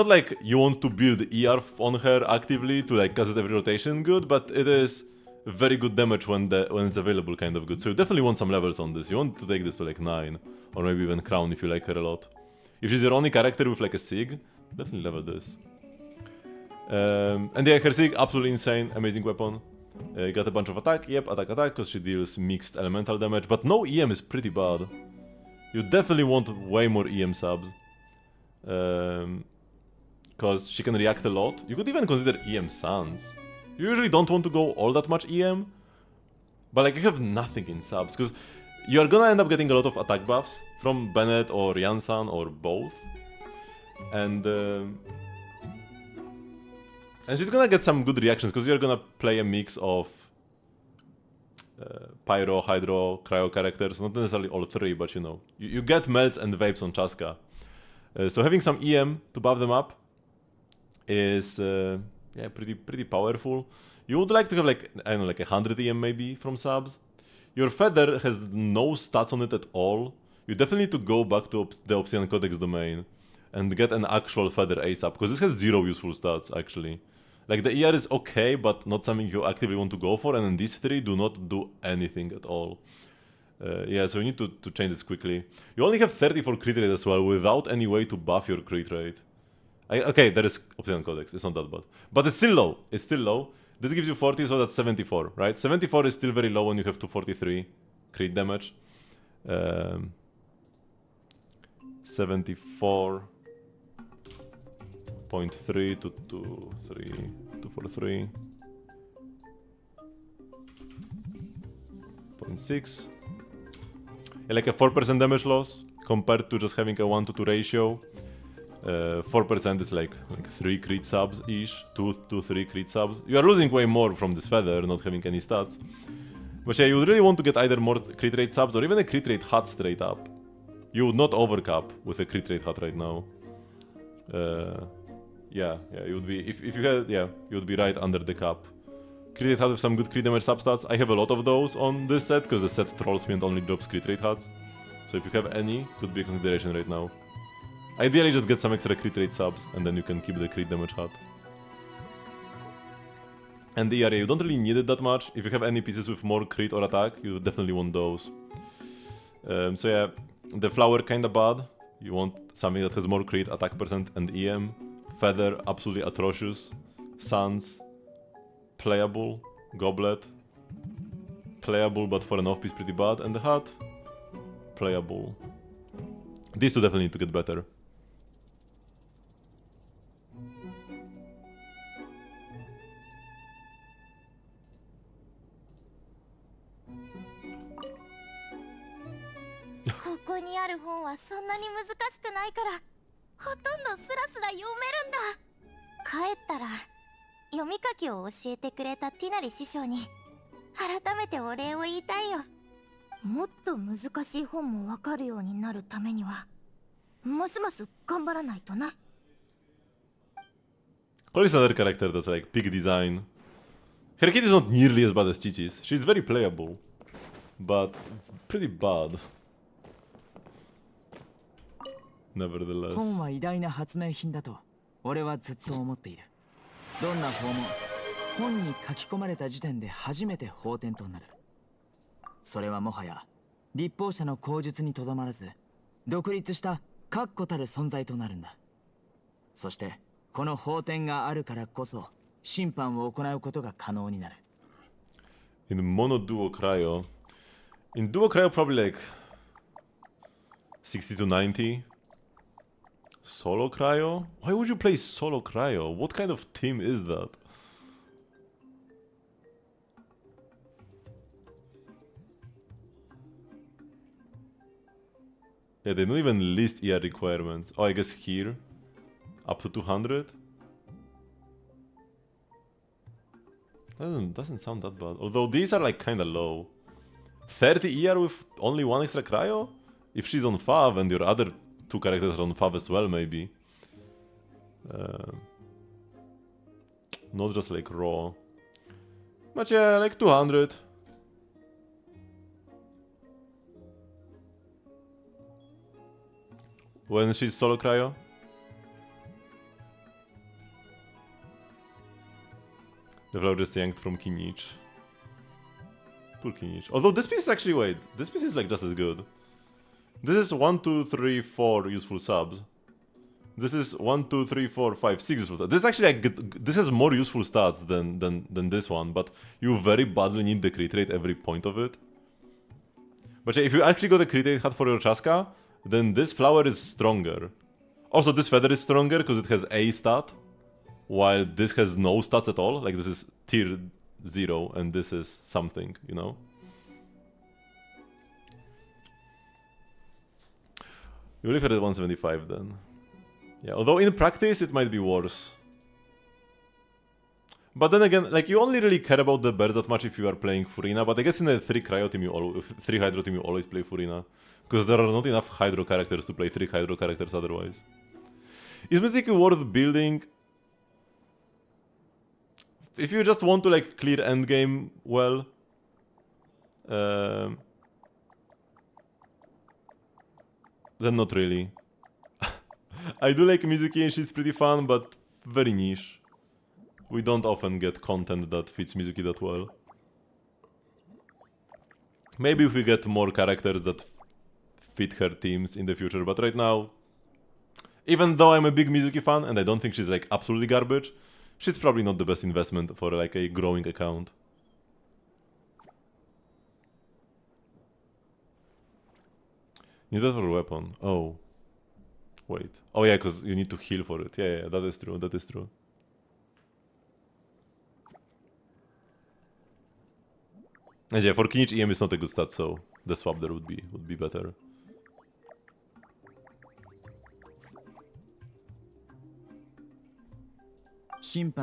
like you want to build ER on her actively to like cast it every rotation good, but it is very good damage when it's available, kind of good. So you definitely want some levels on this. You want to take this to like 9, or maybe even Crown if you like her a lot. If she's your only character with like a Sig, definitely level this. And yeah, her Sig, absolutely insane, amazing weapon. Got a bunch of attack, yep, attack, because she deals mixed elemental damage, but no EM is pretty bad. You definitely want way more EM subs. Because she can react a lot. You could even consider EM Sans. You usually don't want to go all that much EM. But like, you have nothing in subs. Because you're gonna end up getting a lot of attack buffs from Bennett or Yansan or both. And she's gonna get some good reactions because you're gonna play a mix of Pyro, Hydro, Cryo characters. Not necessarily all three, but you know. You get melts and vapes on Chaska. So having some EM to buff them up is yeah, pretty powerful. You would like to have like, I don't know, like 100 EM maybe from subs. Your Feather has no stats on it at all. You definitely need to go back to the Obsidian Codex domain and get an actual Feather ASAP, because this has 0 useful stats actually. Like the ER is okay, but not something you actively want to go for, and then these 3 do not do anything at all. Yeah, so you need to change this quickly. You only have 30 for crit rate as well, without any way to buff your crit rate. Okay, there is Obsidian Codex, it's not that bad. But it's still low, it's still low. This gives you 40, so that's 74, right? 74 is still very low when you have 243 crit damage. 74.3 to 243. 0.6. Like a 4% damage loss compared to just having a 1-to-2 ratio. 4% is like 3 crit subs ish, 2 to 3 crit subs. You are losing way more from this Feather, not having any stats. But yeah, you would really want to get either more crit rate subs or even a crit rate hut straight up. You would not overcap with a crit rate hut right now. Yeah, you would be, if you had, yeah, you would be right under the cap. Crit rate hut with some good crit damage substats. I have a lot of those on this set because the set trolls me and only drops crit rate huts. So if you have any, could be a consideration right now. Ideally, just get some extra crit rate subs, and then you can keep the crit damage hut. And the ERA, you don't really need it that much. If you have any pieces with more crit or attack, you definitely want those. So yeah, the Flower kinda bad. You want something that has more crit, attack percent, and EM. Feather, absolutely atrocious. Sans, playable. Goblet, playable, but for an off-piece pretty bad. And the hut, playable. These two definitely need to get better. Cole is another character that's like peak design. Her kit is not nearly as bad as Chichi's. She's very playable, but pretty bad. Nevertheless. 本は偉大な発明品だと俺はずっと思っている。どんな法も本に書き込まれた時点で初めて法典となる。それはもはや立法者の口述にとどまらず、独立した確固たる存在となるんだ。そしてこの法典があるからこそ審判を行うことが可能になる。In mono duo cryo. In duo cryo probably like 60 to 90. Solo cryo? Why would you play solo cryo? What kind of team is that? Yeah, they don't even list ER requirements. Oh, I guess here, up to 200. Doesn't sound that bad. Although these are like kinda low. 30 ER with only 1 extra cryo? If she's on Fav and your other 2 characters are on Fav as well, maybe. Not just like raw. But yeah, like 200. When she's solo cryo? The flower just yanked from Kinich. Poor Kinich. Although this piece is actually, wait, this piece is like just as good. This is 1, 2, 3, 4 useful subs. This is 1, 2, 3, 4, 5, 6 useful stats. This is actually like, this has more useful stats than this one, but you very badly need the crit rate every point of it. But yeah, if you actually got a crit hat for your Chaska, then this flower is stronger. Also, this feather is stronger because it has a stat, while this has no stats at all. Like, this is tier 0 and this is something, you know? You leave her at 175 then. Yeah, although in practice it might be worse. But then again, like, you only really care about the bears that much if you are playing Furina, but I guess in a 3 Cryo team, 3 Hydro team, you always play Furina. Because there are not enough Hydro characters to play 3 Hydro characters otherwise. Is Music worth building? If you just want to, like, clear endgame well... then not really. I do like Mizuki and she's pretty fun, but very niche. We don't often get content that fits Mizuki that well. Maybe if we get more characters that fit her teams in the future, but right now, even though I'm a big Mizuki fan and I don't think she's like absolutely garbage, she's probably not the best investment for like a growing account. Need better weapon. Oh. Wait. Oh yeah, because you need to heal for it. Yeah, that is true, that is true. And yeah, for Kinichi EM is not a good stat, so the swap there would be better. I mean,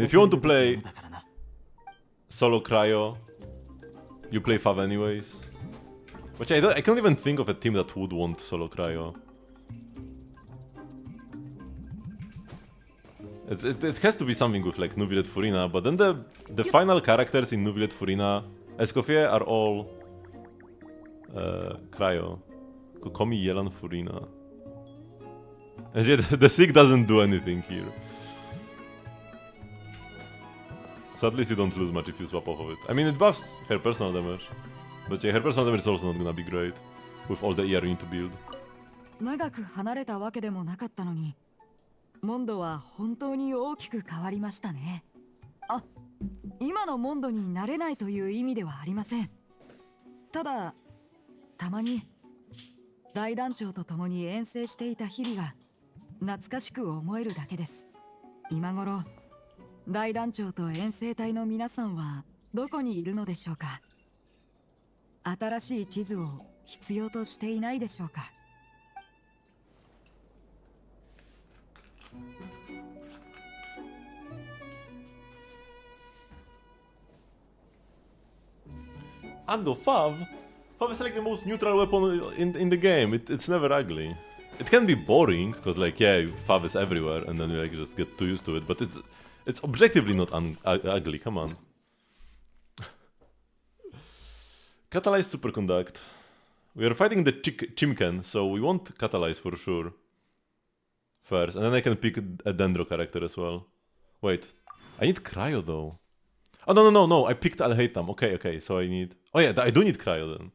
if you want to play solo Cryo, you play Fav anyways. Which I can't even think of a team that would want solo Cryo. It has to be something with like Nuvilet Furina, but then the final characters in Nuvilet Furina, Escoffier, are all Cryo. Kokomi, Yelan, Furina. And yet the Sig doesn't do anything here. So at least you don't lose much if you swap off of it. I mean, it buffs her personal damage. But yeah, her personal damage is also not gonna be great with all the ER you need to build. 長く離れたわけでもなかったのに、モンドは本当に大きく変わりましたね。あ、今のモンドになれないという意味ではありません。ただ、たまに大団長と共に遠征していた日々が懐かしく思えるだけです。今頃、大団長と遠征隊の皆さんはどこにいるのでしょうか。新しい地図を必要としていないでしょうか。Ando, Fav is like the most neutral weapon in the game. It's never ugly. It can be boring, because like, yeah, Fav is everywhere, and then you like just get too used to it, but it's objectively not ugly, come on. Catalyze Superconduct. We are fighting the Chimken, so we want Catalyze for sure. First, and then I can pick a Dendro character as well. Wait, I need Cryo though. Oh no, I picked Alhaitham. Okay, so I need... Oh yeah, I do need Cryo then.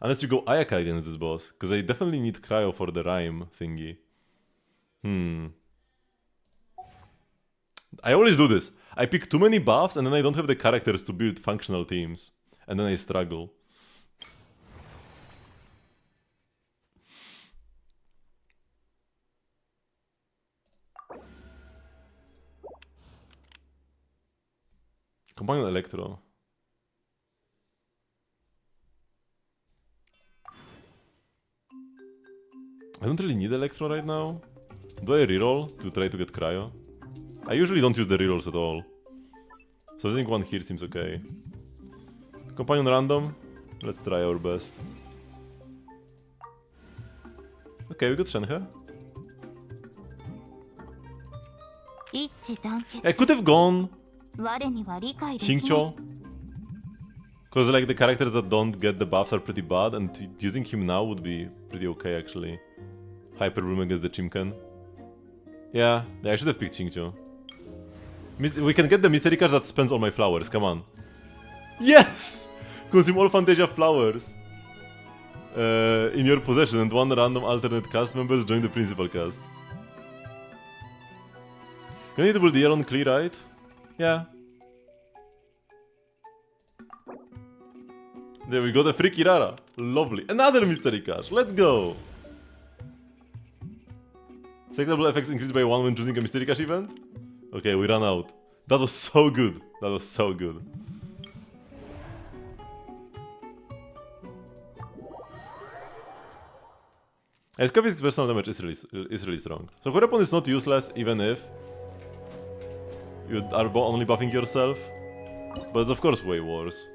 Unless you go Ayaka against this boss, because I definitely need Cryo for the rhyme thingy. I always do this. I pick too many buffs and then I don't have the characters to build functional teams. And then I struggle. Companion Electro. I don't really need Electro right now. Do I reroll to try to get Cryo? I usually don't use the rerolls at all. So I think one here seems okay. Companion random. Let's try our best. Okay, we got Shenhe. I could have gone Xingqiu. Because like the characters that don't get the buffs are pretty bad, and using him now would be pretty okay actually. Hyper Bloom against the Chimken. Yeah, I should have picked Xingqiu. We can get the mystery card that spends all my flowers, come on. Yes! Consume all Fantasia flowers in your possession, and one random alternate cast members join the principal cast. You need to build the year on clear, right? Yeah. There we got a free Kirara. Lovely. Another mystery cache. Let's go. Secondable effects increased by 1 when choosing a mystery cache event. Okay, we ran out. That was so good. That was so good. Escape's personal damage is really strong. So weapon is not useless even if you are only buffing yourself. But it's of course way worse.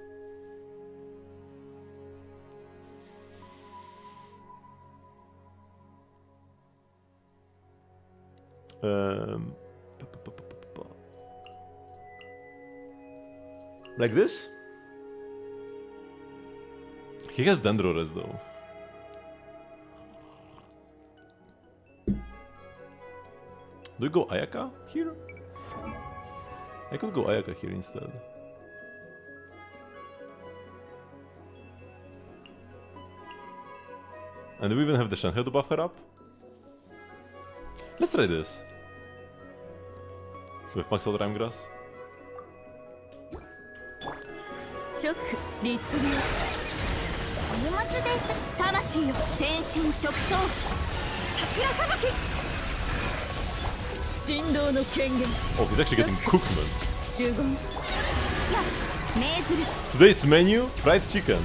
Like this? He has Dendrores though. Do we go Ayaka here? I could go Ayaka here instead. And do we even have the Shenhe to buff her up? Let's try this. With max out Rhyme Grass. 直律流荷物です魂よ天心直送桜吹雪神道の権限 Oh, he's actually getting cooked, man. 呪言や命ずる Today's menu, fried chicken.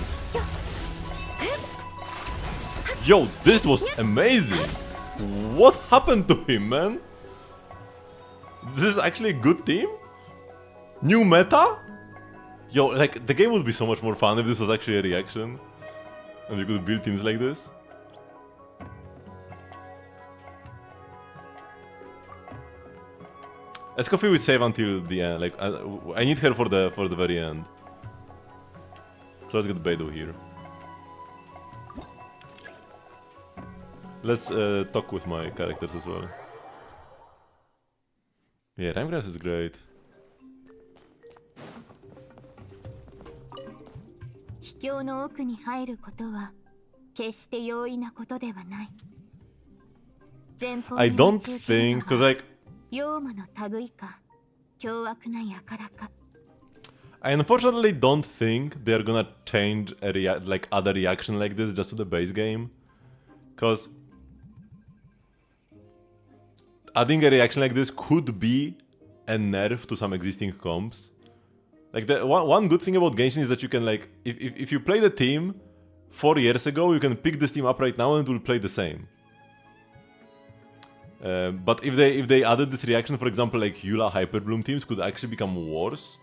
Yo, this was amazing! What happened to him, man? This is actually a good team? New meta? Yo, like, the game would be so much more fun if this was actually a reaction. And we could build teams like this. Escoffier we save until the end, like, I need her for the very end. So let's get Beidou here. Let's talk with my characters as well. Yeah, Rhyme Grass is great. 秘境の奥に入ることは決して容易なことではない。前方 I に don't 待ち受ける think, の cause は like, 妖魔の類か凶悪な輩か。I unfortunately don't think they're gonna change a like other reaction like this just to the base game, cause adding a reaction like this could be a nerf to some existing comps. Like the one good thing about Genshin is that you can like if you play the team 4 years ago, you can pick this team up right now and it will play the same. But if they added this reaction, for example, like Eula Hyperbloom teams could actually become worse.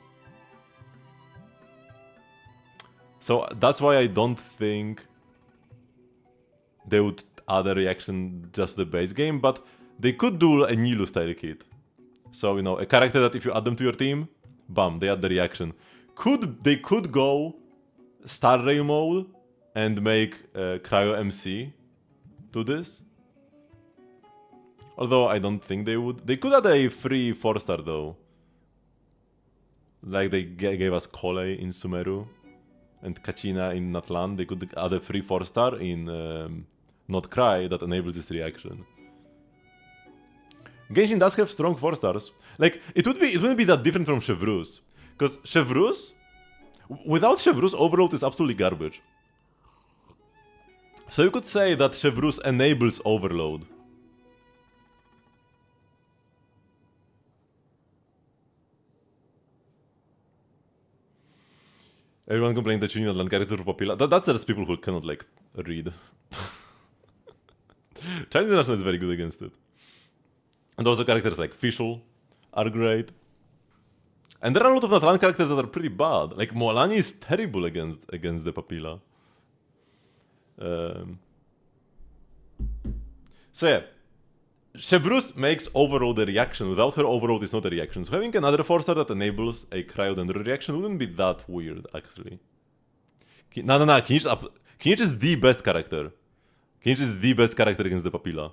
So that's why I don't think they would add a reaction just to the base game, but they could do a Nilu style kit. So, you know, a character that if you add them to your team, bam, they add the reaction. They could go Star Rail mode and make Cryo MC to this. Although I don't think they would. They could add a free 4-star though. Like they gave us Kole in Sumeru and Kachina in Natlan. They could add a free 4-star in Not Cry that enables this reaction. Genshin does have strong 4-stars. Like, it wouldn't be that different from Chevreuse. Because Chevreuse, without Chevreuse, Overload is absolutely garbage. So you could say that Chevreuse enables Overload. Everyone complaining that you need Atlant characters for Papilla. That's just people who cannot, like, read. Chinese International is very good against it. And also characters like Fischl are great. And there are a lot of Natlan characters that are pretty bad. Like Moalani is terrible against the Papilla. So yeah, Chevreuse makes Overload a reaction. Without her, Overload is not a reaction. So having another 4-star that enables a Cryodendro reaction wouldn't be that weird, actually. No. Kinich is the best character. Kinich is the best character against the Papilla.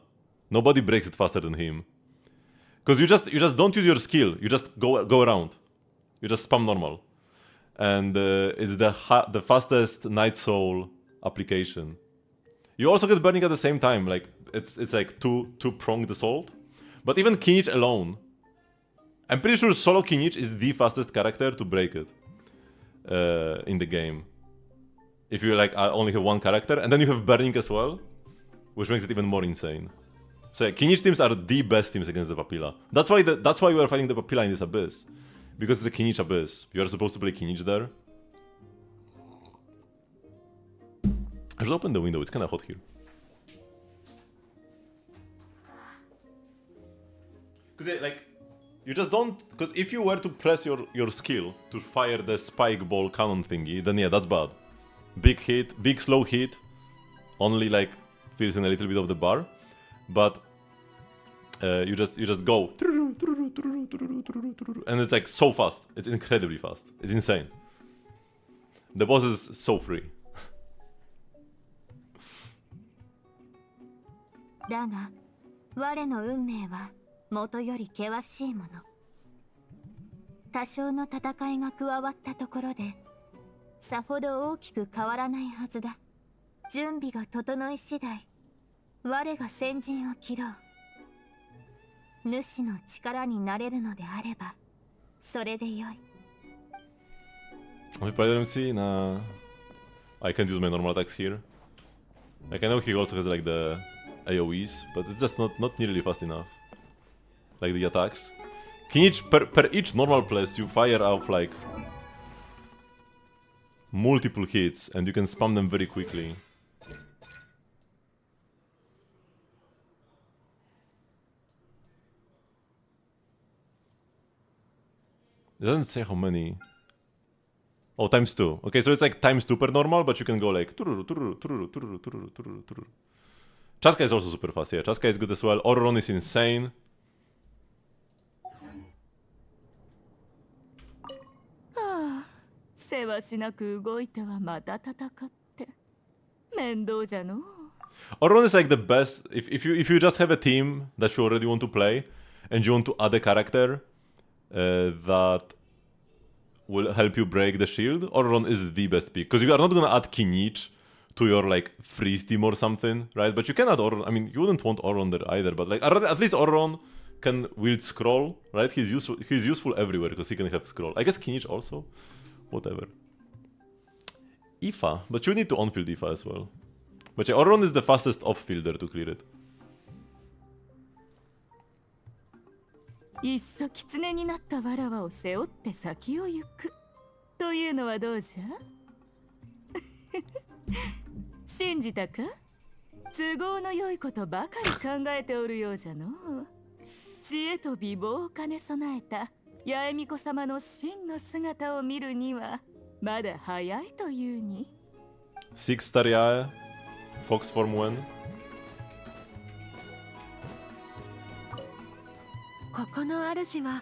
Nobody breaks it faster than him. Because you just don't use your skill. You just go around. You just spam normal. And it's the fastest Night Soul application. You also get burning at the same time. Like it's like two-pronged assault. But even Kinich alone, I'm pretty sure solo Kinich is the fastest character to break it in the game. if you like only have one character, and then you have Burning as well, which makes it even more insane. So yeah, Kinich teams are the best teams against the Papilla. That's why we are fighting the Papilla in this abyss, because it's a Kinich abyss. You are supposed to play Kinich there. I should open the window. It's kind of hot here. Because like, you just don't. Because if you were to press your skill to fire the spike ball cannon thingy, then yeah, that's bad. Big hit, big slow hit, only like fills in a little bit of the bar, but you just go, and it's like so fast. It's incredibly fast. It's insane. The boss is so free. だが、我の運命は元より険しいもの。多少の戦いが加わったところで、さほど大きく変わらないはずだ。準備が整い次第、我が先陣を切ろう。主の力になれるのであれば、それでよい。Only play MC? Nah. I can't use my normal attacks here. Like, I know he also has like the AoEs, but it's just not nearly fast enough. Like the attacks. Kinich, per each normal place, you fire off like multiple hits, and you can spam them very quickly. It doesn't say how many. Oh, ×2. Okay, so it's like ×2 per normal, but you can go like... Chaska is also super fast, yeah. Chaska is good as well. Auroron is insane. Auroron is like the best... If you just have a team that you already want to play, and you want to add a character that will help you break the shield, Auroron is the best pick. Because you are not gonna add Kinich to your like freeze team or something, right? But you can add Auroron. I mean, you wouldn't want Auroron there either, but like at least Auroron can wield scroll, right? He's useful everywhere because he can have scroll. I guess Kinich also. Whatever. Ifa, but you need to on-field Ifa as well. But yeah, Auroron is the fastest off-fielder to clear it. いっそ狐になったわらわを背負って先を行くというのはどうじゃ信じたか都合の良いことばかり考えておるようじゃの知恵と美貌を兼ね備えた八重巫女様の真の姿を見るにはまだ早いというに 6-star Yae, Fox form 1. ここの主は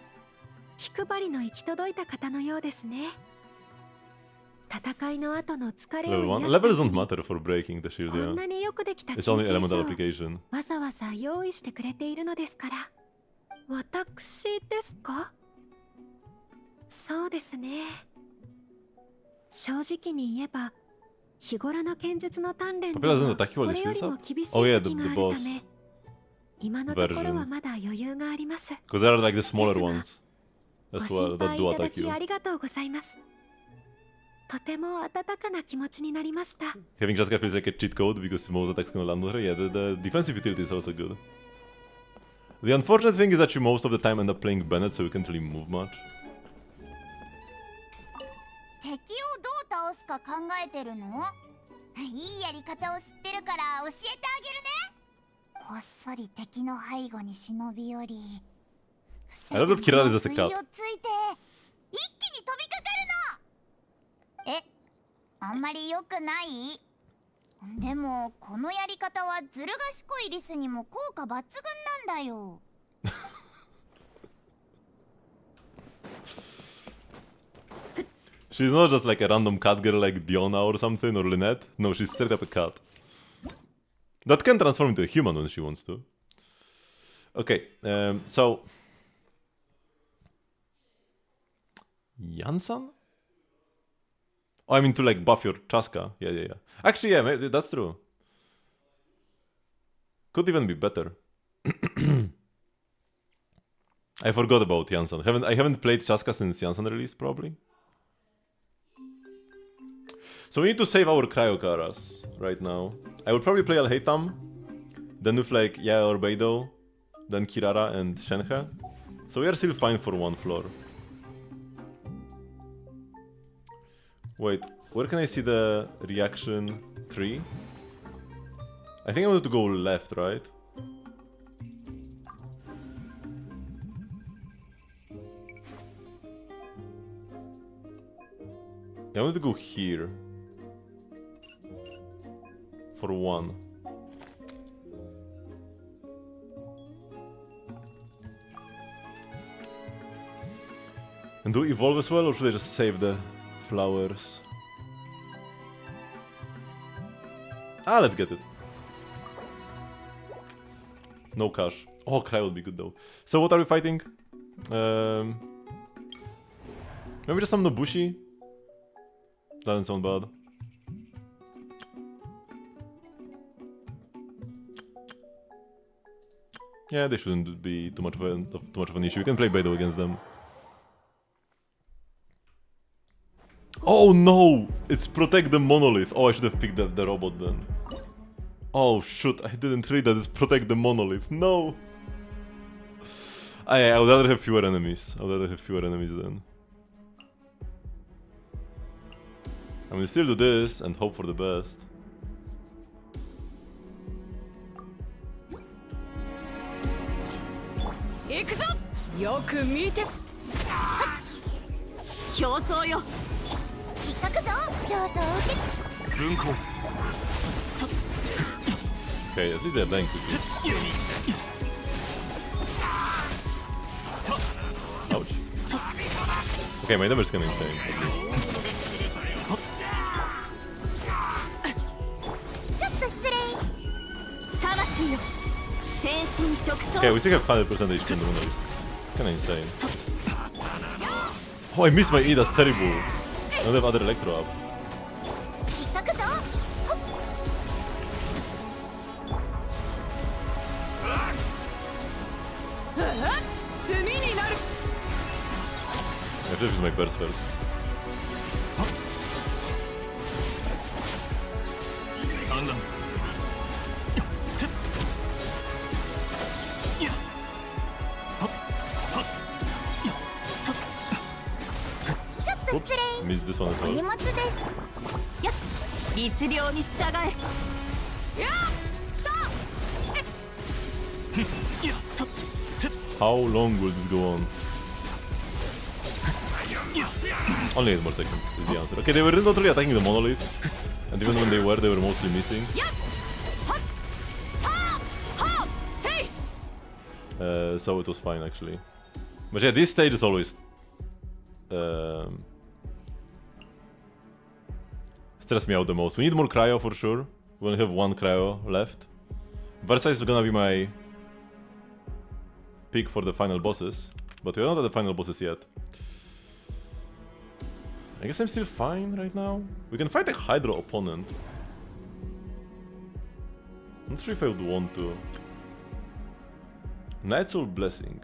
気配りの行き届いた方のようですね。戦いの後の疲れを Level 1. Level doesn't matter for breaking the shield, こん yeah. なによくできた It's 休 only 憩 elemental 所を application. わざわざ用意してくれているのですから。私ですか？そうですね。正直に言えば日頃の剣術の鍛錬では Papilla doesn't attack you こ while the れよ shield's りも up? 厳しい Oh yeah, 時 the がある boss ため今のところはまだ余裕があります。 Because there are like the smaller ones ご as 心 well that 配 do いただ attack き you. ありがとうございます。とても温かな気持ちになりました。 Having Jaska feels like a cheat code because most attacks can land on her. Yeah, the defensive utility is also good. The unfortunate thing is that you most of the time end up playing Bennett, so you can't really move much. 敵をどう倒すか考えてるの？いいやり方を知ってるから教えてあげるね。こっそり敵の背後に忍び寄り、 I love that Kirara is just a cat. をついて一気に飛びかかるの。え、あんまり良くない？でもこのやり方はずる賢いリスにも効果抜群なんだよ。She's not just like a random cat girl like Diona or something, or Lynette. No, she's straight up a cat. That can transform into a human when she wants to. Okay, so... Yansan? Oh, I mean to like buff your Chaska. Yeah. Actually, yeah, maybe that's true. Could even be better. I forgot about Yansan. I haven't played Chaska since Yansan release, probably. So we need to save our Cryocaras right now. I will probably play Alhaitham, then with like Yae or Beidou, then Kirara and Shenhe. So we are still fine for one floor. Wait, where can I see the reaction tree? I think I wanted to go left, right? I wanted to go here. For one. And do evolve as well, or should I just save the flowers? Ah, let's get it. No cash. Oh, Cry would be good though. So what are we fighting? Maybe just some Nobushi? Doesn't sound bad. Yeah, they shouldn't be too much of an issue. We can play Beidou against them. Oh no! It's protect the monolith. Oh, I should have picked the robot then. Oh shoot, I didn't read that it's protect the monolith. No! I would rather have fewer enemies. I would rather have fewer enemies then. I mean, still do this and hope for the best. Okay, at least they're dying quickly. Ouch. Okay, my damage is kinda insane. Okay, we still have 100% HP in the monolith. Kinda insane. Oh, I missed my E, that's terrible. I don't have other Electro up. I have to use my burst first. Oops, missed this one as well. How long will this go on? Only 8 more seconds is the answer. Okay, they were not really attacking the monolith, and even when they were mostly missing. So it was fine actually. But yeah, this stage is always stress me out the most. We need more cryo for sure. We only have one cryo left. Versailles is gonna be my pick for the final bosses, but we're not at the final bosses yet. I guess I'm still fine right now. We can fight a Hydro opponent. Not sure if I would want to. Night's Soul Blessing.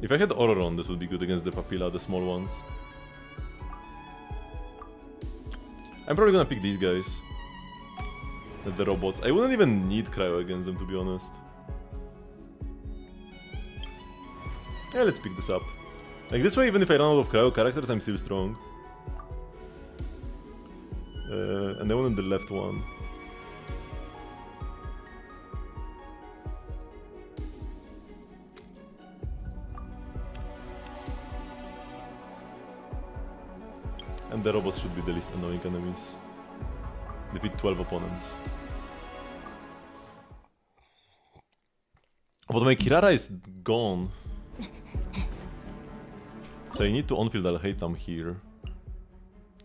If I had Auroron, this would be good against the Papilla, the small ones. I'm probably gonna pick these guys. The robots. I wouldn't even need cryo against them, to be honest. Yeah, let's pick this up. Like this way, even if I run out of cryo characters, I'm still strong. And I wanted the left one. And the robots should be the least annoying enemies. Defeat 12 opponents. But my Kirara is gone. So I need to on-field Alhaitham here.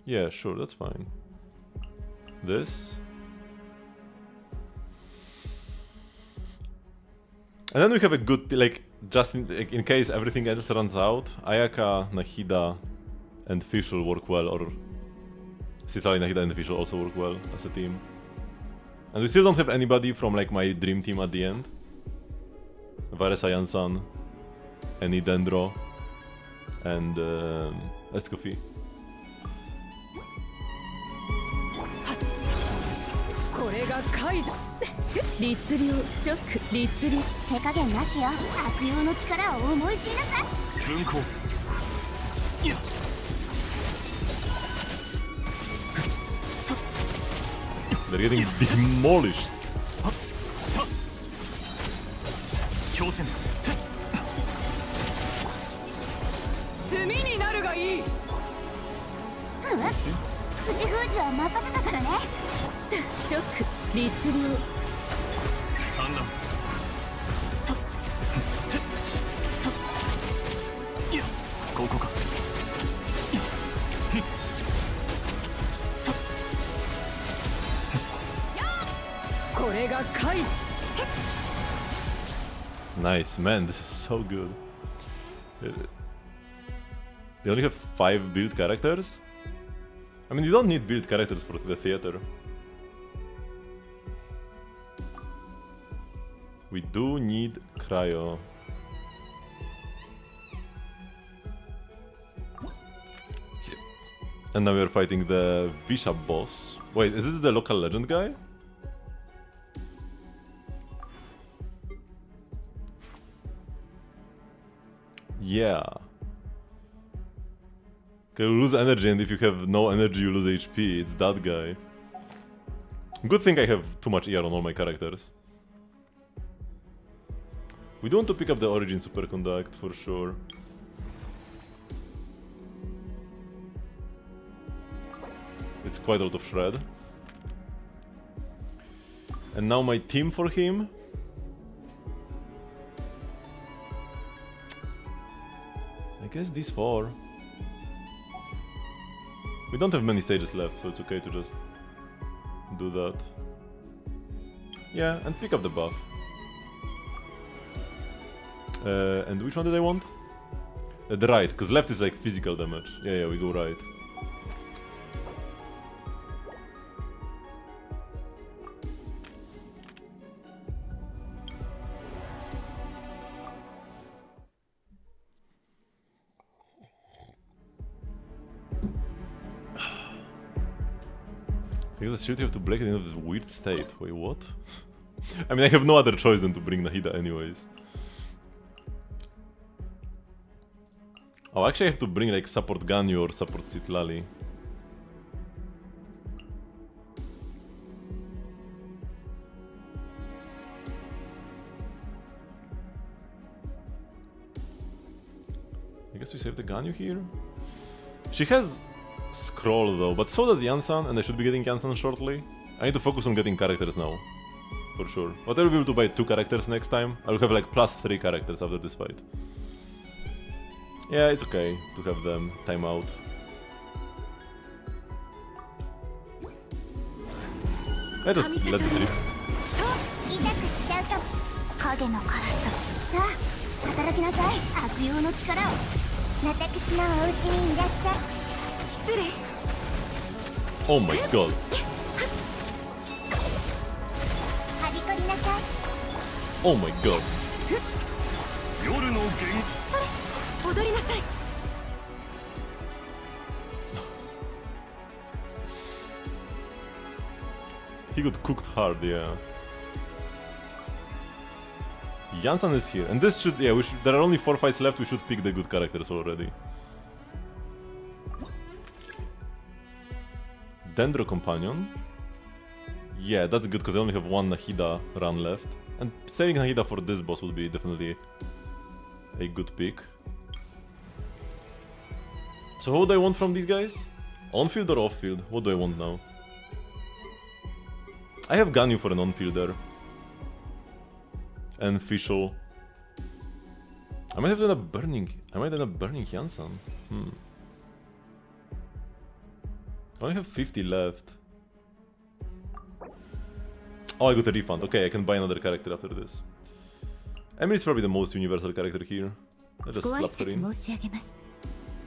Yeah, sure, that's fine. This. And then we have a good, like, just in case everything else runs out, Ayaka, Nahida, and Fish will work well, or Citali, Nahida, and Fish will also work well as a team. And we still don't have anybody from like my dream team at the end. Varesa Yansan, Eni Dendro, and Escoffi. が解除律令直律令手加減なしよ。悪用の力を思い知りなさい。分校いや They're getting demolished. 強戦炭になるがいい口封じは任せたからね。直律令産卵いやここかこれが解除 Nice, man, this is so good. They only have 5 build characters? I mean, you don't need build characters for the theater. We do need Cryo. And now we are fighting the Bishop boss. Wait, is this the local legend guy? Yeah. Okay, you lose energy, and if you have no energy, you lose HP. It's that guy. Good thing I have too much ER on all my characters. We do want to pick up the Origin Superconduct for sure. It's quite a lot of shred. And now my team for him. I guess these 4. We don't have many stages left, so it's okay to just do that. Yeah, and pick up the buff. And which one did I want? The right, because left is like physical damage. Yeah, we go right. Because the shoot you have to break it into this weird state. Wait, what? I mean, I have no other choice than to bring Nahida anyways. Oh, actually I have to bring like support Ganyu or support Citlali. I guess we save the Ganyu here? She has Scroll though, but so does Yansan, and I should be getting Yansan shortly. I need to focus on getting characters now. For sure. But I'll be able to buy 2 characters next time. I'll have like plus 3 characters after this fight. Yeah, it's okay to have them time out. I just let this rip. 痛くしちゃうと影の辛さ。さあ働きなさい。悪用の力を。私のお家にいらっしゃい。失礼。 Oh my god. はびこりなさい。 Oh my god. 夜の元踊りなさい。 He got cooked hard, yeah. Yansan is here, and this should, yeah, there are only 4 fights left, we should pick the good characters already. Dendro Companion. Yeah, that's good, because I only have 1 Nahida run left. And saving Nahida for this boss would be definitely a good pick. So what do I want from these guys? On-field or off-field? What do I want now? I have Ganyu for an on-fielder. And Fischl. I might have to end up burning. I might end up burning Yansan. I only have 50 left. Oh, I got a refund. Okay, I can buy another character after this. Emily is probably the most universal character here. I just slapped her in.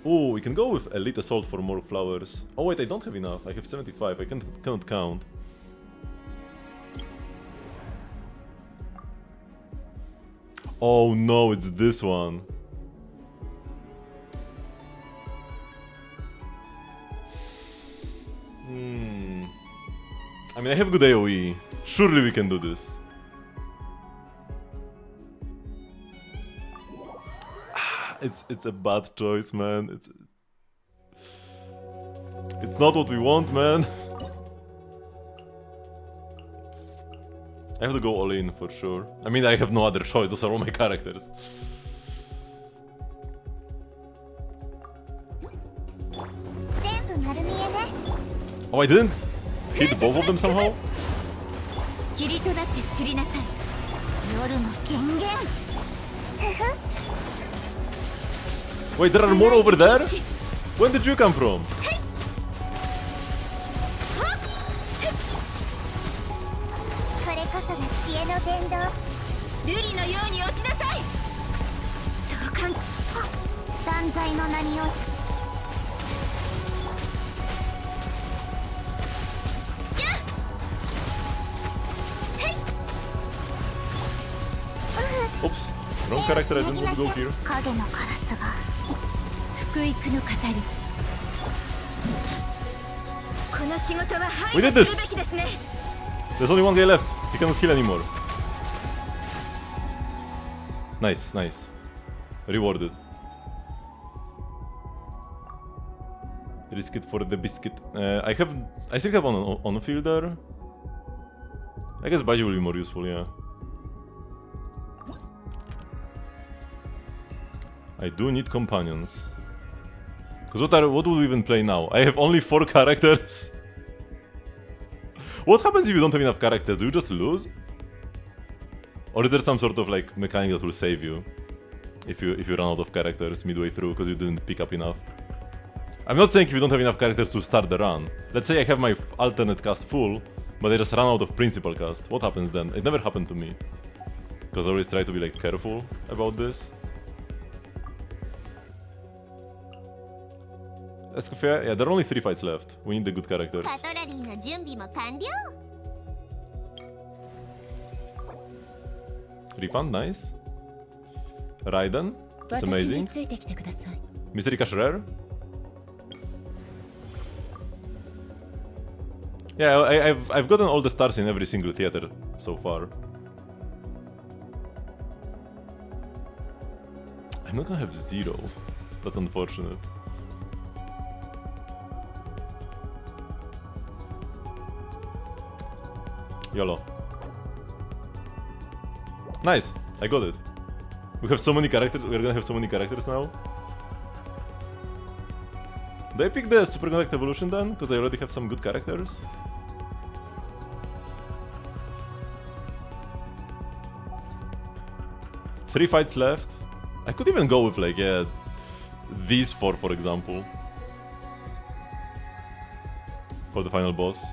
Oh, we can go with Elite Assault for more flowers. Oh wait, I don't have enough. I have 75. I cannot count. Oh no, it's this one. I mean, I have good AoE. Surely we can do this. It's a bad choice, man. It's not what we want, man. I have to go all in for sure. I mean, I have no other choice. Those are all my characters. Oh, I didn't hit both of them somehow? Wait, there are more over there? When did you come from? Oops, wrong character, I didn't want to go here. We did this! There's only one guy left, he cannot kill anymore. Nice, nice. Rewarded. Risk it for the biscuit. I still have on field there. I guess Baji will be more useful, yeah. I do need companions. Because what would we even play now? I have only 4 characters. What happens if you don't have enough characters? Do you just lose? Or is there some sort of like mechanic that will save you if you run out of characters midway through because you didn't pick up enough? I'm not saying if you don't have enough characters to start the run. Let's say I have my alternate cast full, but I just run out of principal cast. What happens then? It never happened to me. Because I always try to be like careful about this. Escoffier? Yeah, there are only 3 fights left. We need the good characters. Refund, nice. Raiden, that's amazing. Mystery Cash rare. Yeah, I've gotten all the stars in every single theater so far. I'm not gonna have 0. That's unfortunate. YOLO. Nice, I got it. We have so many characters, we're gonna have so many characters now. Do I pick the Super Contact Evolution then? Because I already have some good characters. Three fights left. I could even go with like, yeah, these 4 for example. For the final boss.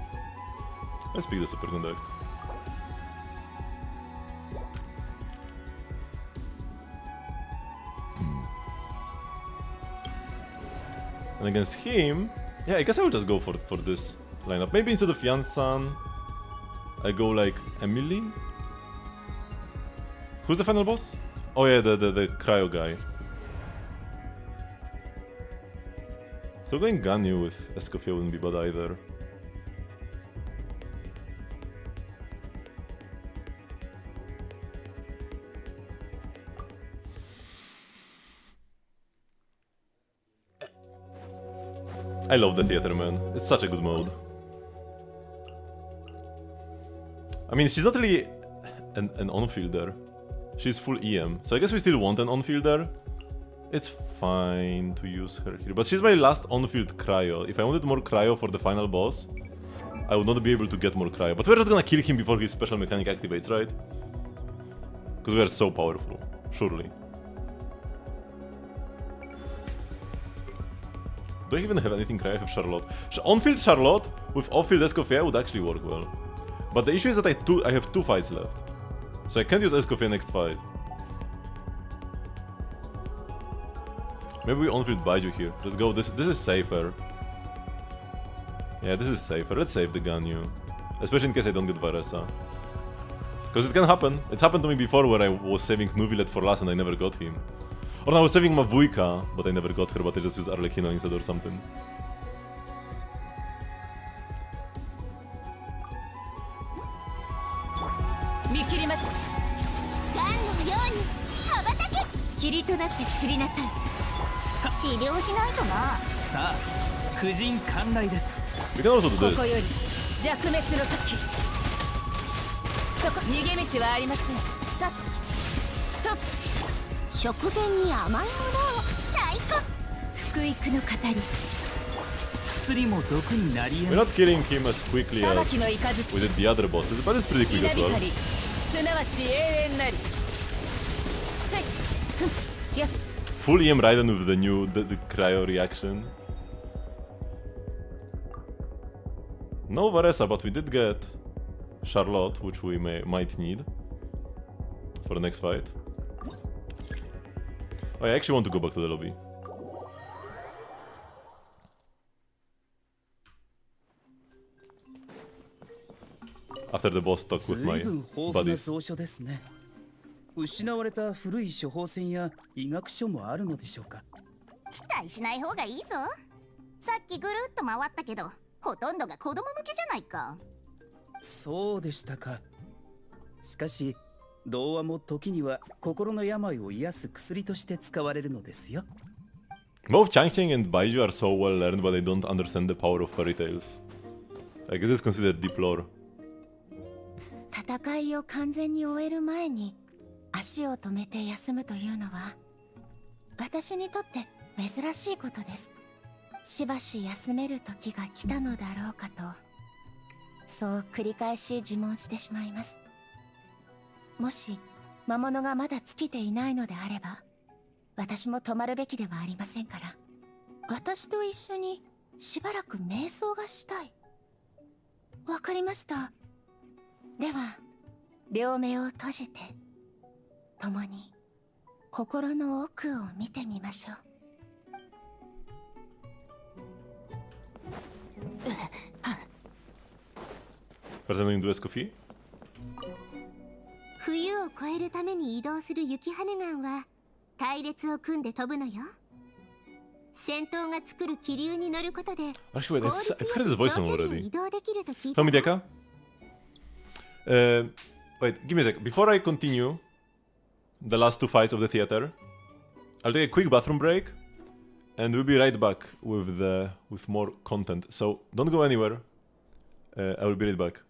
Let's pick the Super Contact. And against him, yeah, I guess I will just go for this lineup. Maybe instead of Yan-san, I go like Emily. Who's the final boss? Oh yeah, the cryo guy. So going Ganyu with Escoffier wouldn't be bad either. I love the theater, man. It's such a good mode. I mean, she's not really an on-fielder. She's full EM. So I guess we still want an on-fielder. It's fine to use her here. But she's my last on-field cryo. If I wanted more cryo for the final boss, I would not be able to get more cryo. But we're just gonna kill him before his special mechanic activates, right? Because we are so powerful. Surely. Do I even have anything cryo? I have Charlotte. On-field Charlotte with off-field Escoffier would actually work well. But the issue is that I have 2 fights left. So I can't use Escoffier next fight. Maybe we on-field Baiju here. Let's go. This is safer. Yeah, this is safer. Let's save the Ganyu. Especially in case I don't get Varesa. Because it can happen. It's happened to me before where I was saving Nuvilet for last and I never got him. Or no, I was saving Mavuika, but I never got her, but I just used Arlecchino instead or something. 見切りました。ガンのように羽ばたけ。霧となって散りなさい。治療しないとな。さあ婦人観来です。 We can also do ここ this. より弱滅の時。そこ逃げ道はありません。ストップ。食前に甘いものを。最高。福育の語り。薬も毒になり We're や not すい。 killing him as quickly 裁 as きの we 雷。 did the other bosses, but it's pretty quick 稲 as well. 光。すなわち永遠なり。せい。ふん。やっ。 Full EM Raiden with the new the cryo reaction. No Varesa, but we did get Charlotte, which we might need for the next fight. Oh, I actually want to go back to the lobby. After the boss talk with 随 my 分豊富な buddies. 蔵書ですね。失われた古い処方箋や医学書もあるのでしょうか。期待しない方がいいぞ。さっきぐるっと回ったけど、ほとんどが子供向けじゃないか。そうでしたか。しかし童話も時には心の病を癒す薬として使われるのですよ。 Both Changqing and Baiju are so well learned, but they don't understand the power of fairy tales. I guess it's considered deep lore. 戦いを完全に終える前に足を止めて休むというのは私にとって珍しいことです。しばし休める時が来たのだろうかと、そう繰り返し自問してしまいます。もし魔物がまだ尽きていないのであれば、私も止まるべきではありませんから、私と一緒にしばらく瞑想がしたい。わかりました。では両目を閉じて共に心の奥を見てみましょう。 Pretending to Escoffier? 冬を越えるために移動する雪羽岩は隊列を組んで飛ぶのよ。戦闘が作る気流に乗ることで Actually, wait, 効率よ I've く heard this voice 長 from 距離を already. 移動できると聞いた Tell me, わ。 Deka. Wait, give me a sec. Before I continue the last two fights of the theater, I'll take a quick bathroom break, and we'll be right back with more content. So don't go anywhere. I will be right back.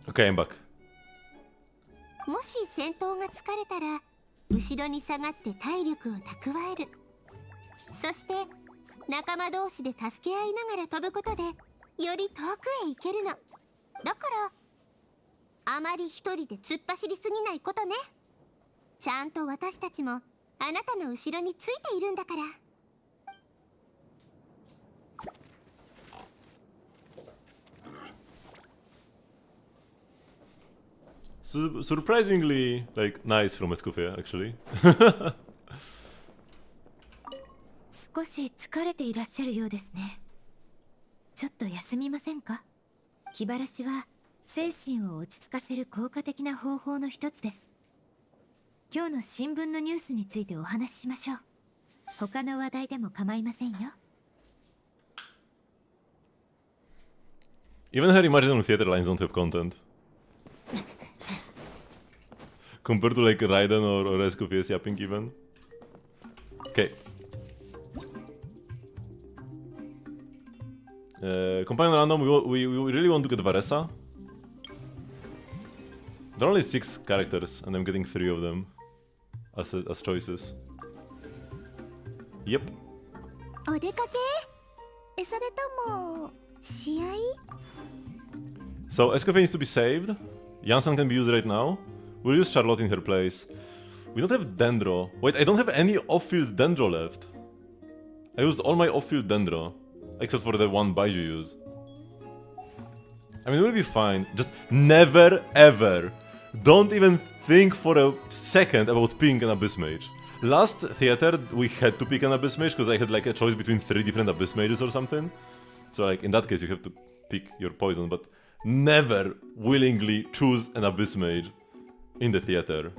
Okay, I'm back. もし戦闘が疲れたら後ろに下がって体力を蓄える。そして仲間同士で助け合いながら飛ぶことでより遠くへ行けるの。だからあまり一人で突っ走りすぎないことね。ちゃんと私たちもあなたの後ろについているんだから。Surprisingly, like, nice from Escoffier, actually. 少し疲れていらっしゃるようですね。ちょっと休みませんか？気晴らしは精神を落ち着かせる効果的な方法の一つです。今日の新聞のニュースについてお話ししましょう。他の話題でも構いませんよ。 Even her imaginary theater lines don't have content. Compared to like Raiden or Escoffier's yapping even. Okay. Companion random, we really want to get Varesa. There are only 6 characters and I'm getting 3 of them as choices. Yep. お出かけ？それとも試合？ So Escoffier needs to be saved. Janssen can be used right now. We'll use Charlotte in her place. We don't have Dendro. Wait, I don't have any off-field Dendro left. I used all my off-field Dendro. Except for the one Baiju use. I mean, we'll be fine. Just never, ever. Don't even think for a second about picking an Abyss Mage. Last theater, we had to pick an Abyss Mage because I had like a choice between 3 different Abyss Mages or something. So like, in that case, you have to pick your poison, but never willingly choose an Abyss Mage in the theater.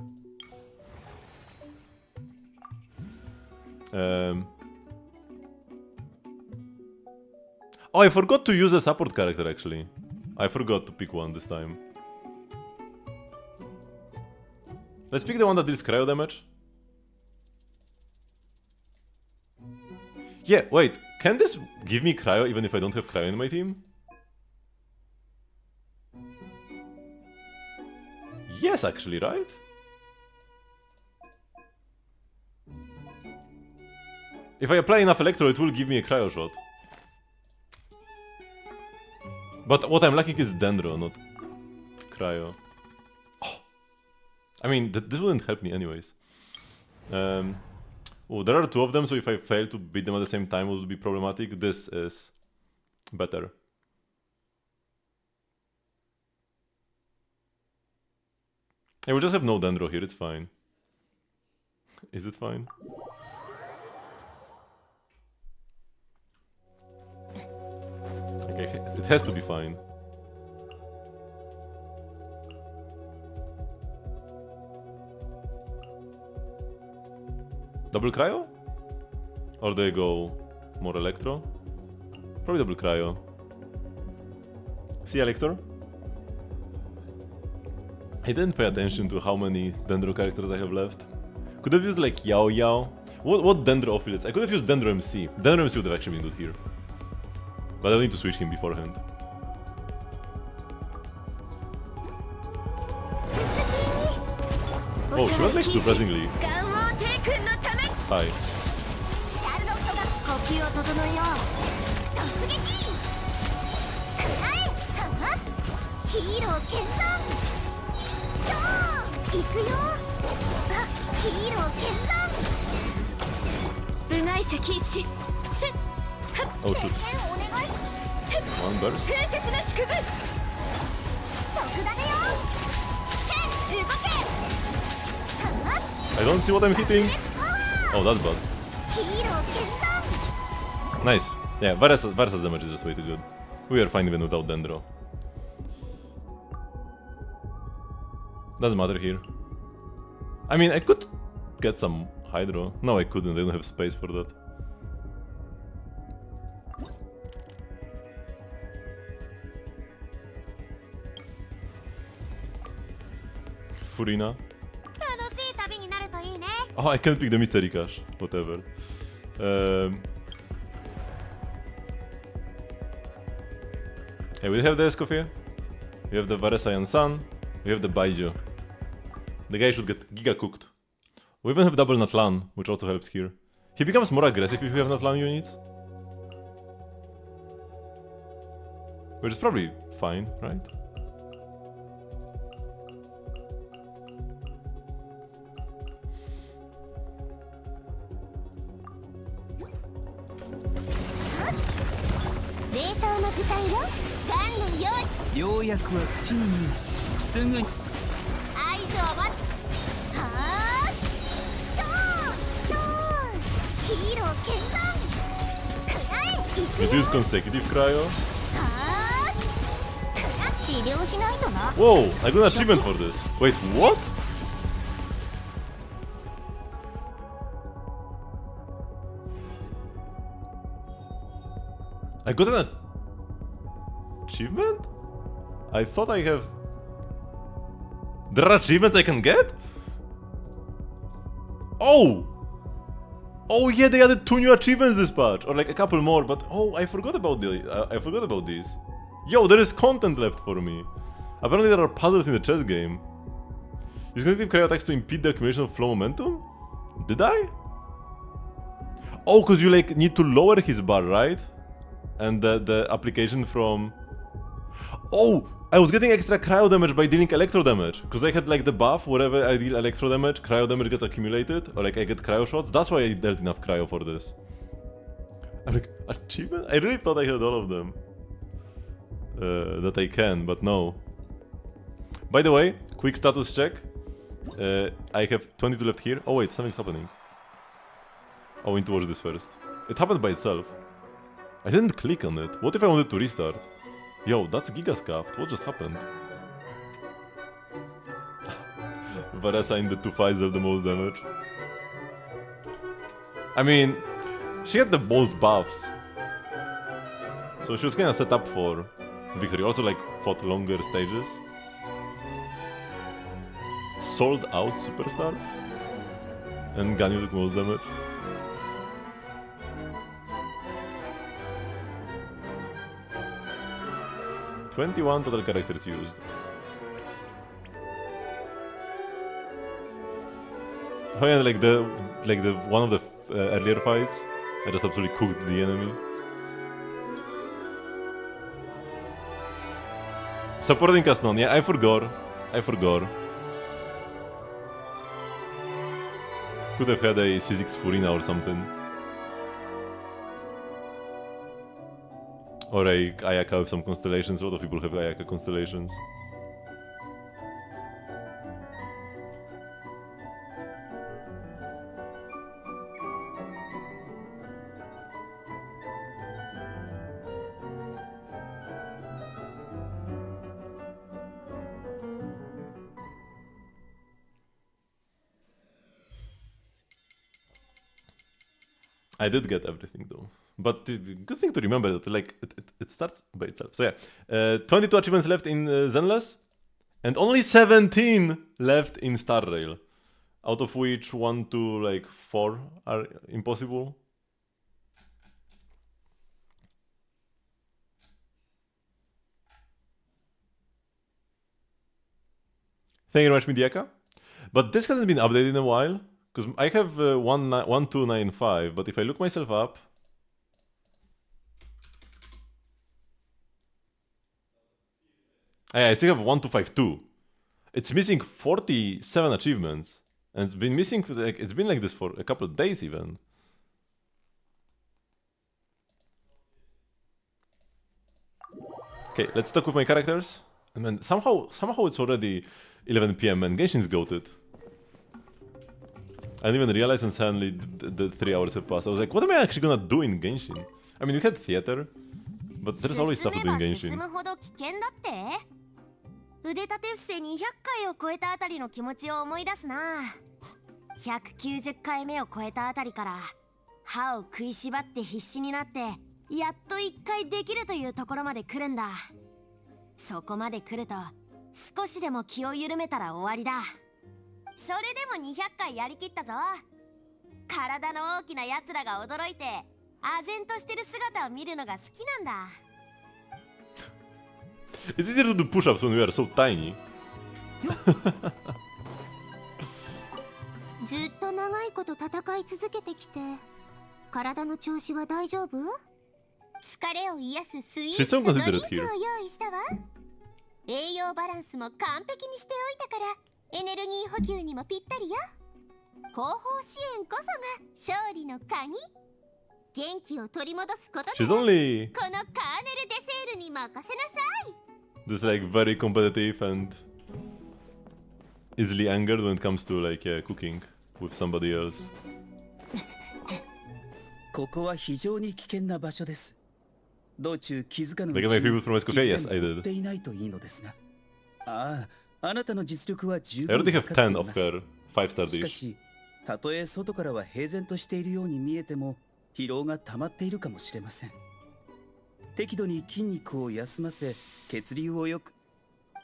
Oh, I forgot to use a support character actually. I forgot to pick one this time. Let's pick the one that deals cryo damage. Yeah, wait, can this give me cryo even if I don't have cryo in my team? Yes, actually, right? If I apply enough Electro, it will give me a cryo shot. But what I'm lacking is Dendro, not cryo. Oh. I mean, this wouldn't help me anyways. Oh, there are 2 of them, so if I fail to beat them at the same time, it would be problematic. This is better. I will just have no Dendro here, it's fine. Is it fine? Okay, it has to be fine. Double cryo? Or do I go more electro? Probably double cryo. See ya, Lector? I didn't pay attention to how many Dendro characters I have left. Could have used like Yao Yao. What Dendro affiliates? I could have used Dendro MC. Dendro MC would have actually been good here. But I need to switch him beforehand. Oh, she went like surprisingly high. Oh shoot. One burst. I don't see what I'm hitting. Oh, that's bad. Nice. Yeah, Varesa's damage is just way too good. We are fine even without Dendro. Doesn't matter here. I mean, I could get some Hydro. No, I couldn't. I don't have space for that. Furina. Oh, I can't pick the Mystery Cache. Whatever. Yeah, we have the Escoffier. We have the Varesayan Sun. We have the Baijo. The guy should get giga cooked. We even have double Natlan, which also helps here. He becomes more aggressive if we have Natlan units. Which is probably fine, right? Reduce consecutive cryo. Whoa, I got an achievement for this. Wait, what? I got an achievement? I thought I have... There are achievements I can get? Oh! Oh yeah, they added 2 new achievements this patch, or like a couple more, but oh, I forgot about I forgot about these. Yo, there is content left for me. Apparently there are puzzles in the chess game. Use consecutive cryo attacks to impede the accumulation of flow momentum? Did I? Oh, cause you like need to lower his bar, right? And the application from... Oh! I was getting extra cryo damage by dealing electro damage. Cause I had like the buff, wherever I deal electro damage, cryo damage gets accumulated. Or like I get cryo shots. That's why I dealt enough cryo for this. I'm like, achievement? I really thought I had all of them. That I can, but no. By the way, quick status check. I have 22 left here. Oh wait, something's happening. I want to watch this first. It happened by itself. I didn't click on it. What if I wanted to restart? Yo, that's Gigascaft. What just happened? Varesa in the 2 fights dealt the most damage. I mean, she had the most buffs. So she was kinda set up for victory. Also like fought longer stages. Sold out Superstar. And Ganyu took most damage. $21 total characters used. Oh yeah, like the one of the earlier fights, I just absolutely cooked the enemy. Supporting Casnon, yeah, I forgot. Could have had a C6 Furina or something. Or a Ayaka with some constellations. A lot of people have Ayaka constellations. I did get everything though. But the good thing to remember that like it starts by itself. So yeah, 22 achievements left in Zenless, and only 17 left in Star Rail, out of which 1 to like 4 are impossible. Thank you very much, Midiaka. But this hasn't been updated in a while, because I have 1295, but if I look myself up, I still have 1252. It's missing 47 achievements, and it's been missing like it's been like this for a couple of days even. Okay, let's talk with my characters. And then somehow it's already 11 PM and Genshin's goated. I didn't even realize, and suddenly the 3 hours have passed. I was like, what am I actually gonna do in Genshin? I mean, we had theater, but there's always stuff to do in Genshin. 腕立て伏せ200回を超えたあたりの気持ちを思い出すな。190回目を超えたあたりから歯を食いしばって必死になってやっと1回できるというところまで来るんだ。そこまで来ると少しでも気を緩めたら終わりだ。それでも200回やりきったぞ。体の大きなやつらが驚いて唖然としてる姿を見るのが好きなんだ。It's easier to do push-ups when we are so tiny. ずっと長いこと戦い続けてきて体の調子は大丈夫？疲れを癒すスイー She's ツ so とドリ considerate ンクを here. 用意したわ。栄養バランスも完璧にしておいたからエネルギー補給にもぴったりよ。後方支援こそが勝利の鍵。元気を取り戻すことな She's ら only このカーネル・デセールに任せなさい。 this like very competitive and easily angered when it comes to like cooking with somebody else. ここは非常に危険な場所です。道中気づかぬう They ち get my に favorite from Escoffier? Yes, I 傷でも負っ did. ていないといいのですが。ああ、あなたの実力は十 I 分 already 分 have かって 10 い of ます。 her 5-star しか dish. し、たとえ外からは平然としているように見えても、疲労が溜まっているかもしれません。適度に筋肉を休ませ、血流をよく。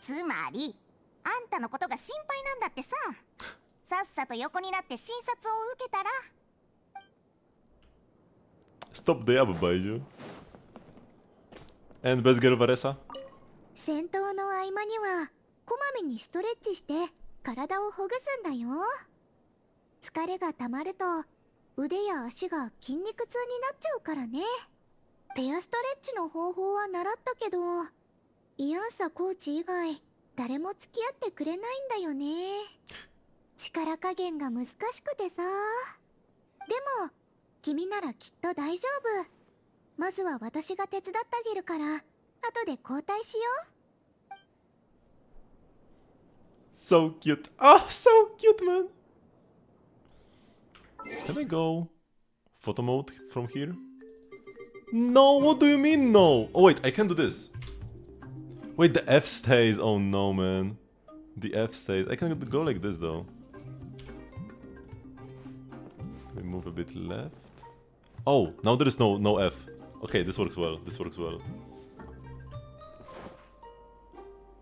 つまりあんたのことが心配なんだってさ。さっさと横になって診察を受けたら。 Stop the up, Baiju. And best girl Varesa. 戦闘の合間にはこまめにストレッチして体をほぐすんだよ。疲れがたまると腕や足が筋肉痛になっちゃうからね。ペアストレッチの方法は習ったけどイアンサコーチ以外誰も付き合ってくれないんだよね。力加減が難しくてさ。でも君ならきっと大丈夫。まずは私が手伝ってあげるから後で交代しよう。 So cute. Ah, so cute, man. Can I go photo mode from here? No, what do you mean no? Oh wait, I can do this. Wait, the F stays. Oh no, man. The F stays. I can go like this though. We move a bit left. Oh, now there is no F. Okay, this works well. This works well.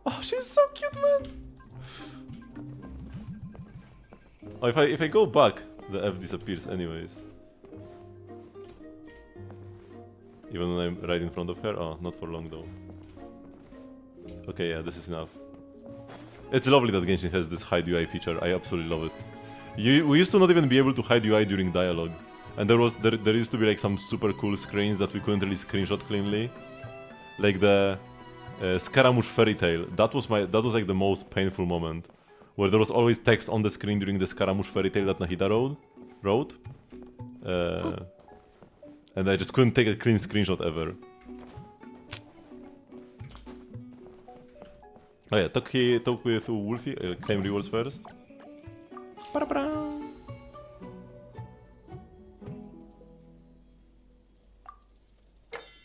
Oh, she's so cute, man. Oh, if I go back, the F disappears anyways. Even when I'm right in front of her? Oh, not for long though. Okay, yeah, this is enough. It's lovely that Genshin has this hide UI feature. I absolutely love it. We used to not even be able to hide UI during dialogue. And there used to be like some super cool screens that we couldn't really screenshot cleanly. Like the Scaramouche fairy tale. That was like the most painful moment. Where there was always text on the screen during the Scaramouche fairy tale that Nahida wrote. And I just couldn't take a clean screenshot ever. Oh yeah, talk with Wolfie, claim rewards first.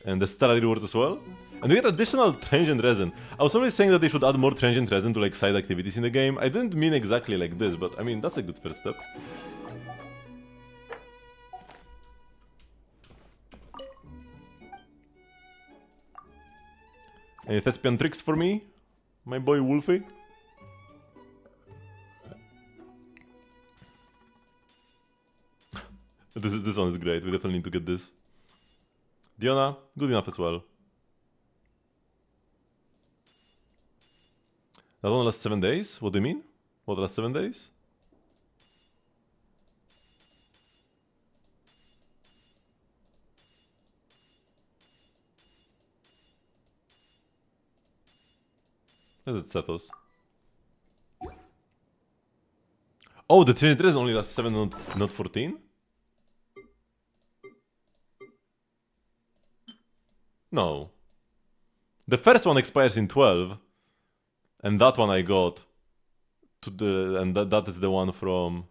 And the Stellar rewards as well. And we get additional transient resin. I was always saying that they should add more transient resin to like side activities in the game. I didn't mean exactly like this, but I mean that's a good first step. Any thespian tricks for me, my boy Wolfie? This one is great. We definitely need to get this. Diona, good enough as well. That one lasts 7 days? What do you mean? What lasts 7 days? Where's it Sethos? Oh, the Trinity only lasts 7, not 14? No. The first one expires in 12. And that one I got to and that is the one from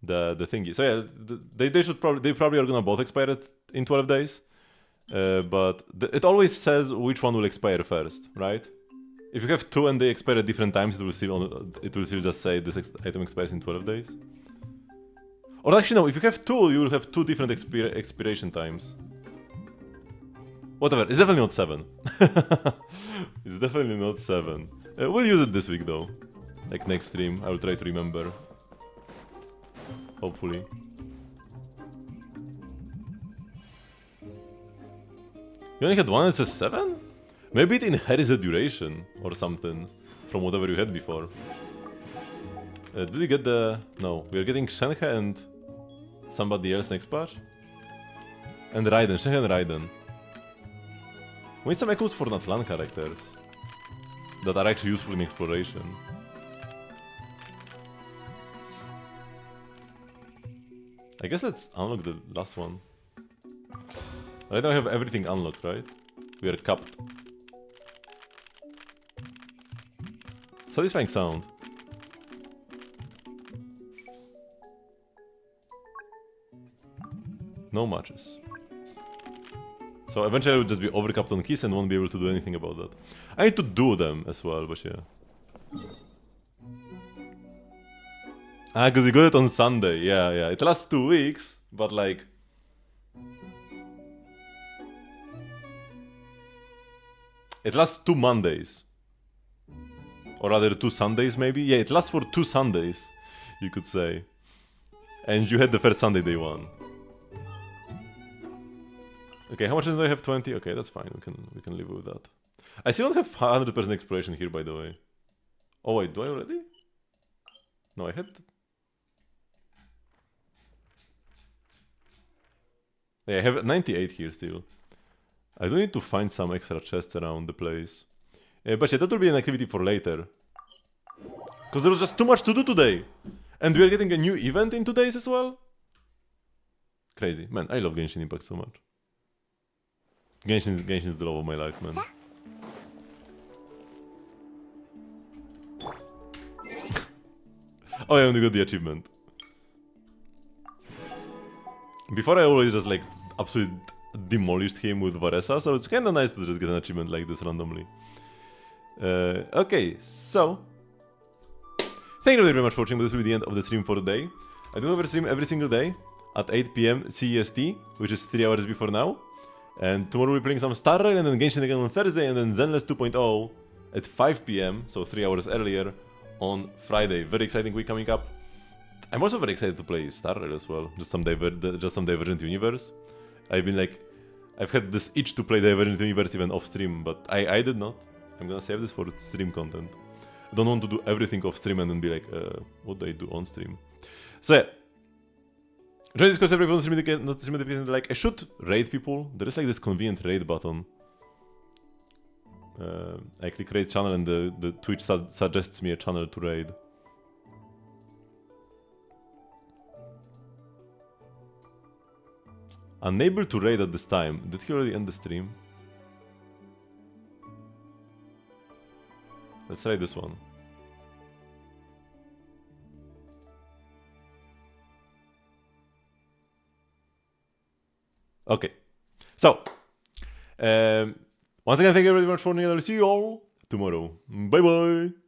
the thingy. So yeah, they probably are gonna both expire in 12 days. But it always says which one will expire first, right? If you have 2 and they expire at different times, it will still just say this item expires in 12 days. Or actually no, if you have 2, you will have 2 different expiration times. Whatever, it's definitely not 7. It's definitely not 7. We'll use it this week though. Like next stream, I will try to remember. Hopefully. You only had one and it says 7? Maybe it inherits a duration or something from whatever you had before. Did we get the... No, we are getting Shenhe and somebody else next patch. And Raiden, Shenhe and Raiden. We need some echoes for Natlan characters that are actually useful in exploration. I guess let's unlock the last one. Right now I have everything unlocked, right? We are capped. Satisfying sound. No matches. So eventually I will just be overcapped on keys and won't be able to do anything about that. I need to do them as well, but yeah. Ah, because you got it on Sunday. Yeah, yeah. It lasts 2 weeks, but like... It lasts 2 Mondays. Or rather 2 Sundays maybe? Yeah, it lasts for 2 Sundays, you could say. And you had the first Sunday day one. Okay, how much do I have? 20? Okay, that's fine. We can live with that. I still don't have 100% exploration here, by the way. Oh wait, do I already? No, I had... Yeah, I have 98 here still. I do need to find some extra chests around the place. But yeah, that will be an activity for later. Because there was just too much to do today! And we are getting a new event in 2 days as well? Crazy. Man, I love Genshin Impact so much. Genshin is the love of my life, man. Oh yeah, we got the achievement. Before I always just like absolutely demolished him with Varesa, so it's kinda nice to just get an achievement like this randomly. Okay, so... Thank you very much for watching. This will be the end of the stream for today. I do have a stream every single day at 8 PM CEST, which is 3 hours before now. And tomorrow we'll be playing some Star Rail and then Genshin again on Thursday, and then Zenless 2.0 at 5 PM, so 3 hours earlier, on Friday. Very exciting week coming up. I'm also very excited to play Star Rail as well, just some Divergent Universe. I've had this itch to play Divergent Universe even off stream, but I did not. I'm gonna save this for stream content. I don't want to do everything off stream and then be like, what do I do on stream? So yeah. Join Discord server if you want to not notifications. Like, I should raid people. There is like this convenient raid button. I click raid channel and the Twitch suggests me a channel to raid. Unable to raid at this time. Did he already end the stream? Let's try this one. Okay. So, once again, thank you very much for watching, and I'll see you all tomorrow. Bye bye!